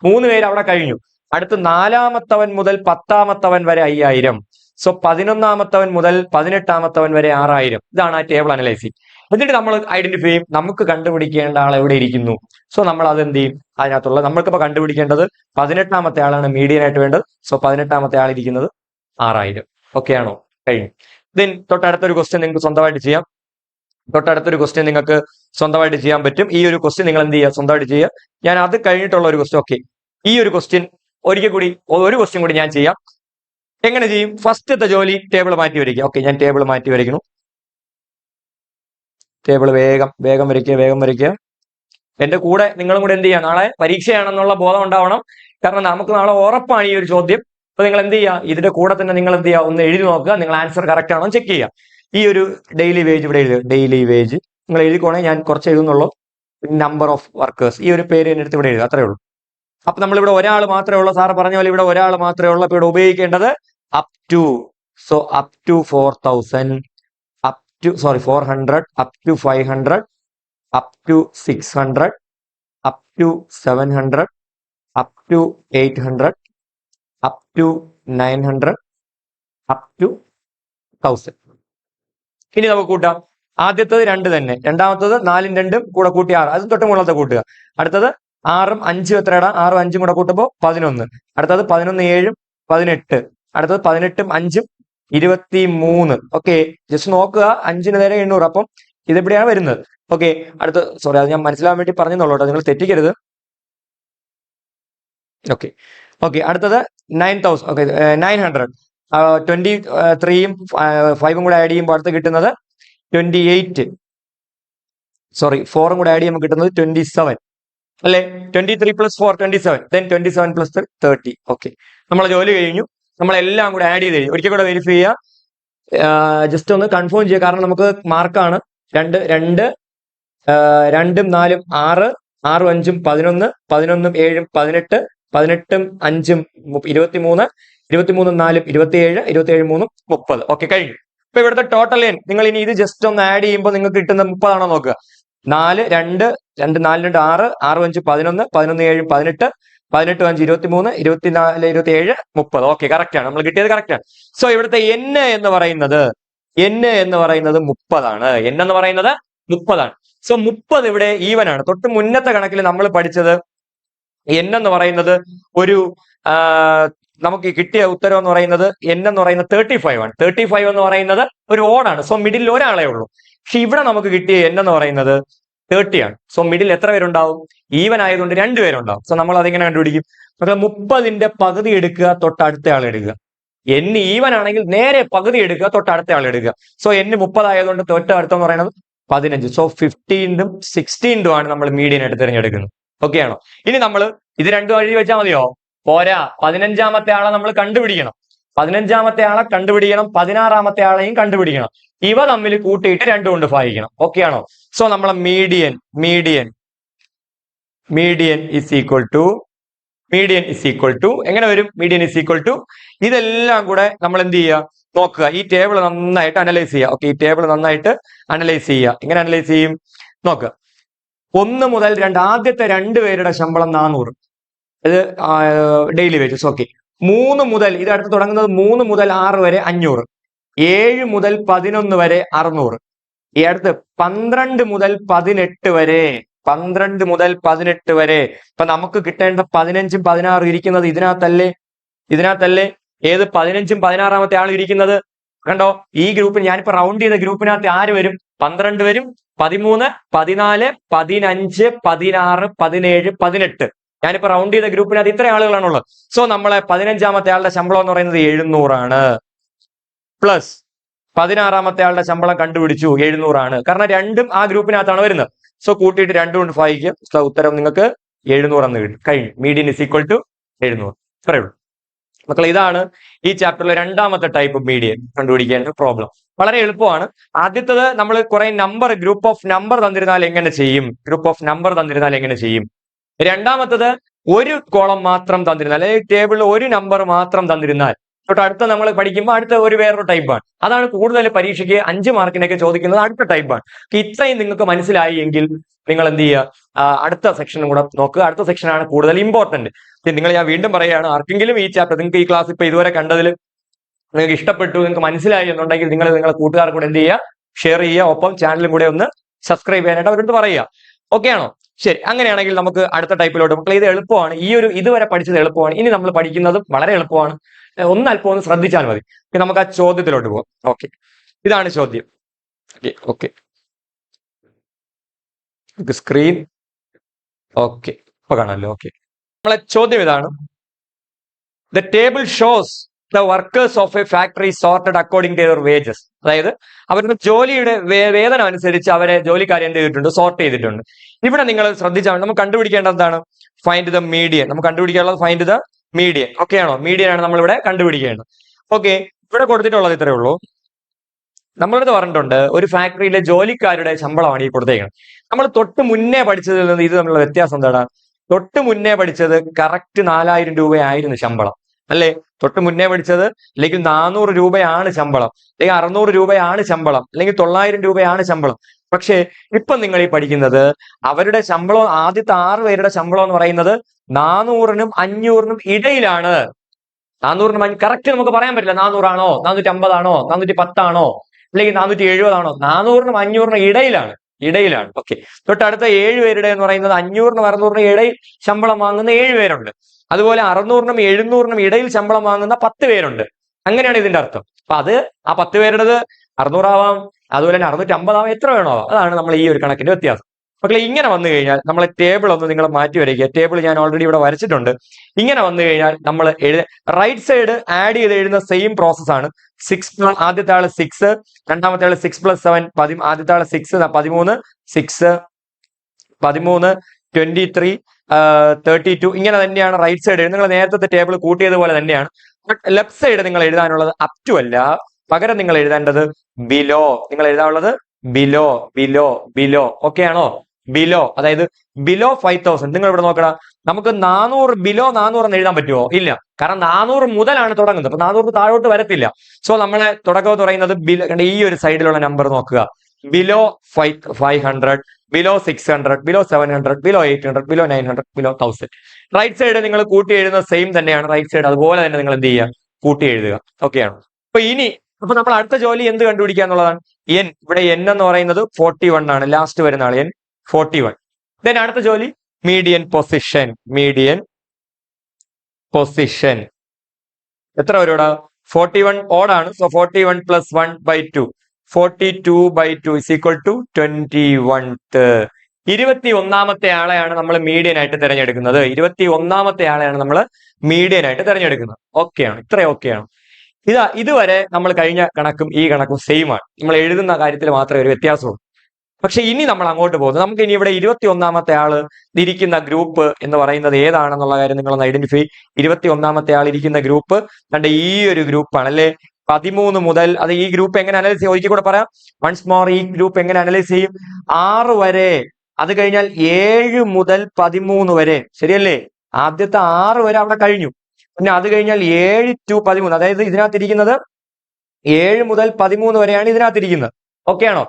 3 പേര് അവിടെ കഴിഞ്ഞു. അടുത്ത് 4ാമത്തവൻ മുതൽ 10ാമത്തവൻ വരെ 5000. സോ 11ാമത്തവൻ മുതൽ 18ാമത്തവൻ വരെ 6000. ഇതാണ് ആ ടേബിൾ അനലൈസിങ്. എന്നിട്ട് നമ്മൾ ഐഡന്റിഫൈ ചെയ്യും, നമുക്ക് കണ്ടുപിടിക്കേണ്ട ആൾ എവിടെ ഇരിക്കുന്നു. സോ നമ്മൾ അതെന്ത് ചെയ്യും? അതിനകത്തുള്ള നമ്മൾക്കിപ്പോ കണ്ടുപിടിക്കേണ്ടത് 18ാമത്തെ ആളാണ് മീഡിയൻ ആയിട്ട് വേണ്ടത്. സോ 18ാമത്തെ ആൾ ഇരിക്കുന്നത് 6000. ഓക്കെ ആണോ? കഴിഞ്ഞു. ദെൻ തൊട്ടടുത്തൊരു ക്വസ്റ്റ്യൻ നിങ്ങൾക്ക് സ്വന്തമായിട്ട് ചെയ്യാം. പറ്റും. ഈ ഒരു ക്വസ്റ്റ്യൻ നിങ്ങൾ എന്ത് ചെയ്യുക? സ്വന്തമായിട്ട് ചെയ്യുക. ഞാൻ അത് കഴിഞ്ഞിട്ടുള്ള ഒരു ക്വസ്റ്റ്യൻ. ഓക്കെ, ഈ ഒരു ക്വസ്റ്റ്യൻ ഒരിക്കൽ കൂടി, ഒരു ക്വസ്റ്റ്യൻ കൂടി ഞാൻ ചെയ്യാം. എങ്ങനെ ചെയ്യും? ഫസ്റ്റത്തെ ജോലി ടേബിൾ മാറ്റി വരയ്ക്കുക. ഓക്കെ, ഞാൻ ടേബിൾ മാറ്റി വരയ്ക്കുന്നു. ടേബിൾ വേഗം വരയ്ക്കുക. എന്റെ കൂടെ നിങ്ങളും കൂടെ എന്ത് ചെയ്യുക? നാളെ പരീക്ഷയാണെന്നുള്ള ബോധം ഉണ്ടാവണം. കാരണം നമുക്ക് നാളെ ഉറപ്പാണ് ഈ ഒരു ചോദ്യം. അപ്പൊ നിങ്ങൾ എന്ത് ചെയ്യുക? ഇതിന്റെ കൂടെ തന്നെ നിങ്ങൾ എന്ത് ചെയ്യുക? ഒന്ന് എഴുതി നോക്കുക, നിങ്ങൾ ആൻസർ കറക്റ്റ് ആണോ ചെക്ക് ചെയ്യുക. ഈ ഒരു ഡെയിലി വേജ് ഇവിടെ എഴുതുക. ഡെയിലി വേജ് നിങ്ങൾ എഴുതിക്കോണേ, ഞാൻ കുറച്ച് എഴുതുന്നുള്ളൂ. നമ്പർ ഓഫ് വർക്കേഴ്സ്, ഈ ഒരു പേര് എന്നെ അടുത്ത് ഇവിടെ എഴുതുക, അത്രേ ഉള്ളൂ. അപ്പൊ നമ്മളിവിടെ ഒരാൾ മാത്രമേ ഉള്ളൂ. സാറ് പറഞ്ഞ പോലെ ഇവിടെ ഒരാൾ മാത്രമേ ഉള്ളൂ. അപ്പൊ ഇവിടെ ഉപയോഗിക്കേണ്ടത് up to. So up to 4000, 400, up to 500, up to 600, up to 700, up to 800, up to 900, up to 1000. ഇനി നമുക്ക് കൂട്ടാം. ആദ്യത്തത് 2 തന്നെ, രണ്ടാമത്തത് 4ഉം 2ഉം കൂടെ കൂട്ടി 6, അത് തൊട്ട് മുകളിലത്തെ കൂട്ടുക. അടുത്തത് 6ഉം 5ഉം എത്രയാണ്? 6ഉം 5ഉം കൂടെ കൂട്ടുമ്പോൾ 11. അടുത്തത് 11 7ഉം 18. അടുത്തത് 18ഉം 5ഉം 23. ഓക്കെ, ജസ്റ്റ് നോക്കുക, 5ന് നേരെ 800. അപ്പം ഇതെവിടെയാണ് വരുന്നത്? ഓക്കെ, അടുത്ത സോറി, അത് ഞാൻ മനസ്സിലാവാൻ വേണ്ടി പറഞ്ഞെന്നുള്ളൂ കേട്ടോ, നിങ്ങൾ തെറ്റിക്കരുത്. ഓക്കെ, അടുത്തത് 9000. ഓക്കെ, 900. 23ഉം 5ഉം കൂടെ ആഡ് ചെയ്യുമ്പോൾ അടുത്ത് കിട്ടുന്നത് 28. സോറി, 4ഉം കൂടെ ആഡ് ചെയ്യുമ്പോൾ കിട്ടുന്നത് 27 അല്ലെ? 23 + 4 27. ദെൻ 27 + 3 30. ഓക്കെ, നമ്മളെ ജോലി കഴിഞ്ഞു. നമ്മളെല്ലാം കൂടെ ആഡ് ചെയ്ത് കഴിഞ്ഞു. ഒരിക്കൽ കൂടെ വെരിഫൈ ചെയ്യുക, ജസ്റ്റ് ഒന്ന് കൺഫേം ചെയ്യുക. കാരണം നമുക്ക് മാർക്കാണ് 2, 2ഉം 4ഉം 6, 6ഉം 5ഉം 11, 11ഉം 7ഉം 18, 18ഉം 5ഉം 23, 23 4 27, 27 3 30. ഓക്കെ, കഴിഞ്ഞു. ഇപ്പൊ ഇവിടുത്തെ ടോട്ടൽ എൻ നിങ്ങൾ ഇനി ഇത് ജസ്റ്റ് ഒന്ന് ആഡ് ചെയ്യുമ്പോൾ നിങ്ങൾക്ക് കിട്ടുന്ന 30 ആണോ നോക്കുക. 4 2 2 4 2 6 6 5 11 11 7 18 18 5 23 24 27 30. ഓക്കെ, കറക്റ്റ് ആണ്, നമ്മൾ കിട്ടിയത് കറക്റ്റ് ആണ്. സോ ഇവിടുത്തെ എൻ എന്ന് പറയുന്നത് 30 ആണ്. എൻ എന്ന് പറയുന്നത് 30 ആണ്. സോ 30 ഇവിടെ ഈവൻ ആണ്. തൊട്ട് മുന്നത്തെ കണക്കിൽ നമ്മൾ പഠിച്ചത് എൻ എന്ന് പറയുന്നത് ഒരു നമുക്ക് കിട്ടിയ ഉത്തരം എന്ന് പറയുന്നത് എൻ എന്ന് പറയുന്നത് 35 ആണ്. 35 എന്ന് പറയുന്നത് ഒരു ഓഡാണ്. സോ മിഡിൽ ഒരാളെ ഉള്ളൂ. പക്ഷെ ഇവിടെ നമുക്ക് കിട്ടിയ എൻ എന്ന് പറയുന്നത് 30 ആണ്. സോ മിഡിൽ എത്ര പേരുണ്ടാവും? ഈവൻ ആയതുകൊണ്ട് 2 പേരുണ്ടാവും. സോ നമ്മൾ അതെങ്ങനെ കണ്ടുപിടിക്കും? 30ന്റെ പകുതി എടുക്കുക, തൊട്ടടുത്ത ആൾ എടുക്കുക. എൻ ഈവൻ ആണെങ്കിൽ നേരെ പകുതി എടുക്കുക, തൊട്ടടുത്ത ആൾ എടുക്കുക. സോ എൻ 30 ആയതുകൊണ്ട് തൊട്ടടുത്തെന്ന് പറയുന്നത് 15. സോ 15ഉം 16ഉം ആണ് നമ്മൾ മീഡിയൻ ആയിട്ട് തിരഞ്ഞെടുക്കുന്നത്. ഓക്കെ ആണോ? ഇനി നമ്മൾ ഇത് രണ്ടും എഴുതി വെച്ചാൽ മതിയോ? പോരാ, 15ാമത്തെ ആളെ നമ്മൾ കണ്ടുപിടിക്കണം. 15ാമത്തെ ആളെ കണ്ടുപിടിക്കണം, 16ാമത്തെ ആളെയും കണ്ടുപിടിക്കണം. ഇവ തമ്മിൽ കൂട്ടിയിട്ട് 2 കൊണ്ട് ഭാഗിക്കണം. ഓക്കെ ആണോ? സോ നമ്മളെ മീഡിയൻ ഇസ് ഈക്വൽ ടു എങ്ങനെ വരും? മീഡിയൻ ഇസ് ഈക്വൽ ടു ഇതെല്ലാം കൂടെ നമ്മൾ എന്ത് ചെയ്യുക? നോക്കുക, ഈ ടേബിൾ നന്നായിട്ട് അനലൈസ് ചെയ്യുക. ഓക്കെ, ഈ ടേബിൾ നന്നായിട്ട് അനലൈസ് ചെയ്യുക. എങ്ങനെ അനലൈസ് ചെയ്യും? നോക്കുക, 1 മുതൽ 2 ആദ്യത്തെ 2 പേരുടെ ശമ്പളം 400, ഇത് ഡെയിലി വേജസ്. ഓക്കെ, 3 മുതൽ ഇത് അടുത്ത് തുടങ്ങുന്നത് 3 മുതൽ 6 വരെ 500, 7 മുതൽ 11 വരെ 600, ഈ അടുത്ത് 12 മുതൽ 18 വരെ ഇപ്പൊ നമുക്ക് കിട്ടേണ്ട 15ഉം 16ഉം ഇരിക്കുന്നത് ഇതിനകത്തല്ലേ? ഏത് 15ഉം 16ാമത്തെ ആൾ ഇരിക്കുന്നത് കണ്ടോ? ഈ ഗ്രൂപ്പിൽ ഞാനിപ്പോ റൗണ്ട് ചെയ്ത ഗ്രൂപ്പിനകത്ത് ആര് വരും? 12 വരും, 13 14 15 16 17 18. ഞാനിപ്പോ റൗണ്ട് ചെയ്ത ഗ്രൂപ്പിനകത്ത് ഇത്ര ആളുകളാണുള്ളത്. സോ നമ്മളെ 15ാമത്തെ ആളുടെ ശമ്പളം എന്ന് പറയുന്നത് 700 ആണ്. പ്ലസ് 16ാമത്തെ ആളുടെ ശമ്പളം കണ്ടുപിടിച്ചു 700 ആണ്. കാരണം രണ്ടും ആ ഗ്രൂപ്പിനകത്താണ് വരുന്നത്. സോ കൂട്ടിയിട്ട് 2 കൊണ്ട് ഭാഗിക്കും. സോ ഉത്തരം നിങ്ങൾക്ക് 700 എന്ന് കിട്ടും. കഴിഞ്ഞു. Median is equal to 700. ഇത്രയേ ഉള്ളൂ മക്കളെ. ഇതാണ് ഈ ചാപ്റ്ററിലെ 2ാമത്തെ ടൈപ്പ് മീഡിയൻ കണ്ടുപിടിക്കേണ്ട പ്രോബ്ലം. വളരെ എളുപ്പമാണ്. ആദ്യത്തത് നമ്മൾ കുറെ ഗ്രൂപ്പ് ഓഫ് നമ്പർ തന്നിരുന്നാൽ എങ്ങനെ ചെയ്യും? രണ്ടാമത്തത് ഒരു കോളം മാത്രം തന്നിരുന്നാൽ, അല്ലെങ്കിൽ ടേബിളിൽ ഒരു നമ്പർ മാത്രം തന്നിരുന്നാൽ, അടുത്ത നമ്മൾ പഠിക്കുമ്പോൾ അടുത്ത വേറൊരു ടൈപ്പാണ്. അതാണ് കൂടുതൽ പരീക്ഷയ്ക്ക് 5 മാർക്കിനൊക്കെ ചോദിക്കുന്നത്. അടുത്ത ടൈപ്പാണ്. ഇത്രയും നിങ്ങൾക്ക് മനസ്സിലായി എങ്കിൽ നിങ്ങൾ എന്ത് ചെയ്യുക? അടുത്ത സെക്ഷനും കൂടെ നോക്കുക. അടുത്ത സെക്ഷനാണ് കൂടുതൽ ഇമ്പോർട്ടന്റ്. ഞാൻ വീണ്ടും പറയുകയാണ്, ആർക്കെങ്കിലും ഈ ചാപ്റ്റർ നിങ്ങൾക്ക് ഈ ക്ലാസ് ഇപ്പൊ ഇതുവരെ കണ്ടതിൽ നിങ്ങൾക്ക് ഇഷ്ടപ്പെട്ടു, നിങ്ങൾക്ക് മനസ്സിലായി എന്നുണ്ടെങ്കിൽ നിങ്ങൾ നിങ്ങളുടെ കൂട്ടുകാർ കൂടെ എന്ത് ചെയ്യുക? ഷെയർ ചെയ്യുക. ഒപ്പം ചാനലും കൂടെ ഒന്ന് സബ്സ്ക്രൈബ് ചെയ്യാനായിട്ട് അവരോട് പറയുക. ഓക്കെ ആണോ? ശരി, അങ്ങനെയാണെങ്കിൽ നമുക്ക് അടുത്ത ടൈപ്പിലോട്ട്. മക്കളെ, ഇത് എളുപ്പമാണ്. ഇതുവരെ പഠിച്ചത് എളുപ്പമാണ്. ഇനി നമ്മൾ പഠിക്കുന്നതും വളരെ എളുപ്പമാണ്. അല്പം ഒന്ന് ശ്രദ്ധിച്ചാൽ മതി. നമുക്ക് ആ ചോദ്യത്തിലോട്ട് പോകാം. ഓക്കെ, ഇതാണ് ചോദ്യം. ഓക്കെ, സ്ക്രീൻ ഓക്കെ ഇപ്പൊ കാണാമല്ലോ. ഓക്കെ, നമ്മളെ ചോദ്യം ഇതാണ്. The table shows the workers of a factory sorted according to their wages. അതായത് അവരുടെ ജോലിയുടെ വേതനം അനുസരിച്ച് അവരെ ജോലിക്കാരെ എന്ത് ചെയ്തിട്ടുണ്ട്? സോർട്ട് ചെയ്തിട്ടുണ്ട്. ഇവിടെ നിങ്ങൾ ശ്രദ്ധിച്ചാൽ നമുക്ക് കണ്ടുപിടിക്കേണ്ടത് എന്താണ്? Find the median. നമുക്ക് കണ്ടുപിടിക്കാനുള്ളത് ഫൈൻഡ് ദ മീഡിയൻ. ഓക്കെ ആണോ? മീഡിയൻ ആണ് നമ്മളിവിടെ കണ്ടുപിടിക്കേണ്ടത്. ഓക്കെ, ഇവിടെ കൊടുത്തിട്ടുള്ളത് ഇത്രയേ ഉള്ളൂ. നമ്മളിത് പറഞ്ഞിട്ടുണ്ട്, ഒരു ഫാക്ടറിയിലെ ജോലിക്കാരുടെ ശമ്പളമാണ് ഈ കൊടുത്തേക്കുന്നത്. നമ്മൾ തൊട്ട് മുന്നേ പഠിച്ചതിൽ നിന്ന് ഇത് തമ്മിലുള്ള വ്യത്യാസം എന്താണ്? തൊട്ട് മുന്നേ പഠിച്ചത് കറക്റ്റ് 4000 രൂപയായിരുന്നു ശമ്പളം, അല്ലെ? തൊട്ട് മുന്നേ പഠിച്ചത് അല്ലെങ്കിൽ 400 രൂപയാണ് ശമ്പളം, അല്ലെങ്കിൽ 600 രൂപയാണ് ശമ്പളം, അല്ലെങ്കിൽ 900 രൂപയാണ് ശമ്പളം. പക്ഷേ ഇപ്പൊ നിങ്ങൾ ഈ പഠിക്കുന്നത് അവരുടെ ശമ്പളം, ആദ്യത്തെ 6 പേരുടെ ശമ്പളം എന്ന് പറയുന്നത് 400നും 500നും ഇടയിലാണ്. 400നും കറക്റ്റ് നമുക്ക് പറയാൻ പറ്റില്ല 400 ആണോ, 450 ആണോ, 410 ആണോ, അല്ലെങ്കിൽ 470 ആണോ. 400നും 500നും ഇടയിലാണ്. ഓക്കെ, തൊട്ടടുത്ത 7 പേരുടെ എന്ന് പറയുന്നത് 500നും 600നും ഇടയിൽ ശമ്പളം വാങ്ങുന്ന 7 പേരുണ്ട്. അതുപോലെ 600നും 700നും ഇടയിൽ ശമ്പളം വാങ്ങുന്ന 10 പേരുണ്ട്. അങ്ങനെയാണ് ഇതിന്റെ അർത്ഥം. അപ്പൊ അത് ആ 10 പേരുടേത് 600 ആവാം, അതുപോലെ തന്നെ 650 ആവാം, എത്ര വേണോ ആവാം. അതാണ് നമ്മൾ ഈ ഒരു കണക്കിന്റെ വ്യത്യാസം. മക്കളെ, ഇങ്ങനെ വന്നു കഴിഞ്ഞാൽ നമ്മളെ ടേബിൾ ഒന്ന് നിങ്ങൾ മാറ്റി വരയ്ക്കുക. ടേബിൾ ഞാൻ ഓൾറെഡി ഇവിടെ വരച്ചിട്ടുണ്ട്. ഇങ്ങനെ വന്നു കഴിഞ്ഞാൽ നമ്മൾ റൈറ്റ് സൈഡ് ആഡ് ചെയ്ത് എഴുതുന്ന സെയിം പ്രോസസ് ആണ്. 6 ആദ്യത്തെ ആള് 6, രണ്ടാമത്തെ ആള് 6 + 7 ആദ്യത്തെ ആള് 6 13 6 13 23 32 ഇങ്ങനെ തന്നെയാണ് റൈറ്റ് സൈഡ്. നിങ്ങൾ നേരത്തെ ടേബിൾ കൂട്ടിയതുപോലെ തന്നെയാണ്. ബട്ട് ലെഫ്റ്റ് സൈഡ് നിങ്ങൾ എഴുതാനുള്ളത് അപ് ടു അല്ല, പകരം നിങ്ങൾ എഴുതേണ്ടത് ബിലോ. നിങ്ങൾ എഴുതാനുള്ളത് ബിലോ. ഓക്കെ ആണോ? ബിലോ, അതായത് ബിലോ 5000. നിങ്ങൾ ഇവിടെ നോക്കണം, നമുക്ക് 400 ബിലോ 400 എന്ന് എഴുതാൻ പറ്റുമോ? ഇല്ല. കാരണം 400 മുതലാണ് തുടങ്ങുന്നത്. അപ്പൊ 400 താഴോട്ട് വരത്തില്ല. സോ നമ്മളെ തുടക്കം എന്ന് പറയുന്നത് ഈ ഒരു സൈഡിലുള്ള നമ്പർ നോക്കുക. Below 500, below 600, below 700, below 800, below 900, below 1000. Right side നിങ്ങൾ കൂട്ടി എഴുതുന്നത് സെയിം തന്നെയാണ്. റൈറ്റ് സൈഡ് അതുപോലെ തന്നെ നിങ്ങൾ എന്ത് ചെയ്യുക, കൂട്ടി എഴുതുക. ഓക്കെയാണ്. അപ്പൊ നമ്മൾ അടുത്ത ജോലി എന്ത് കണ്ടുപിടിക്കുക എന്നുള്ളതാണ്. എൻ, ഇവിടെ എൻ എന്ന് പറയുന്നത് 41 ആണ്. ലാസ്റ്റ് വരുന്ന ആൾ എൻ 41. ദെൻ അടുത്ത ജോലി മീഡിയൻ പൊസിഷൻ. മീഡിയൻ പൊസിഷൻ എത്ര വരും ഇവിടെ? 41 ഓടാണ്. So 41 + 1/2, 42/2 is equal to 21th. 21ാമത്തെ ആളെയാണ് നമ്മൾ മീഡിയൻ ആയിട്ട് തിരഞ്ഞെടുക്കുന്നത്. 21ാമത്തെ ആളെയാണ് നമ്മൾ മീഡിയൻ ആയിട്ട് തിരഞ്ഞെടുക്കുന്നത്. ഓക്കെയാണ്, ഇത്രയും ഓക്കെയാണ്. ഇതുവരെ നമ്മൾ കഴിഞ്ഞ കണക്കും ഈ കണക്കും സെയിം ആണ്. നമ്മൾ എഴുതുന്ന കാര്യത്തിൽ മാത്രമേ ഒരു വ്യത്യാസമുള്ളൂ. പക്ഷെ ഇനി നമ്മൾ അങ്ങോട്ട് പോകുന്നത്, നമുക്ക് ഇനി ഇവിടെ 21ാമത്തെ ആള് ഇരിക്കുന്ന ഗ്രൂപ്പ് എന്ന് പറയുന്നത് ഏതാണെന്നുള്ള കാര്യം നിങ്ങളൊന്ന് ഐഡന്റിഫൈ. 21ാമത്തെ ആൾ ഇരിക്കുന്ന ഗ്രൂപ്പ് കണ്ട ഈ ഒരു ഗ്രൂപ്പാണ് അല്ലെ. 13 മുതൽ, അത് ഈ ഗ്രൂപ്പ് എങ്ങനെ അനലൈസ് ചെയ്യും ഒരിക്കൽ കൂടെ പറയാം. വൺസ് മോർ, ഈ ഗ്രൂപ്പ് എങ്ങനെ അനലൈസ് ചെയ്യും? 6 വരെ, അത് കഴിഞ്ഞാൽ 7 മുതൽ 13 വരെ, ശരിയല്ലേ? ആദ്യത്തെ 6 വരെ അവിടെ കഴിഞ്ഞു. പിന്നെ അത് കഴിഞ്ഞാൽ 7 to 13, അതായത് ഇതിനകത്തിരിക്കുന്നത് 7 മുതൽ 13 വരെയാണ് ഇതിനകത്തിരിക്കുന്നത്. ഓക്കെ ആണോ?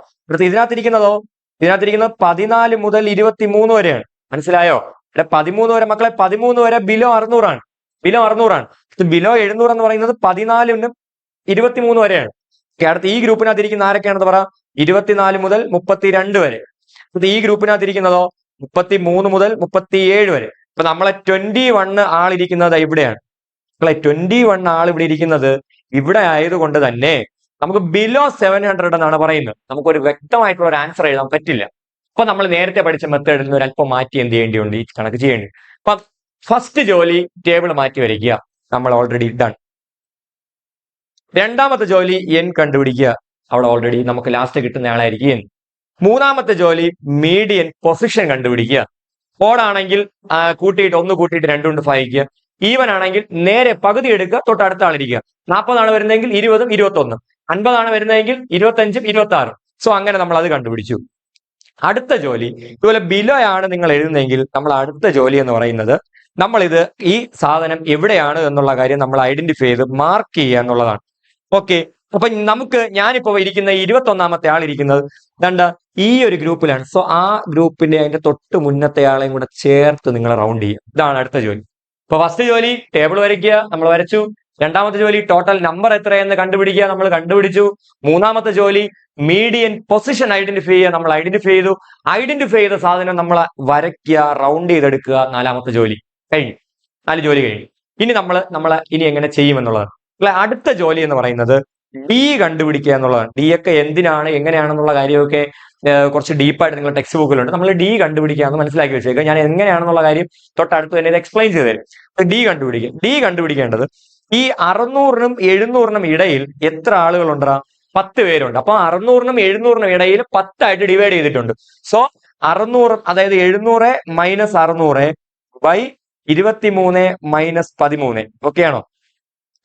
ഇതിനകത്തിരിക്കുന്നതോ? ഇതിനകത്തിരിക്കുന്നത് 14 മുതൽ 23 വരെയാണ്. മനസ്സിലായോ? ഇവിടെ 13 വരെ മക്കളെ, 13 വരെ ബിലോ 600 ആണ്. ബിലോ 600 ആണ്. ബിലോ 700 എന്ന് പറയുന്നത് 14 23 വരെയാണ്. അടുത്ത ഈ ഗ്രൂപ്പിനകത്തിരിക്കുന്ന ആരൊക്കെയാണെന്ന് പറ? 24 മുതൽ 32 വരെ. ഈ ഗ്രൂപ്പിനകത്തിരിക്കുന്നതോ 33 മുതൽ 37 വരെ. ഇപ്പൊ നമ്മളെ 21 ആളിരിക്കുന്നത് ഇവിടെയാണ്. 21 ആൾ ഇവിടെ ഇരിക്കുന്നത് ഇവിടെ ആയതുകൊണ്ട് തന്നെ നമുക്ക് ബിലോ 700 എന്നാണ് പറയുന്നത്. നമുക്കൊരു വ്യക്തമായിട്ടുള്ള ഒരു ആൻസർ എഴുതാൻ പറ്റില്ല. അപ്പൊ നമ്മൾ നേരത്തെ പഠിച്ച മെത്തേഡിൽ നിന്ന് ഒരു അല്പം മാറ്റി എന്ത് ചെയ്യേണ്ടിയുണ്ട്? ഈ കണക്ക് ചെയ്യേണ്ടി. അപ്പൊ ഫസ്റ്റ് ജോലി ടേബിൾ മാറ്റി വരയ്ക്കുക, നമ്മൾ ഓൾറെഡി ഡൺ. രണ്ടാമത്തെ ജോലി എൻ കണ്ടുപിടിക്കുക, അവിടെ ഓൾറെഡി നമുക്ക് ലാസ്റ്റ് കിട്ടുന്ന ആളായിരിക്കും എൻ. മൂന്നാമത്തെ ജോലി മീഡിയൻ പൊസിഷൻ കണ്ടുപിടിക്കുക. ഓടാണെങ്കിൽ കൂട്ടിയിട്ട് 1 കൂട്ടിയിട്ട് 2 കൊണ്ട് ഭാഗിക്കുക. ഈവൻ ആണെങ്കിൽ നേരെ പകുതി എടുക്കുക, തൊട്ടടുത്ത ആളിരിക്കുക. 40 ആണ് വരുന്നതെങ്കിൽ 20ഉം 21. 50 ആണ് വരുന്നതെങ്കിൽ 25ഉം 26. സോ അങ്ങനെ നമ്മൾ അത് കണ്ടുപിടിച്ചു. അടുത്ത ജോലി ഇതുപോലെ ബിലോ ആണ് നിങ്ങൾ എഴുതുന്നതെങ്കിൽ നമ്മൾ അടുത്ത ജോലി എന്ന് പറയുന്നത്, നമ്മളിത് ഈ സാധനം എവിടെയാണ് എന്നുള്ള കാര്യം നമ്മൾ ഐഡന്റിഫൈ ചെയ്ത് മാർക്ക് ചെയ്യുക എന്നുള്ളതാണ്. ഓക്കെ, അപ്പൊ ഞാനിപ്പോ ഇരിക്കുന്ന 21ാമത്തെ ആൾ ഇരിക്കുന്നത് ദണ്ട ഈ ഒരു ഗ്രൂപ്പിലാണ്. സോ ആ ഗ്രൂപ്പിന്റെ അതിന്റെ തൊട്ട് മുന്നത്തെ ആളെയും കൂടെ ചേർത്ത് നിങ്ങൾ റൗണ്ട് ചെയ്യുക. ഇതാണ് അടുത്ത ജോലി. ഇപ്പൊ ഫസ്റ്റ് ജോലി ടേബിൾ വരയ്ക്കുക, നമ്മൾ വരച്ചു. രണ്ടാമത്തെ ജോലി ടോട്ടൽ നമ്പർ എത്രയെന്ന് കണ്ടുപിടിക്കുക, നമ്മൾ കണ്ടുപിടിച്ചു. മൂന്നാമത്തെ ജോലി മീഡിയൻ പൊസിഷൻ ഐഡന്റിഫൈ ചെയ്യുക, നമ്മൾ ഐഡന്റിഫൈ ചെയ്തു. ഐഡന്റിഫൈ ചെയ്ത സാധനം നമ്മൾ വരയ്ക്കുക, റൗണ്ട് ചെയ്തെടുക്കുക. നാലാമത്തെ ജോലി കഴിഞ്ഞു. 4 ജോലി കഴിഞ്ഞു. ഇനി നമ്മൾ ഇനി എങ്ങനെ ചെയ്യുമെന്നുള്ളതാണ്. അടുത്ത ജോലി എന്ന് പറയുന്നത് ഡി കണ്ടുപിടിക്കുക എന്നുള്ളതാണ്. ഡി ഒക്കെ എന്തിനാണ് എങ്ങനെയാണെന്നുള്ള കാര്യമൊക്കെ കുറച്ച് ഡീപ്പായിട്ട് നിങ്ങൾ ടെക്സ്റ്റ് ബുക്കിലുണ്ട്. നമ്മൾ ഡി കണ്ടുപിടിക്കുക എന്ന് മനസ്സിലാക്കി വെച്ചേക്കുക. ഞാൻ എങ്ങനെയാണെന്നുള്ള കാര്യം തൊട്ടടുത്ത് തന്നെ ഇത് എക്സ്പ്ലെയിൻ ചെയ്തു തരും. ഡി കണ്ടുപിടിക്കുക. ഡി കണ്ടുപിടിക്കേണ്ടത് ഈ 600നും 700നും ഇടയിൽ എത്ര ആളുകളുണ്ടാ? 10 പേരുണ്ട്. അപ്പൊ 600നും 700നും ഇടയിൽ 10 ആയിട്ട് ഡിവൈഡ് ചെയ്തിട്ടുണ്ട്. സോ 600, അതായത് 700 - 600 ബൈ 23 - 13. ഓക്കെയാണോ?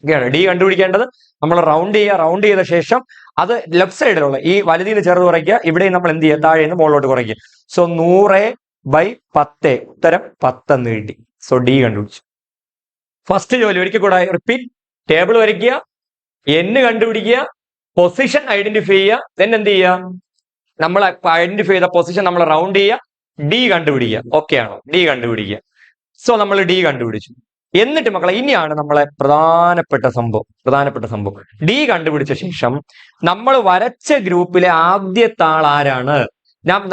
ഒക്കെയാണ് ഡി കണ്ടുപിടിക്കേണ്ടത്. നമ്മൾ റൗണ്ട് ചെയ്യുക. റൗണ്ട് ചെയ്ത ശേഷം അത് ലെഫ്റ്റ് സൈഡിലുള്ള ഈ വലുതിന് ചെറുത് കുറയ്ക്കുക. ഇവിടെ നമ്മൾ എന്ത് ചെയ്യുക? താഴെ നിന്ന് മുകളിലോട്ട് കുറയ്ക്കുക. സോ 100/10, ഉത്തരം 10 എന്ന് കിട്ടി. സോ ഡി കണ്ടുപിടിച്ചു. ഫസ്റ്റ് ജോലി ഒരിക്കൽ കൂടെ റിപ്പീറ്റ്. ടേബിൾ വരയ്ക്കുക, എന്ന് കണ്ടുപിടിക്കുക, പൊസിഷൻ ഐഡന്റിഫൈ ചെയ്യുക. ദെൻ എന്ത് ചെയ്യുക? നമ്മൾ ഐഡന്റിഫൈ ചെയ്ത പൊസിഷൻ നമ്മൾ റൗണ്ട് ചെയ്യുക, ഡി കണ്ടുപിടിക്കുക. ഓക്കെ ആണോ? ഡി കണ്ടുപിടിക്കുക. സോ നമ്മൾ ഡി കണ്ടുപിടിച്ചു. എന്നിട്ട് മക്കളെ ഇനിയാണ് നമ്മളെ പ്രധാനപ്പെട്ട സംഭവം. ഡി കണ്ടുപിടിച്ച ശേഷം നമ്മൾ വരച്ച ഗ്രൂപ്പിലെ ആദ്യത്തെ ആൾ ആരാണ്?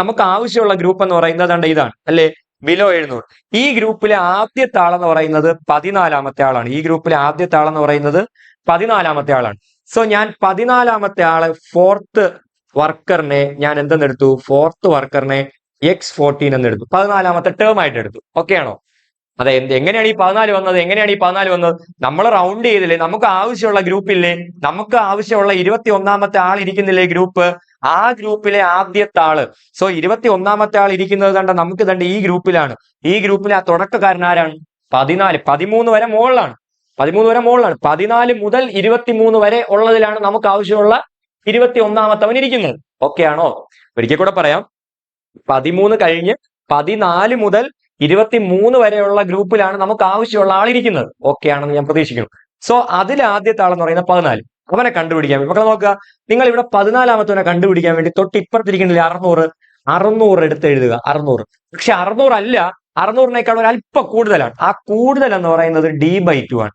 നമുക്ക് ആവശ്യമുള്ള ഗ്രൂപ്പ് എന്ന് പറയുന്നത് ഇതാണ് അല്ലെ, ബിലോ 700. ഈ ഗ്രൂപ്പിലെ ആദ്യത്തെ ആളെന്ന് പറയുന്നത് 14ാമത്തെ ആളാണ്. ഈ ഗ്രൂപ്പിലെ ആദ്യത്തെ ആളെന്ന് പറയുന്നത് 14ാമത്തെ ആളാണ്. സോ ഞാൻ 14ാമത്തെ ആളെ ഫോർത്ത് വർക്കറിനെ ഞാൻ എന്തെന്നെടുത്തു? Fourth വർക്കറിനെ X14 എന്നെടുത്തു. 14ാമത്തെ ടേം ആയിട്ട് എടുത്തു. ഓക്കെ ആണോ? അതെ, എങ്ങനെയാണ് ഈ 14 വന്നത്? നമ്മൾ റൗണ്ട് ചെയ്തില്ലേ? നമുക്ക് ആവശ്യമുള്ള ഗ്രൂപ്പില്ലേ? നമുക്ക് ആവശ്യമുള്ള 21ാമത്തെ ആൾ ഇരിക്കുന്നില്ലേ ഗ്രൂപ്പ്? ആ ഗ്രൂപ്പിലെ ആദ്യത്തെ ആള്. സോ 21ാമത്തെ ആൾ ഇരിക്കുന്നത് നമുക്ക് ഈ ഗ്രൂപ്പിലാണ്. ഈ ഗ്രൂപ്പിലെ ആ തുടക്കക്കാരൻ ആരാണ്? 14. 13 വരെ മുകളിലാണ്. 14 മുതൽ 23 വരെ ഉള്ളതിലാണ് നമുക്ക് ആവശ്യമുള്ള 21ാമത്തവൻ ഇരിക്കുന്നത്. ഓക്കെ ആണോ? ഒരിക്കൽ കൂടെ പറയാം. 13 കഴിഞ്ഞ് 14 മുതൽ 23 വരെയുള്ള ഗ്രൂപ്പിലാണ് നമുക്ക് ആവശ്യമുള്ള ആളിരിക്കുന്നത്. ഓക്കെ ആണെന്ന് ഞാൻ പ്രതീക്ഷിക്കുന്നു. സോ അതിൽ ആദ്യത്തെ ആളെന്ന് പറയുന്നത് 14. അവനെ കണ്ടുപിടിക്കാൻ വേണ്ടി മക്കളെ നോക്കുക, നിങ്ങൾ ഇവിടെ 14-ാമത്തവനെ കണ്ടുപിടിക്കാൻ വേണ്ടി തൊട്ടിപ്പുറത്തിരിക്കുന്നില്ല 600 എടുത്ത് എഴുതുക 600. പക്ഷെ 600 അല്ല, 600-നേക്കാൾ ഒരു അല്പം കൂടുതലാണ്. ആ കൂടുതൽ എന്ന് പറയുന്നത് d/2 ആണ്.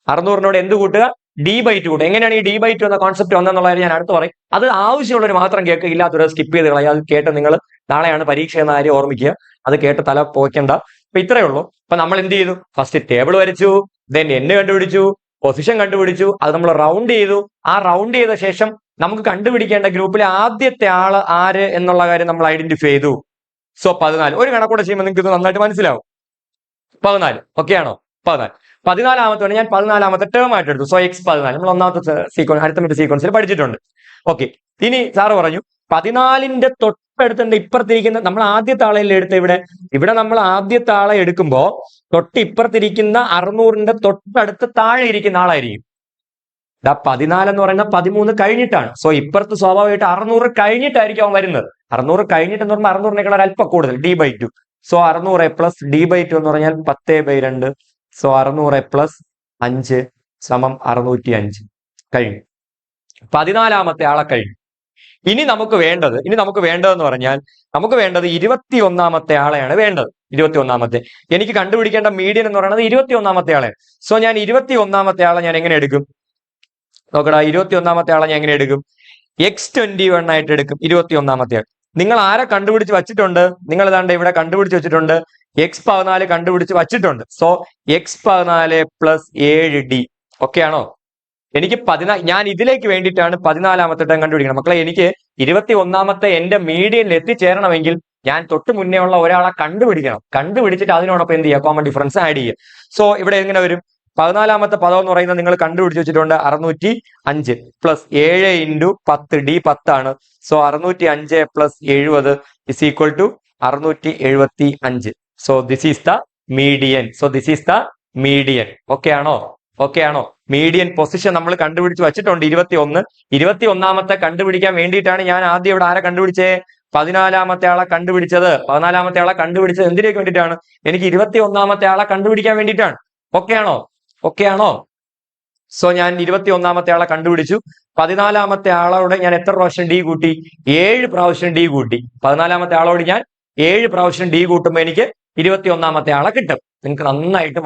600-നോട് എന്ത് കൂട്ടുക? d/2 കൂട്ടുക. എങ്ങനെയാണ് ഈ d/2 എന്ന കോൺസെപ്റ്റ് വന്നെന്നുള്ള കാര്യം ഞാൻ അടുത്ത് പറയും. അത് ആവശ്യമുള്ളവർ മാത്രം കേൾക്കുക, ഇല്ലാത്തവരെ സ്കിപ്പ് ചെയ്ത് കളയുക. അത് കേട്ട് നിങ്ങൾ നാളെയാണ് പരീക്ഷ എന്ന കാര്യം ഓർമ്മിക്കുക. അത് കേട്ട് തല പോയ്ക്കണ്ട. അപ്പൊ ഇത്രയേ ഉള്ളൂ. അപ്പൊ നമ്മൾ എന്ത് ചെയ്തു? ഫസ്റ്റ് ടേബിൾ വരച്ചു, ദെൻ n കണ്ടുപിടിച്ചു, പൊസിഷൻ കണ്ടുപിടിച്ചു, അത് നമ്മൾ റൗണ്ട് ചെയ്തു. ആ റൗണ്ട് ചെയ്ത ശേഷം നമുക്ക് കണ്ടുപിടിക്കേണ്ട ഗ്രൂപ്പിലെ ആദ്യത്തെ ആള് ആര് എന്നുള്ള കാര്യം നമ്മൾ ഐഡന്റിഫൈ ചെയ്തു. സോ 14. ഒരു കണക്കൂടെ ചെയ്യുമ്പോൾ നിങ്ങൾക്ക് ഇത് നന്നായിട്ട് മനസ്സിലാവും. 14 ഓക്കെ ആണോ? 14. 14-ാമത്തെ ഞാൻ 14-ാമത്തെ ടേം ആയിട്ട് എടുത്തു. സോ x14 നമ്മൾ ഒന്നാമത്തെ സീക്വൻസ് അരിത്തമെറ്റിക് സീക്വൻസിൽ പഠിച്ചിട്ടുണ്ട്. ഓക്കെ, ഇനി സാറ് പറഞ്ഞു 14-ന്റെ തൊട്ടടുത്തുണ്ട് ഇപ്പുറത്തിരിക്കുന്ന നമ്മൾ ആദ്യത്തെ ആളെല്ലാം എടുത്ത് ഇവിടെ നമ്മൾ ആദ്യത്തെ ആളെ എടുക്കുമ്പോൾ തൊട്ടിപ്പുറത്തിരിക്കുന്ന 600-ന്റെ തൊട്ടടുത്ത് താഴെ ഇരിക്കുന്ന ആളായിരിക്കും. 14 എന്ന് പറയുന്നത് 13 കഴിഞ്ഞിട്ടാണ്. സോ ഇപ്പുറത്ത് സ്വാഭാവികമായിട്ട് 600 കഴിഞ്ഞിട്ടായിരിക്കും അവൻ വരുന്നത്. 600 കഴിഞ്ഞിട്ട് എന്ന് പറഞ്ഞാൽ 600-നേക്കാൾ അല്പം കൂടുതൽ d/2. സോ 600 പ്ലസ് d/2 എന്ന് പറഞ്ഞാൽ 10/2. സോ 600 പ്ലസ് 5 സമം 605 കഴിഞ്ഞു. 14-ാമത്തെ ആളെ കഴിഞ്ഞു. ഇനി നമുക്ക് വേണ്ടതെന്ന് പറഞ്ഞാൽ നമുക്ക് വേണ്ടത് 21-ാമത്തെ ആളെയാണ് വേണ്ടത്. 21-ാമത്തെ എനിക്ക് കണ്ടുപിടിക്കേണ്ട മീഡിയൻ എന്ന് പറയുന്നത് 21-ാമത്തെ ആളെയാണ്. സോ ഞാൻ 21-ാമത്തെ ആളെ ഞാൻ എങ്ങനെ എടുക്കും? നോക്കടാ, 21-ാമത്തെ ആളെ ഞാൻ എങ്ങനെ എടുക്കും? x21 ആയിട്ട് എടുക്കും. 21-ാമത്തെ ആൾ നിങ്ങൾ ആരെ കണ്ടുപിടിച്ച് വച്ചിട്ടുണ്ട്? നിങ്ങൾ ഏതാണ്ട് ഇവിടെ കണ്ടുപിടിച്ച് വെച്ചിട്ടുണ്ട്. x14 കണ്ടുപിടിച്ച് വച്ചിട്ടുണ്ട്. So x14 plus 7d. Okay ആണോ? എനിക്ക് ഞാൻ ഇതിലേക്ക് വേണ്ടിയിട്ടാണ് 14-ാമത്തെ ടേം കണ്ടുപിടിക്കണം. മക്കളെ, എനിക്ക് 21-ാമത്തെ എന്റെ മീഡിയനിൽ എത്തിച്ചേരണമെങ്കിൽ ഞാൻ തൊട്ട് മുന്നേ ഉള്ള ഒരാളെ കണ്ടുപിടിച്ചിട്ട് അതിനോടൊപ്പം എന്ത് ചെയ്യുക? കോമൺ ഡിഫറൻസ് ആഡ് ചെയ്യുക. സോ ഇവിടെ എങ്ങനെ വരും? 14-ാമത്തെ പദം എന്ന് പറയുന്നത് നിങ്ങൾ കണ്ടുപിടിച്ച് വെച്ചിട്ടുണ്ട് 605 പ്ലസ് 7 ഇൻറ്റു 10 d 10 ആണ്. So 605 plus 70 is equal to 675. So this is the median. Okay ആണോ? മീഡിയൻ പൊസിഷൻ നമ്മൾ കണ്ടുപിടിച്ച് വെച്ചിട്ടുണ്ട് 21. 21-ാമത്തെ കണ്ടുപിടിക്കാൻ വേണ്ടിയിട്ടാണ് ഞാൻ ആദ്യം ഇവിടെ ആരെ കണ്ടുപിടിച്ചേ? 14-ാമത്തെ ആളെ കണ്ടുപിടിച്ചത്. 14-ാമത്തെ ആളെ കണ്ടുപിടിച്ചത് എന്തിനേക്ക് വേണ്ടിയിട്ടാണ്? എനിക്ക് 21-ാമത്തെ ആളെ കണ്ടുപിടിക്കാൻ വേണ്ടിയിട്ടാണ്. ഓക്കെ ആണോ? സോ ഞാൻ 21-ാമത്തെ ആളെ കണ്ടുപിടിച്ചു. 14-ാമത്തെ ആളോട് ഞാൻ എത്ര പ്രാവശ്യം ഡി കൂട്ടി? 7 പ്രാവശ്യം ഡി കൂട്ടി. 14-ാമത്തെ ആളോട് ഞാൻ 7 പ്രാവശ്യം ഡി കൂട്ടുമ്പോൾ എനിക്ക് 21-ാമത്തെ ആളെ കിട്ടും. നിങ്ങൾക്ക് നന്നായിട്ട്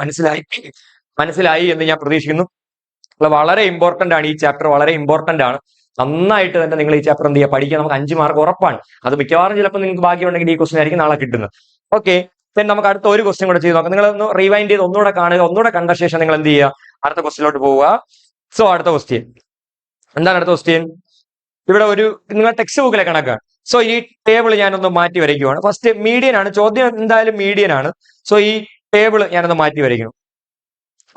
മനസ്സിലായി എന്ന് ഞാൻ പ്രതീക്ഷിക്കുന്നു. വളരെ ഇമ്പോർട്ടന്റ് ആണ് ഈ ചാപ്റ്റർ, വളരെ ഇമ്പോർട്ടന്റ് ആണ്. നന്നായിട്ട് തന്നെ നിങ്ങൾ ഈ ചാപ്റ്റർ എന്ത് ചെയ്യുക? പഠിക്കുക. നമുക്ക് 5 മാർക്ക് ഉറപ്പാണ്. അത് മിക്കവാറും ചിലപ്പോൾ നിങ്ങൾക്ക് ഭാഗ്യമുണ്ടെങ്കിൽ ഈ ക്വസ്റ്റൻ ആയിരിക്കും നാളെ കിട്ടുന്നത്. ഓക്കെ, പിന്നെ നമുക്ക് അടുത്ത ഒരു ക്വസ്റ്റ്യൻ കൂടെ ചെയ്ത് നോക്കാം. നിങ്ങൾ ഒന്ന് റീവൈൻഡ് ചെയ്ത് ഒന്നുകൂടെ കാണുക. ഒന്നുകൂടെ കണ്ട ശേഷം നിങ്ങൾ എന്ത് ചെയ്യുക? അടുത്ത ക്വസ്റ്റ്യനിലോട്ട് പോവുക. സോ അടുത്ത ക്വസ്റ്റ്യൻ എന്താണ്? അടുത്ത ക്വസ്റ്റ്യൻ ഇവിടെ നിങ്ങൾ ടെക്സ്റ്റ് ബുക്കിലെ കണക്കാണ്. സോ ഈ ടേബിൾ ഞാനൊന്ന് മാറ്റി വരയ്ക്കുവാണ്. ഫസ്റ്റ് മീഡിയൻ ആണ് ചോദ്യം, എന്തായാലും മീഡിയൻ ആണ്. സോ ഈ ടേബിൾ ഞാനൊന്ന് മാറ്റി വരയ്ക്കണം.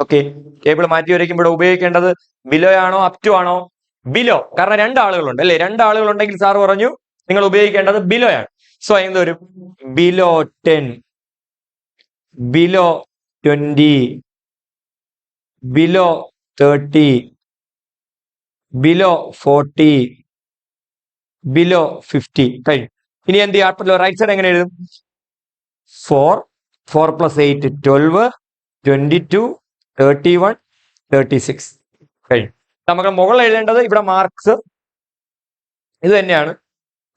ഓക്കെ, ടേബിൾ മാറ്റി വരയ്ക്കുമ്പോൾ ഉപയോഗിക്കേണ്ടത് ബിലോ ആണോ അപ് ടു ആണോ? ബിലോ. കാരണം 2 ആളുകളുണ്ട് അല്ലെ? 2 ആളുകളുണ്ടെങ്കിൽ സാർ പറഞ്ഞു നിങ്ങൾ ഉപയോഗിക്കേണ്ടത് ബിലോ ആണ്. സോ എന്ത് വരും? Below 10, below 20, below 30, below 40, below 50 കഴിഞ്ഞു. ഇനി എന്ത് ചെയ്യാം? റൈറ്റ് സൈഡ് എങ്ങനെ എഴുതും? 4 പ്ലസ് 8 12, 22, 31, 36 കഴിഞ്ഞു. നമുക്ക് മുകളിൽ എഴുതേണ്ടത് ഇവിടെ മാർക്സ് ഇത് തന്നെയാണ്,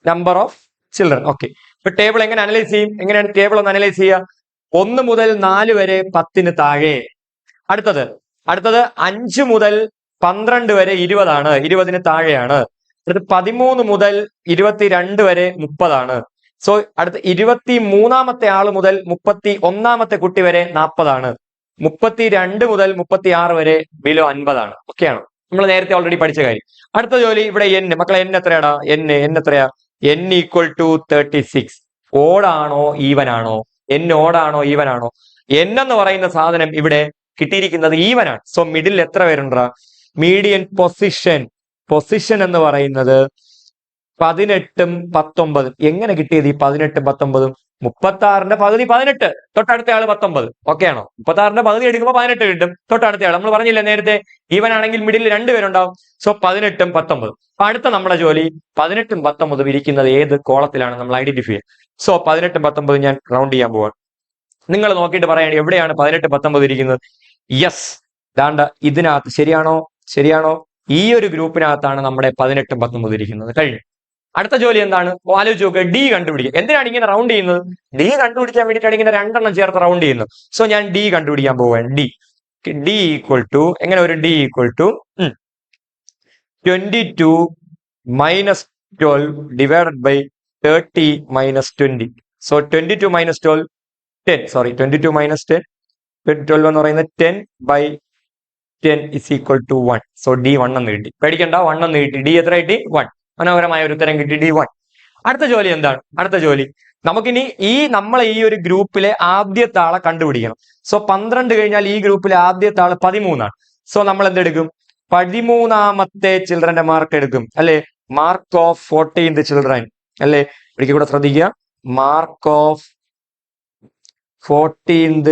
നമ്പർ ഓഫ് ചിൽഡ്രൻ. ഓക്കെ, ഇപ്പൊ ടേബിൾ എങ്ങനെ അനലൈസ് ചെയ്യും? എങ്ങനെയാണ് ടേബിൾ ഒന്ന് അനലൈസ് ചെയ്യുക? 1 മുതൽ 4 വരെ 10-ന് താഴെ. അടുത്തത് 5 മുതൽ 12 വരെ 20 ആണ്, 20-ന് താഴെയാണ്. അടുത്ത് 13 മുതൽ 22 വരെ 30 ആണ്. സോ അടുത്ത 23-ാമത്തെ ആള് മുതൽ 31-ാമത്തെ കുട്ടി വരെ 40 ആണ്. 32 മുതൽ 36 വരെ ബിലോ 50 ആണ്. ഓക്കെ ആണോ? നമ്മൾ നേരത്തെ ഓൾറെഡി പഠിച്ച കാര്യം. അടുത്ത ജോലി ഇവിടെ n. മക്കളെ n എത്രയാടാ? n എത്രയാ? n equal to 36. ഓടാണോ ഈവൻ ആണോ? n ഓടാണോ ഈവൻ ആണോ? n എന്ന് പറയുന്ന സാധനം ഇവിടെ കിട്ടിയിരിക്കുന്നത് ഈവൻ ആണ്. സോ മിഡിൽ എത്ര പേരുണ്ടാ? മീഡിയൻ പൊസിഷൻ എന്ന് പറയുന്നത് 18ഉം 19ഉം. എങ്ങനെ കിട്ടിയത് ഈ 18ഉം 19ഉം? 36-ന്റെ പകുതി 18, തൊട്ടടുത്ത ആള് 19. ഓക്കെ ആണോ? 36-ന്റെ പകുതി എടുക്കുമ്പോൾ 18 കിട്ടും. തൊട്ടടുത്ത ആൾ നമ്മൾ പറഞ്ഞില്ല നേരത്തെ, ഈവൻ ആണെങ്കിൽ മിഡിൽ 2 പേരുണ്ടാവും. സോ 18ഉം 19ഉം. അപ്പൊ അടുത്ത നമ്മുടെ ജോലി 18ഉം 19ഉം ഇരിക്കുന്നത് ഏത് കോളത്തിലാണ് നമ്മൾ ഐഡന്റിഫൈ ചെയ്യുക. സോ 18ഉം 19ഉം ഞാൻ റൗണ്ട് ചെയ്യാൻ പോവാണ്. നിങ്ങൾ നോക്കിയിട്ട് പറയാണ് എവിടെയാണ് 18, 19 ഇരിക്കുന്നത്. യെസ്, ദാണ്ട ഇതിനകത്ത്. ശരിയാണോ? ശരിയാണോ? ഈ ഒരു ഗ്രൂപ്പിനകത്താണ് നമ്മുടെ 18, 19 ഇരിക്കുന്നത്. കഴിഞ്ഞു. അടുത്ത ജോലി എന്താണ്? ആലോചിച്ച് നോക്കുക. ഡി കണ്ടുപിടിക്കുക. എന്തിനാണ് ഇങ്ങനെ റൗണ്ട് ചെയ്യുന്നത്? ഡി കണ്ടുപിടിക്കാൻ വേണ്ടിയിട്ടാണ് ഇങ്ങനെ 2 എണ്ണം ചേർത്ത് റൗണ്ട് ചെയ്യുന്നത്. സോ ഞാൻ ഡി കണ്ടുപിടിക്കാൻ പോവാണ്. ഡി ഈക്വൽ ടു എങ്ങനെ വരും? D equal to 22 minus 12 divided by 30 minus 20. So 22 minus 12 10. Sorry, 22 minus 10 12 എന്ന് പറയുന്നത് 10 by 10 is equal to 1. So D 1 എന്ന് കിട്ടി. പേടിക്കണ്ട, 1 എന്ന് കിട്ടി. ഡി എത്ര കിട്ടി? 1. മനോഹരമായ ഒരു ഉത്തരം കിട്ടി. ഡി 1. അടുത്ത ജോലി എന്താണ്? അടുത്ത ജോലി നമുക്കിനി നമ്മളെ ഈ ഒരു ഗ്രൂപ്പിലെ ആദ്യത്തെ ആളെ കണ്ടുപിടിക്കണം. സോ 12 കഴിഞ്ഞാൽ ഈ ഗ്രൂപ്പിലെ ആദ്യത്തെ ആള് 13 ആണ്. സോ നമ്മൾ എന്തെടുക്കും? 13ാമത്തെ ചിൽഡ്രന്റെ മാർക്ക് എടുക്കും, അല്ലെ? മാർക്ക് ഓഫ് 14th ചിൽഡ്രൻ, അല്ലെ? ഒരിക്കൽ കൂടെ ശ്രദ്ധിക്കുക. Mark of 14th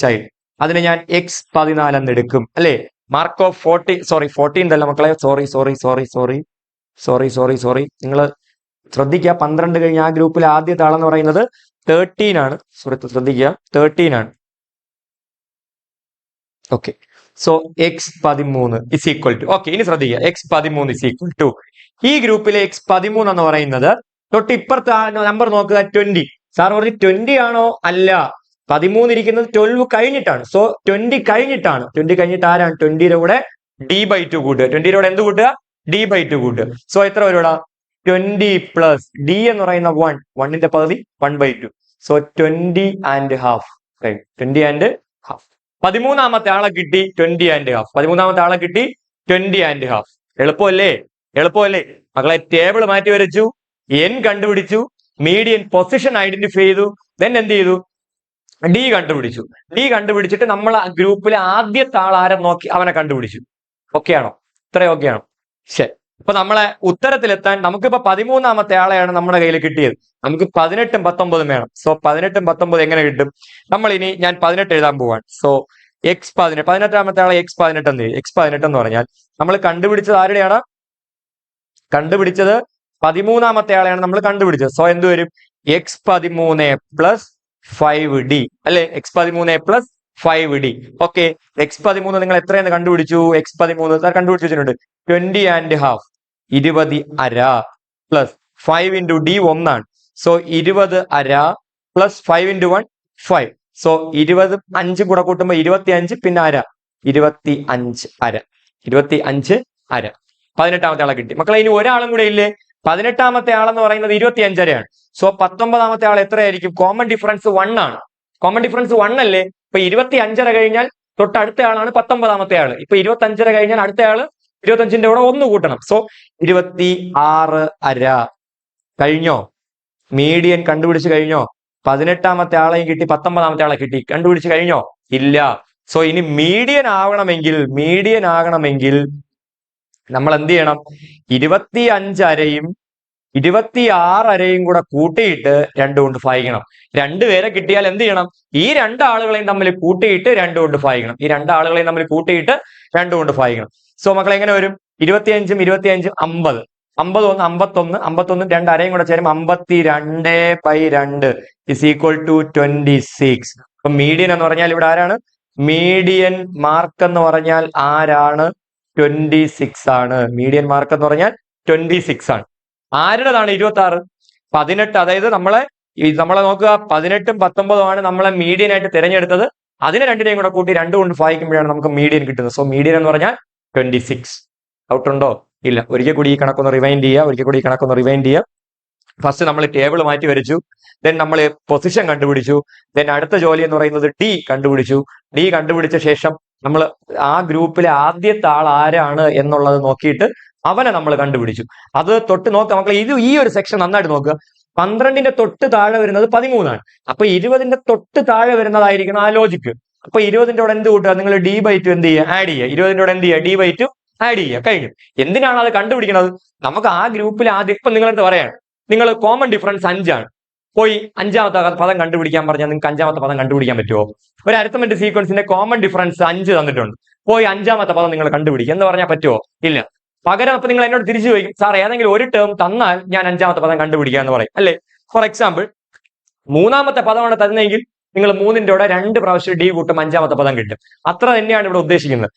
child. അതിന് ഞാൻ x14 എന്ന് എടുക്കും, അല്ലെ? മാർക്ക് ഓഫ് 14th അല്ല മക്കളെ, സോറി. നിങ്ങൾ ശ്രദ്ധിക്കുക. 12 കഴിഞ്ഞ ആ ഗ്രൂപ്പിലെ ആദ്യത്തെ ആളെന്ന് പറയുന്നത് 13 ആണ്. ശ്രദ്ധിക്കുക, 13 ആണ്. Okay. So x13 is equal to, okay, ഇനി ശ്രദ്ധിക്കുക, x13 ഇസ് ഈക്വൽ ടു ഈ ഗ്രൂപ്പിലെ x13 എന്ന് പറയുന്നത് തൊട്ട് ഇപ്പുറത്തെ നമ്പർ നോക്കുക, 20. സാർ പറഞ്ഞു 20 ആണോ? അല്ല, 13 ഇരിക്കുന്നത് 12 കഴിഞ്ഞിട്ടാണ്. സോ 20 കഴിഞ്ഞിട്ടാണ്. 20 കഴിഞ്ഞിട്ട് ആരാണ്? 20യുടെ കൂടെ d/2 കൂട്ടുക. 20യുടെ കൂടെ എന്ത് കൂട്ടുക? d/2 കൂട്ടുക. സോ എത്ര വരൂടാ? 20 പ്ലസ് d എന്ന് പറയുന്ന 1ന്റെ പകുതി 1/2. So 20 and half. 20 and half. 13ാമത്തെ ആളെ കിട്ടി 20 and half. 13ാമത്തെ ആളെ കിട്ടി 20 and half. എളുപ്പമല്ലേ? മക്കളെ, ടേബിൾ മാറ്റി വരച്ചു, n കണ്ടുപിടിച്ചു, മീഡിയൻ പൊസിഷൻ ഐഡന്റിഫൈ ചെയ്തു, ദെൻ എന്ത് ചെയ്തു? ഡി കണ്ടുപിടിച്ചിട്ട് നമ്മൾ ആ ഗ്രൂപ്പിലെ ആദ്യത്തെ ആൾ ആരെ നോക്കി അവനെ കണ്ടുപിടിച്ചു. ഓക്കെ ആണോ? ഇത്രയും ഓക്കെ ആണോ? ശരി. അപ്പൊ നമ്മളെ ഉത്തരത്തിലെത്താൻ നമുക്കിപ്പോ 13ാമത്തെ ആളെയാണ് നമ്മുടെ കയ്യിൽ കിട്ടിയത്. നമുക്ക് 18ഉം 19ഉം വേണം. സോ 18ഉം 19 എങ്ങനെ കിട്ടും? ഞാൻ 18 എഴുതാൻ പോവാണ്. സോ x18, 18ാമത്തെ ആളെ x18 എന്ന് എഴുതി. x18 എന്ന് പറഞ്ഞാൽ നമ്മൾ കണ്ടുപിടിച്ചത് ആരുടെയാണ്? കണ്ടുപിടിച്ചത് 13ാമത്തെ ആളെയാണ് നമ്മൾ കണ്ടുപിടിച്ചത്. സോ എന്ത് വരും? x13 പ്ലസ് 5d, അല്ലെ? x13 plus 5d. Okay. x13 നിങ്ങൾ എത്രയെന്ന് കണ്ടുപിടിച്ചു? x13 കണ്ടുപിടിച്ചു വെച്ചിട്ടുണ്ട്. 20 and half, 20 plus 5 into d 1 ആണ്. So 20 plus 5 into 1 5. സോ 20 5 കൂടെ കൂട്ടുമ്പോൾ 25, പിന്നെ 25 18ാമത്തെ ആളെ കിട്ടി. മക്കളെ, ഇനി ഒരാളും കൂടെ ഇല്ലേ? 18ാമത്തെ ആളെന്ന് പറയുന്നത് 25 ആണ്. സോ 19ാമത്തെ ആൾ എത്രയായിരിക്കും? കോമൺ ഡിഫറൻസ് 1 ആണ്. കോമൺ ഡിഫറൻസ് 1 അല്ലേ? ഇപ്പൊ 25 കഴിഞ്ഞാൽ തൊട്ടടുത്ത ആളാണ് 19ാമത്തെ ആള്. ഇപ്പൊ 25 കഴിഞ്ഞാൽ അടുത്ത ആള് 25ന്റെ കൂടെ 1 കൂട്ടണം. സോ 26 കഴിഞ്ഞോ? മീഡിയൻ കണ്ടുപിടിച്ച് കഴിഞ്ഞോ? 18ാമത്തെ ആളെയും കിട്ടി, 19ാമത്തെ ആളെ കിട്ടി. കണ്ടുപിടിച്ച് കഴിഞ്ഞോ? ഇല്ല. സോ ഇനി മീഡിയൻ ആകണമെങ്കിൽ നമ്മൾ എന്ത് ചെയ്യണം? 25 26 കൂടെ കൂട്ടിയിട്ട് 2 കൊണ്ട് ഭാഗിക്കണം. 2 പേരെ കിട്ടിയാൽ എന്ത് ചെയ്യണം? ഈ 2 ആളുകളെയും തമ്മിൽ കൂട്ടിയിട്ട് 2 കൊണ്ട് ഭാഗിക്കണം. 2 കൊണ്ട് ഭാഗിക്കണം. സോ മക്കളെ എങ്ങനെ വരും? 25 50. 51 2 അരയും കൂടെ ചേരും 52/2 ഇസ് ഈക്വൽ ടു 26. അപ്പൊ മീഡിയൻ എന്ന് പറഞ്ഞാൽ ഇവിടെ ആരാണ്? മീഡിയൻ മാർക്ക് എന്ന് പറഞ്ഞാൽ ആരാണ്? 26 ആണ്. മീഡിയൻ മാർക്ക് എന്ന് പറഞ്ഞാൽ 26 ആണ്. ആരുടേതാണ് 26? 18. അതായത് നമ്മളെ നോക്കുക, 18ഉം 19ഉം ആണ് നമ്മളെ മീഡിയൻ ആയിട്ട് തിരഞ്ഞെടുത്തത്. അതിനെ രണ്ടിനെയും കൂടെ കൂട്ടി 2 കൊണ്ട് ഭാഗിക്കുമ്പോഴാണ് നമുക്ക് മീഡിയൻ കിട്ടുന്നത്. സോ മീഡിയൻ എന്ന് പറഞ്ഞാൽ 26. ഔട്ട് ഉണ്ടോ? ഇല്ല. ഒരിക്കൽ കൂടി ഈ കണക്കൊന്ന് റിവൈൻഡ് ചെയ്യുക. ഫസ്റ്റ് നമ്മൾ ടേബിൾ മാറ്റി വരച്ചു, ദെൻ നമ്മൾ പൊസിഷൻ കണ്ടുപിടിച്ചു, ദെൻ അടുത്ത ജോലി എന്ന് പറയുന്നത് ഡി കണ്ടുപിടിച്ച ശേഷം നമ്മൾ ആ ഗ്രൂപ്പിലെ ആദ്യത്തെ ആൾ ആരാണ് എന്നുള്ളത് നോക്കിയിട്ട് അവനെ നമ്മൾ കണ്ടുപിടിച്ചു. അത് തൊട്ട് നോക്കുക മക്കളെ. ഈ ഒരു സെക്ഷൻ നന്നായിട്ട് നോക്കുക. 12ന്റെ തൊട്ട് താഴെ വരുന്നത് 13 ആണ്. അപ്പൊ 20ന്റെ തൊട്ട് താഴെ വരുന്നതായിരിക്കണം ആ ലോജിക്ക്. അപ്പൊ 20ന്റെ കൂടെ എന്ത് കൂട്ടുക? നിങ്ങൾ d/2 എന്ത് ചെയ്യുക? ആഡ് ചെയ്യുക. 20ന്റെ കൂടെ എന്ത് ചെയ്യുക? d/2 ആഡ് ചെയ്യുക. കഴിഞ്ഞു. എന്തിനാണ് അത് കണ്ടുപിടിക്കുന്നത്? നമുക്ക് ആ ഗ്രൂപ്പിൽ ആദ്യം, ഇപ്പൊ നിങ്ങളടുത്ത് പറയാണ്, നിങ്ങൾ കോമൺ ഡിഫറൻസ് 5 ആണ്. പോയി 5ാമത്തെ പദം കണ്ടുപിടിക്കാൻ പറഞ്ഞാൽ നിങ്ങൾക്ക് 5ാമത്തെ പദം കണ്ടുപിടിക്കാൻ പറ്റുമോ? ഒരു അരിത്തമെറ്റിക് സീക്വൻസിന്റെ കോമൺ ഡിഫറൻസ് 5 തന്നിട്ടുണ്ട്. പോയി 5ാമത്തെ പദം നിങ്ങൾ കണ്ടുപിടിക്കുക എന്ന് പറഞ്ഞാൽ പറ്റുമോ? ഇല്ല. പകരം അപ്പൊ നിങ്ങൾ എന്നോട് തിരിച്ചു ചോദിക്കും, സാർ ഏതെങ്കിലും ഒരു ടേം തന്നാൽ ഞാൻ 5ാമത്തെ പദം കണ്ടുപിടിക്കുക എന്ന് പറയും, അല്ലേ? ഫോർ എക്സാമ്പിൾ മൂന്നാമത്തെ പദമാണ് തരുന്നതെങ്കിൽ നിങ്ങൾ 3ന്റെ കൂടെ 2 പ്രാവശ്യം ഡി കൂട്ടും 5ാമത്തെ പദം കിട്ടും. അത്ര തന്നെയാണ് ഇവിടെ ഉദ്ദേശിക്കുന്നത്.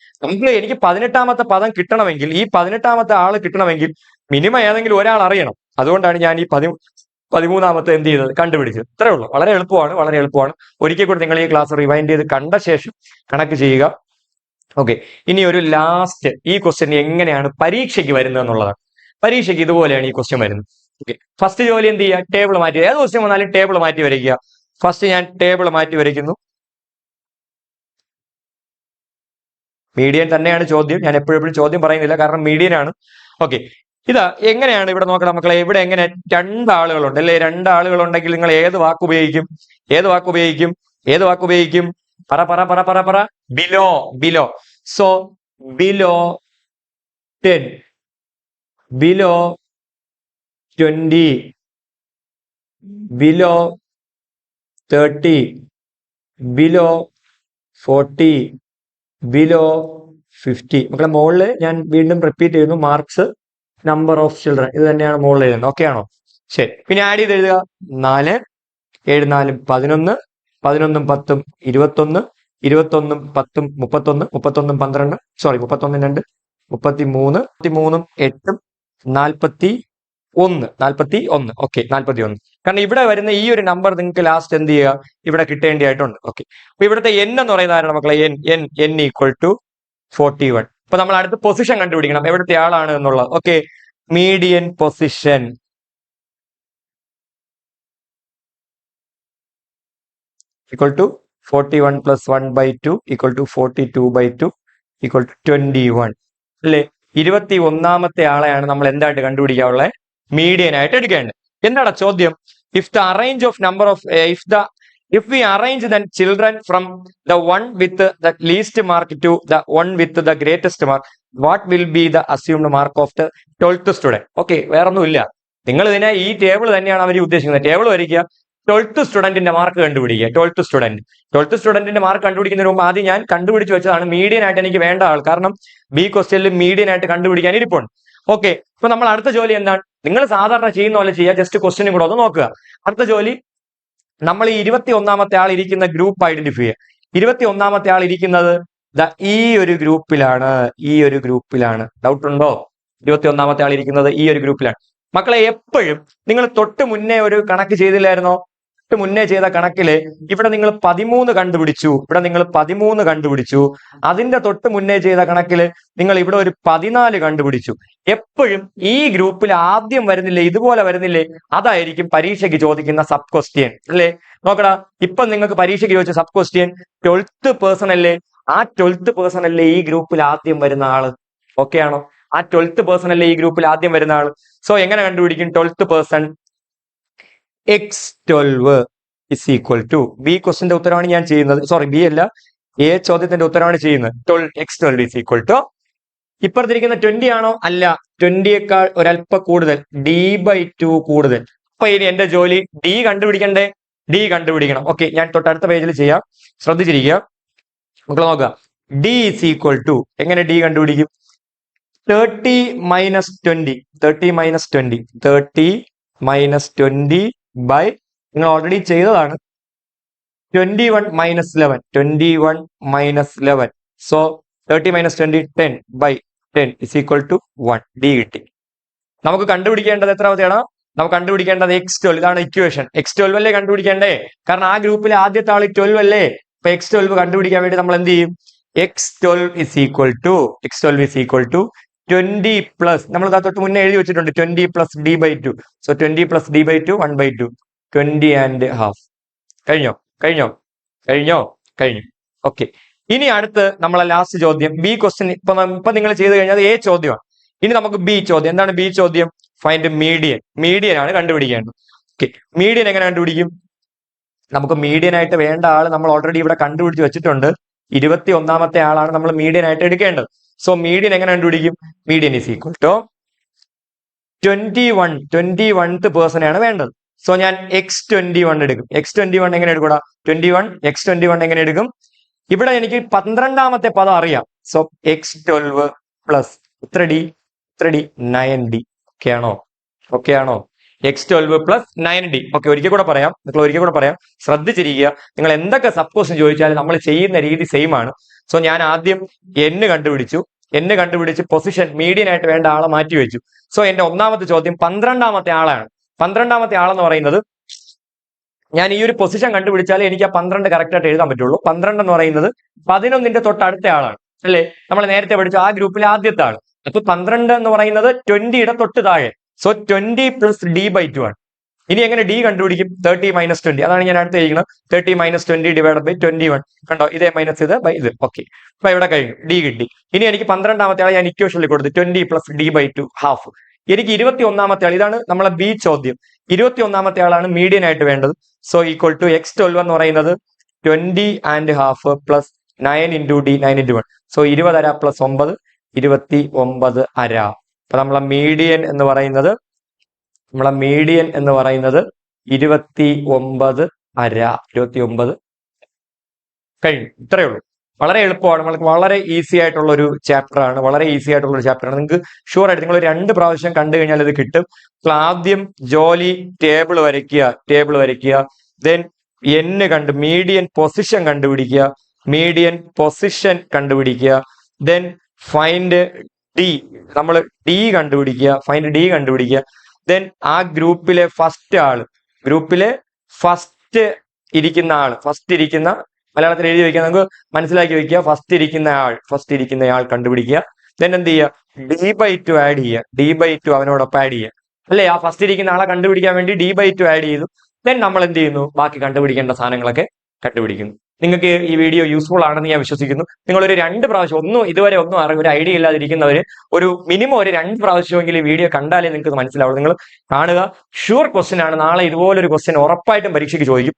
എനിക്ക് 18ാമത്തെ പദം കിട്ടണമെങ്കിൽ, ഈ 18ാമത്തെ ആള് കിട്ടണമെങ്കിൽ മിനിമം ഏതെങ്കിലും ഒരാൾ അറിയണം. അതുകൊണ്ടാണ് ഞാൻ ഈ 13ാമത്തെ എന്ത് ചെയ്തത് കണ്ടുപിടിച്ചത്. ഇത്രേ ഉള്ളൂ. വളരെ എളുപ്പമാണ്, വളരെ എളുപ്പമാണ്. ഒരിക്കൽ കൂടി നിങ്ങൾ ഈ ക്ലാസ് റിവൈൻഡ് ചെയ്ത് കണ്ട ശേഷം കണക്ക് ചെയ്യുക. ഓക്കെ, ഇനി ഒരു ലാസ്റ്റ് ഈ ക്വസ്റ്റ്യൻ എങ്ങനെയാണ് പരീക്ഷയ്ക്ക് വരുന്നത് എന്നുള്ളതാണ്. പരീക്ഷയ്ക്ക് ഇതുപോലെയാണ് ഈ ക്വസ്റ്റ്യൻ വരുന്നത്. ഓക്കെ, ഫസ്റ്റ് ജോലി എന്ത് ചെയ്യുക? ടേബിൾ മാറ്റി, ഏത് ക്വസ്റ്റ്യൻ വന്നാലും ടേബിൾ മാറ്റി വരയ്ക്കുക. ഫസ്റ്റ് ഞാൻ ടേബിൾ മാറ്റി വരയ്ക്കുന്നു. മീഡിയൻ തന്നെയാണ് ചോദ്യം. ഞാൻ എപ്പോഴും ചോദ്യം പറയുന്നില്ല, കാരണം മീഡിയൻ ആണ്. ഓക്കെ, ഇതാ എങ്ങനെയാണ് ഇവിടെ നോക്കണം മക്കളെ. ഇവിടെ എങ്ങനെ 2 ആളുകളുണ്ട് അല്ലെ? 2 ആളുകളുണ്ടെങ്കിൽ നിങ്ങൾ ഏത് വാക്ക് ഉപയോഗിക്കും? ഏത് വാക്ക് ഉപയോഗിക്കും? ഏത് വാക്ക് ഉപയോഗിക്കും? പറ പറ പറ പറ പറ. Below, below. So below 10, below 20, below 30, below 40, below 50. മക്കളെ മുകളിൽ ഞാൻ വീണ്ടും റിപ്പീറ്റ് ചെയ്യുന്നു. മാർക്സ്, നമ്പർ ഓഫ് ചിൽഡ്രൻ, ഇത് തന്നെയാണ് മുകളിൽ എഴുതുന്നത്. ഓക്കെ ആണോ? ശരി. പിന്നെ ആഡ് ചെയ്ത് എഴുതുക. 4, 7, 4, 11, 11, 10, 21, 21, 10, 31, 31, 12, സോറി 31, 2, 33, 33, 8, 41, 41. ഓക്കെ, 41. കാരണം ഇവിടെ വരുന്ന ഈ ഒരു നമ്പർ നിങ്ങൾക്ക് ലാസ്റ്റ് എന്ത് ചെയ്യുക? ഇവിടെ കിട്ടേണ്ടിയായിട്ടുണ്ട്. ഓക്കെ, അപ്പൊ ഇവിടുത്തെ n എന്ന് പറയുന്നത് ആരാണ് മക്കളെ? n equal to 41. അപ്പൊ നമ്മൾ അടുത്ത പൊസിഷൻ കണ്ടുപിടിക്കണം, എവിടുത്തെ ആളാണ് എന്നുള്ളത്. Okay, median position equal to 41 plus 1/2 equal to 42/2 equal to 21 അല്ലേ? 21ാമത്തെ ആളെയാണ് നമ്മൾ എന്തായിട്ട് കണ്ടുപിടിക്കാനുള്ളത്? മീഡിയൻ ആയിട്ട് എടുക്കേണ്ടത്. എന്താണ് ചോദ്യം? If the arrange of number of if we arrange the children from the one with the least mark to the one with the greatest mark, what will be the assumed mark of the 12th student? Okay, വേറൊന്നുമില്ല. നിങ്ങൾ ഇതിനെ ഈ table തന്നെയാണ് അവർ ഉദ്ദേശിക്കുന്നത്. Table വരയ്ക്കുക, 12th സ്റ്റുഡന്റിന്റെ mark കണ്ടുപിടിക്കുക. 12th സ്റ്റുഡന്റിന്റെ mark കണ്ടുപിടിക്കുന്നതിന് മുമ്പ് ആദ്യം ഞാൻ കണ്ടുപിടിച്ച് വെച്ചതാണ് മീഡിയൻ ആയിട്ട് എനിക്ക് വേണ്ട ആൾ. കാരണം ബി ക്വസ്റ്റ്യനിൽ മീഡിയൻ ആയിട്ട് കണ്ടുപിടിക്കാൻ ഇരിപ്പുണ്ട്. ഓക്കെ, ഇപ്പൊ നമ്മൾ അടുത്ത ജോലി എന്താണ്? നിങ്ങൾ സാധാരണ ചെയ്യുന്ന പോലെ ചെയ്യുക. ജസ്റ്റ് ക്വസ്റ്റ്യനും കൂടെ ഒന്ന് നോക്കുക. അടുത്ത ജോലി, നമ്മൾ ഈ 21ാമത്തെ ആൾ ഇരിക്കുന്ന ഗ്രൂപ്പ് ഐഡന്റിഫൈ ചെയ്യുക. 21ാമത്തെ ആൾ ഇരിക്കുന്നത് ഈ ഒരു ഗ്രൂപ്പിലാണ്. ഈ ഒരു ഗ്രൂപ്പിലാണ്. ഡൗട്ട് ഉണ്ടോ? 21ാമത്തെ ആൾ ഇരിക്കുന്നത് ഈ ഒരു ഗ്രൂപ്പിലാണ്. മക്കളെ എപ്പോഴും നിങ്ങൾ തൊട്ട് മുന്നേ ഒരു കണക്ക് ചെയ്തില്ലായിരുന്നോ? തൊട്ട് മുന്നേ ചെയ്ത കണക്കില് ഇവിടെ നിങ്ങൾ 13 കണ്ടുപിടിച്ചു. ഇവിടെ നിങ്ങൾ 13 കണ്ടുപിടിച്ചു. അതിന്റെ തൊട്ട് മുന്നേ ചെയ്ത കണക്കില് നിങ്ങൾ ഇവിടെ ഒരു 14 കണ്ടുപിടിച്ചു. എപ്പോഴും ഈ ഗ്രൂപ്പിൽ ആദ്യം വരുന്നില്ലേ, ഇതുപോലെ വരുന്നില്ലേ, അതായിരിക്കും പരീക്ഷയ്ക്ക് ചോദിക്കുന്ന സബ് ക്വസ്റ്റ്യൻ അല്ലേ? നോക്കടാ, ഇപ്പൊ നിങ്ങൾക്ക് പരീക്ഷയ്ക്ക് ചോദിച്ച സബ് ക്വസ്റ്റ്യൻ 12th പേഴ്സൺ അല്ലേ? ആ 12th പേഴ്സൺ അല്ലേ ഈ ഗ്രൂപ്പിൽ ആദ്യം വരുന്ന ആള്? ഓക്കെ ആണോ? ആ 12th പേഴ്സൺ അല്ലേ ഈ ഗ്രൂപ്പിൽ ആദ്യം വരുന്ന ആള്? സോ എങ്ങനെ കണ്ടുപിടിക്കും 12th person? x12 is equal to B ക്വസ്റ്റിന്റെ ഉത്തരവാണ് ഞാൻ ചെയ്യുന്നത്. സോറി, ബി അല്ല, എ ചോദ്യത്തിന്റെ ഉത്തരവാണ് ചെയ്യുന്നത്. x12 is equal to ഇപ്പുറത്തിരിക്കുന്ന 20 ആണോ? അല്ല, 20യേക്കാൾ ഒരല്പ കൂടുതൽ, d/2 കൂടുതൽ. അപ്പൊ ഇനി എന്റെ ജോലി ഡി കണ്ടുപിടിക്കണ്ടേ? ഡി കണ്ടുപിടിക്കണം. ഓക്കെ, ഞാൻ തൊട്ടടുത്ത പേജിൽ ചെയ്യാം, ശ്രദ്ധിച്ചിരിക്കുക. മക്കളെ നോക്കുക, ഡി is equal to എങ്ങനെ ഡി കണ്ടുപിടിക്കും? 30 minus 20, 30 minus 20, 30 minus 20 by, നിങ്ങൾ ഓൾറെഡി ചെയ്തതാണ്, 21 minus 11, 21 minus 11. So 30 minus 20, 10 by 10 is equal to 1. D കിട്ടി. നമുക്ക് കണ്ടുപിടിക്കേണ്ടത് എത്രാമത്തെയാണ്? നമുക്ക് കണ്ടുപിടിക്കേണ്ടത് x12. ഇതാണ് ഇക്വേഷൻ. x12 അല്ലേ കണ്ടുപിടിക്കേണ്ടേ? കാരണം ആ ഗ്രൂപ്പിലെ ആദ്യത്തെ ആൾ 12 അല്ലേ? അപ്പൊ x12 കണ്ടുപിടിക്കാൻ വേണ്ടി നമ്മൾ എന്ത് ചെയ്യും? x12 is equal to 20 plus, നമ്മൾ തൊട്ട് മുന്നേ എഴുതി വെച്ചിട്ടുണ്ട് 20 plus d/2. So 20 plus d/2 1/2, 20.5. കഴിഞ്ഞു. ഓക്കെ, ഇനി അടുത്ത് നമ്മളെ ലാസ്റ്റ് ചോദ്യം ബി ക്വസ്റ്റ്യൻ. ഇപ്പൊ നിങ്ങൾ ചെയ്ത് കഴിഞ്ഞാൽ എ ചോദ്യമാണ്. ഇനി നമുക്ക് ബി ചോദ്യം. എന്താണ് ബി ചോദ്യം? Find median. മീഡിയൻ ആണ് കണ്ടുപിടിക്കേണ്ടത്. ഓക്കെ, മീഡിയൻ എങ്ങനെ കണ്ടുപിടിക്കും? നമുക്ക് മീഡിയൻ ആയിട്ട് വേണ്ട ആള് നമ്മൾ ഓൾറെഡി ഇവിടെ കണ്ടുപിടിച്ച് വെച്ചിട്ടുണ്ട്. 21ാമത്തെ ആളാണ് നമ്മൾ മീഡിയൻ ആയിട്ട് എടുക്കേണ്ടത്. സോ മീഡിയൻ എങ്ങനെ കണ്ടുപിടിക്കും? Median is equal to 21th person ആണ് വേണ്ടത്. സോ ഞാൻ x21 എടുക്കും. x21 എങ്ങനെ എടുക്കൂടാ? 21 x21 എങ്ങനെ എടുക്കും? ഇവിടെ എനിക്ക് 12ാമത്തെ പദം അറിയാം. So x12 plus 9d. Okay ആണോ? x12 plus 9d. ഓക്കെ, ഒരിക്കൽ കൂടെ പറയാം, ശ്രദ്ധിച്ചിരിക്കുക. നിങ്ങൾ എന്തൊക്കെ സബ് ക്വസ്റ്റ്യൻ ചോദിച്ചാലും നമ്മൾ ചെയ്യുന്ന രീതി സെയിം ആണ്. സോ ഞാൻ ആദ്യം n കണ്ടുപിടിച്ച് പൊസിഷൻ മീഡിയൻ ആയിട്ട് വേണ്ട ആളെ മാറ്റി വെച്ചു. സോ എന്റെ ഒന്നാമത്തെ ചോദ്യം 12ാമത്തെ ആളാണ്. 12ാമത്തെ ആളെന്ന് പറയുന്നത്, ഞാൻ ഈ ഒരു പൊസിഷൻ കണ്ടുപിടിച്ചാലേ എനിക്ക് ആ 12 കറക്റ്റ് ആയിട്ട് എഴുതാൻ പറ്റുള്ളൂ. 12 എന്ന് പറയുന്നത് 11ന്റെ തൊട്ടടുത്ത ആളാണ് അല്ലേ? നമ്മൾ നേരത്തെ പഠിച്ച ആ ഗ്രൂപ്പിലെ ആദ്യത്തെ ആള്. അപ്പൊ 12 എന്ന് പറയുന്നത് 20യുടെ തൊട്ട് താഴെ. സോ 20 പ്ലസ് d/2 ആണ്. ഇനി എങ്ങനെ ഡി കണ്ടുപിടിക്കും? 30 മൈനസ് 20. അതാണ് ഞാൻ അടുത്ത് ചെയ്യുന്നത്. 30 മൈനസ് 20 ഡിവൈഡ് ബൈ 21. കണ്ടോ, ഇതേ മൈനസ് ഇത് ബൈ ഇത്. ഓക്കെ, അപ്പൊ ഇവിടെ കഴിഞ്ഞു, ഡി കിട്ടി. ഇനി എനിക്ക് 12ാമത്തെ ആളെ ഞാൻ ഇക്വേഷനിൽ കൊടുത്തു, 20 പ്ലസ് d/2 ഹാഫ്. എനിക്ക് 21ാമത്തെ ആൾ, ഇതാണ് നമ്മളെ ബി ചോദ്യം. 21ാമത്തെ ആളാണ് മീഡിയൻ ആയിട്ട് വേണ്ടത്. സോ ഈക്വൽ ടു x12 എന്ന് പറയുന്നത് 20 and half plus 9 into D, 9 into 1. So 20 അര പ്ലസ് 9, 29 അര. അപ്പൊ നമ്മളെ മീഡിയൻ എന്ന് പറയുന്നത് 29 അര. 29 കഴിഞ്ഞു. ഇത്രയേ ഉള്ളൂ. വളരെ എളുപ്പമാണ്, നമ്മൾക്ക് വളരെ ഈസി ആയിട്ടുള്ള ഒരു ചാപ്റ്റർ ആണ്. നിങ്ങൾക്ക് ഷുവർ ആയിട്ട് നിങ്ങൾ 2 പ്രാവശ്യം കണ്ടു കഴിഞ്ഞാൽ ഇത് കിട്ടും. ആദ്യം ജോലി ടേബിൾ വരയ്ക്കുക. ദെൻ മീഡിയൻ പൊസിഷൻ കണ്ടുപിടിക്കുക. ദെൻ ഫൈൻഡ് ഡി, നമ്മൾ ഡി കണ്ടുപിടിക്കുക. ദെൻ ആ ഗ്രൂപ്പിലെ ഫസ്റ്റ് ഇരിക്കുന്ന മലയാളത്തിൽ എഴുതി വെക്കുക, നമുക്ക് മനസ്സിലാക്കി വെക്കുക. ഫസ്റ്റ് ഇരിക്കുന്ന ആൾ കണ്ടുപിടിക്കുക. ദെൻ എന്ത് ചെയ്യുക? d/2 ആഡ് ചെയ്യുക. d/2 അവനോടൊപ്പം ആഡ് ചെയ്യുക അല്ലേ? ആ ഫസ്റ്റ് ഇരിക്കുന്ന ആളെ കണ്ടുപിടിക്കാൻ വേണ്ടി d/2 ആഡ് ചെയ്തു. ദെൻ നമ്മൾ എന്ത് ചെയ്യുന്നു? ബാക്കി കണ്ടുപിടിക്കേണ്ട സാധനങ്ങളൊക്കെ കണ്ടുപിടിക്കുന്നു. നിങ്ങൾക്ക് ഈ വീഡിയോ യൂസ്ഫുൾ ആണെന്ന് ഞാൻ വിശ്വസിക്കുന്നു. നിങ്ങൾ ഒരു 2 പ്രാവശ്യം, ഇതുവരെ ഒന്നും ഒരു ഐഡിയ ഇല്ലാതിരിക്കുന്നവര് ഒരു മിനിമം ഒരു 2 പ്രാവശ്യമെങ്കിലും ഈ വീഡിയോ കണ്ടാലേ നിങ്ങൾക്ക് മനസ്സിലാവുള്ളൂ. നിങ്ങൾ കാണുക, ഷുവർ ക്വസ്റ്റ്യൻ ആണ്. നാളെ ഇതുപോലൊരു ക്വസ്റ്റ്യൻ ഉറപ്പായിട്ടും പരീക്ഷയ്ക്ക് ചോദിക്കും.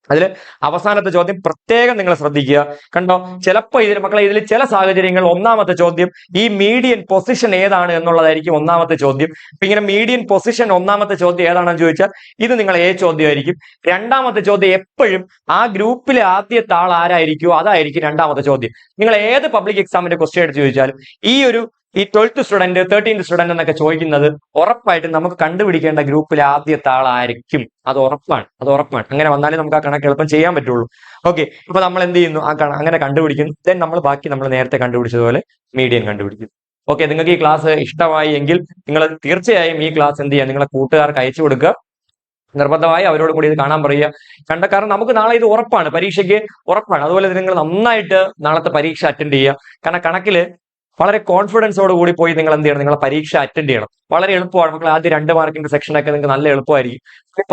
അതിൽ അവസാനത്തെ ചോദ്യം പ്രത്യേകം നിങ്ങൾ ശ്രദ്ധിക്കുക. കണ്ടോ, ചിലപ്പോൾ ഇതിൽ ചില സാഹചര്യങ്ങൾ ഒന്നാമത്തെ ചോദ്യം ഈ മീഡിയൻ പൊസിഷൻ ഏതാണ് എന്നുള്ളതായിരിക്കും ഒന്നാമത്തെ ചോദ്യം. അപ്പൊ ഇങ്ങനെ മീഡിയൻ പൊസിഷൻ ഒന്നാമത്തെ ചോദ്യം ഏതാണെന്ന് ചോദിച്ചാൽ ഇത് നിങ്ങൾ A ചോദ്യമായിരിക്കും. രണ്ടാമത്തെ ചോദ്യം എപ്പോഴും ആ ഗ്രൂപ്പിലെ ആദ്യത്തെ ആൾ ആരായിരിക്കുമോ അതായിരിക്കും രണ്ടാമത്തെ ചോദ്യം. നിങ്ങൾ ഏത് പബ്ലിക് എക്സാമിന്റെ ക്വസ്റ്റ്യൻ എടുത്ത് ചോദിച്ചാലും ഈ 12th സ്റ്റുഡന്റ് 13th സ്റ്റുഡന്റ് എന്നൊക്കെ ചോദിക്കുന്നത് ഉറപ്പായിട്ടും നമുക്ക് കണ്ടുപിടിക്കേണ്ട ഗ്രൂപ്പിലെ ആദ്യത്തെ ആളായിരിക്കും. അത് ഉറപ്പാണ്. അങ്ങനെ വന്നാലേ നമുക്ക് ആ കണക്ക് എളുപ്പം ചെയ്യാൻ പറ്റുള്ളൂ. ഓക്കെ, അപ്പൊ നമ്മൾ എന്ത് ചെയ്യുന്നു? അങ്ങനെ കണ്ടുപിടിക്കുന്നു. ദെൻ നമ്മൾ നേരത്തെ കണ്ടുപിടിച്ചതുപോലെ മീഡിയൻ കണ്ടുപിടിക്കുന്നു. ഓക്കെ, നിങ്ങൾക്ക് ഈ ക്ലാസ് ഇഷ്ടമായി എങ്കിൽ നിങ്ങൾ തീർച്ചയായും ഈ ക്ലാസ് എന്ത് ചെയ്യുക? നിങ്ങളെ കൂട്ടുകാർക്ക് അയച്ചു കൊടുക്കുക. നിർബന്ധമായി അവരോട് കൂടി ഇത് കാണാൻ പറയുക. കാരണം നമുക്ക് നാളെ ഇത് ഉറപ്പാണ്, പരീക്ഷയ്ക്ക് ഉറപ്പാണ്. അതുപോലെ നിങ്ങൾ നന്നായിട്ട് നാളത്തെ പരീക്ഷ അറ്റൻഡ് ചെയ്യുക. കാരണം കണക്കില് വളരെ കോൺഫിഡൻസോട് കൂടി പോയി നിങ്ങൾ എന്ത് ചെയ്യണം? നിങ്ങളെ പരീക്ഷ അറ്റൻഡ് ചെയ്യണം. വളരെ എളുപ്പമാണ് മക്കൾ. ആദ്യം 2 മാർക്കിന്റെ സെക്ഷനൊക്കെ നിങ്ങൾക്ക് നല്ല എളുപ്പമായിരിക്കും.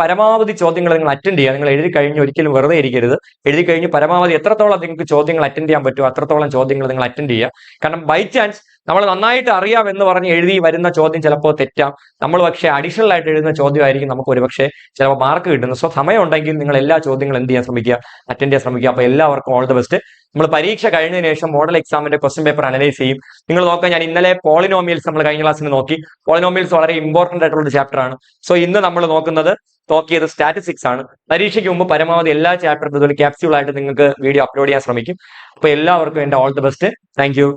പരമാവധി ചോദ്യങ്ങൾ നിങ്ങൾ അറ്റൻഡ് ചെയ്യുക. നിങ്ങൾ എഴുതി കഴിഞ്ഞ് ഒരിക്കലും വെറുതെ ഇരിക്കരുത്. എഴുതി കഴിഞ്ഞ് പരമാവധി എത്രത്തോളം നിങ്ങൾക്ക് ചോദ്യങ്ങൾ അറ്റൻഡ് ചെയ്യാൻ പറ്റുമോ അത്രത്തോളം ചോദ്യങ്ങൾ നിങ്ങൾ അറ്റൻഡ് ചെയ്യുക. കാരണം ബൈ ചാൻസ് നമ്മൾ നന്നായിട്ട് അറിയാം എന്ന് പറഞ്ഞ് എഴുതി വരുന്ന ചോദ്യം ചിലപ്പോൾ തെറ്റാം. നമ്മൾ പക്ഷേ അഡീഷണൽ ആയിട്ട് എഴുതുന്ന ചോദ്യമായിരിക്കും നമുക്ക് ഒരുപക്ഷെ ചിലപ്പോൾ മാർക്ക് കിട്ടുന്നത്. സോ സമയം ഉണ്ടെങ്കിൽ നിങ്ങൾ എല്ലാ ചോദ്യങ്ങളും എന്ത് ചെയ്യാൻ ശ്രമിക്കുക? അറ്റൻഡ് ചെയ്യാൻ ശ്രമിക്കുക. അപ്പൊ എല്ലാവർക്കും ഓൾ ദ ബെസ്റ്റ്. നമ്മൾ പരീക്ഷ കഴിഞ്ഞതിന് ശേഷം മോഡൽ എക്സാമിന്റെ ക്വസ്റ്റ്യൻ പേപ്പർ അനലൈസ് ചെയ്യും. നിങ്ങൾ നോക്കുക, ഞാൻ ഇന്നലെ പോളിനോമിയൽസ് നമ്മൾ കഴിഞ്ഞ ക്ലാസ്സിൽ നോക്കി. പോളിനോമിയൽസ് വളരെ ഇമ്പോർട്ടന്റ് ആയിട്ടുള്ള ഒരു ചാപ്റ്റർ ആണ്. സോ ഇന്ന് നമ്മൾ നോക്കിയത് സ്റ്റാറ്റിസ്റ്റിക്സ് ആണ്. പരീക്ഷയ്ക്ക് മുമ്പ് പരമാവധി എല്ലാ ചാപ്റ്ററും ഇതുപോലെ ക്യാപ്സ്യൂൾ ആയിട്ട് നിങ്ങൾക്ക് വീഡിയോ അപ്ലോഡ് ചെയ്യാൻ ശ്രമിക്കും. അപ്പൊ എല്ലാവർക്കും എന്റെ all the best. Thank you.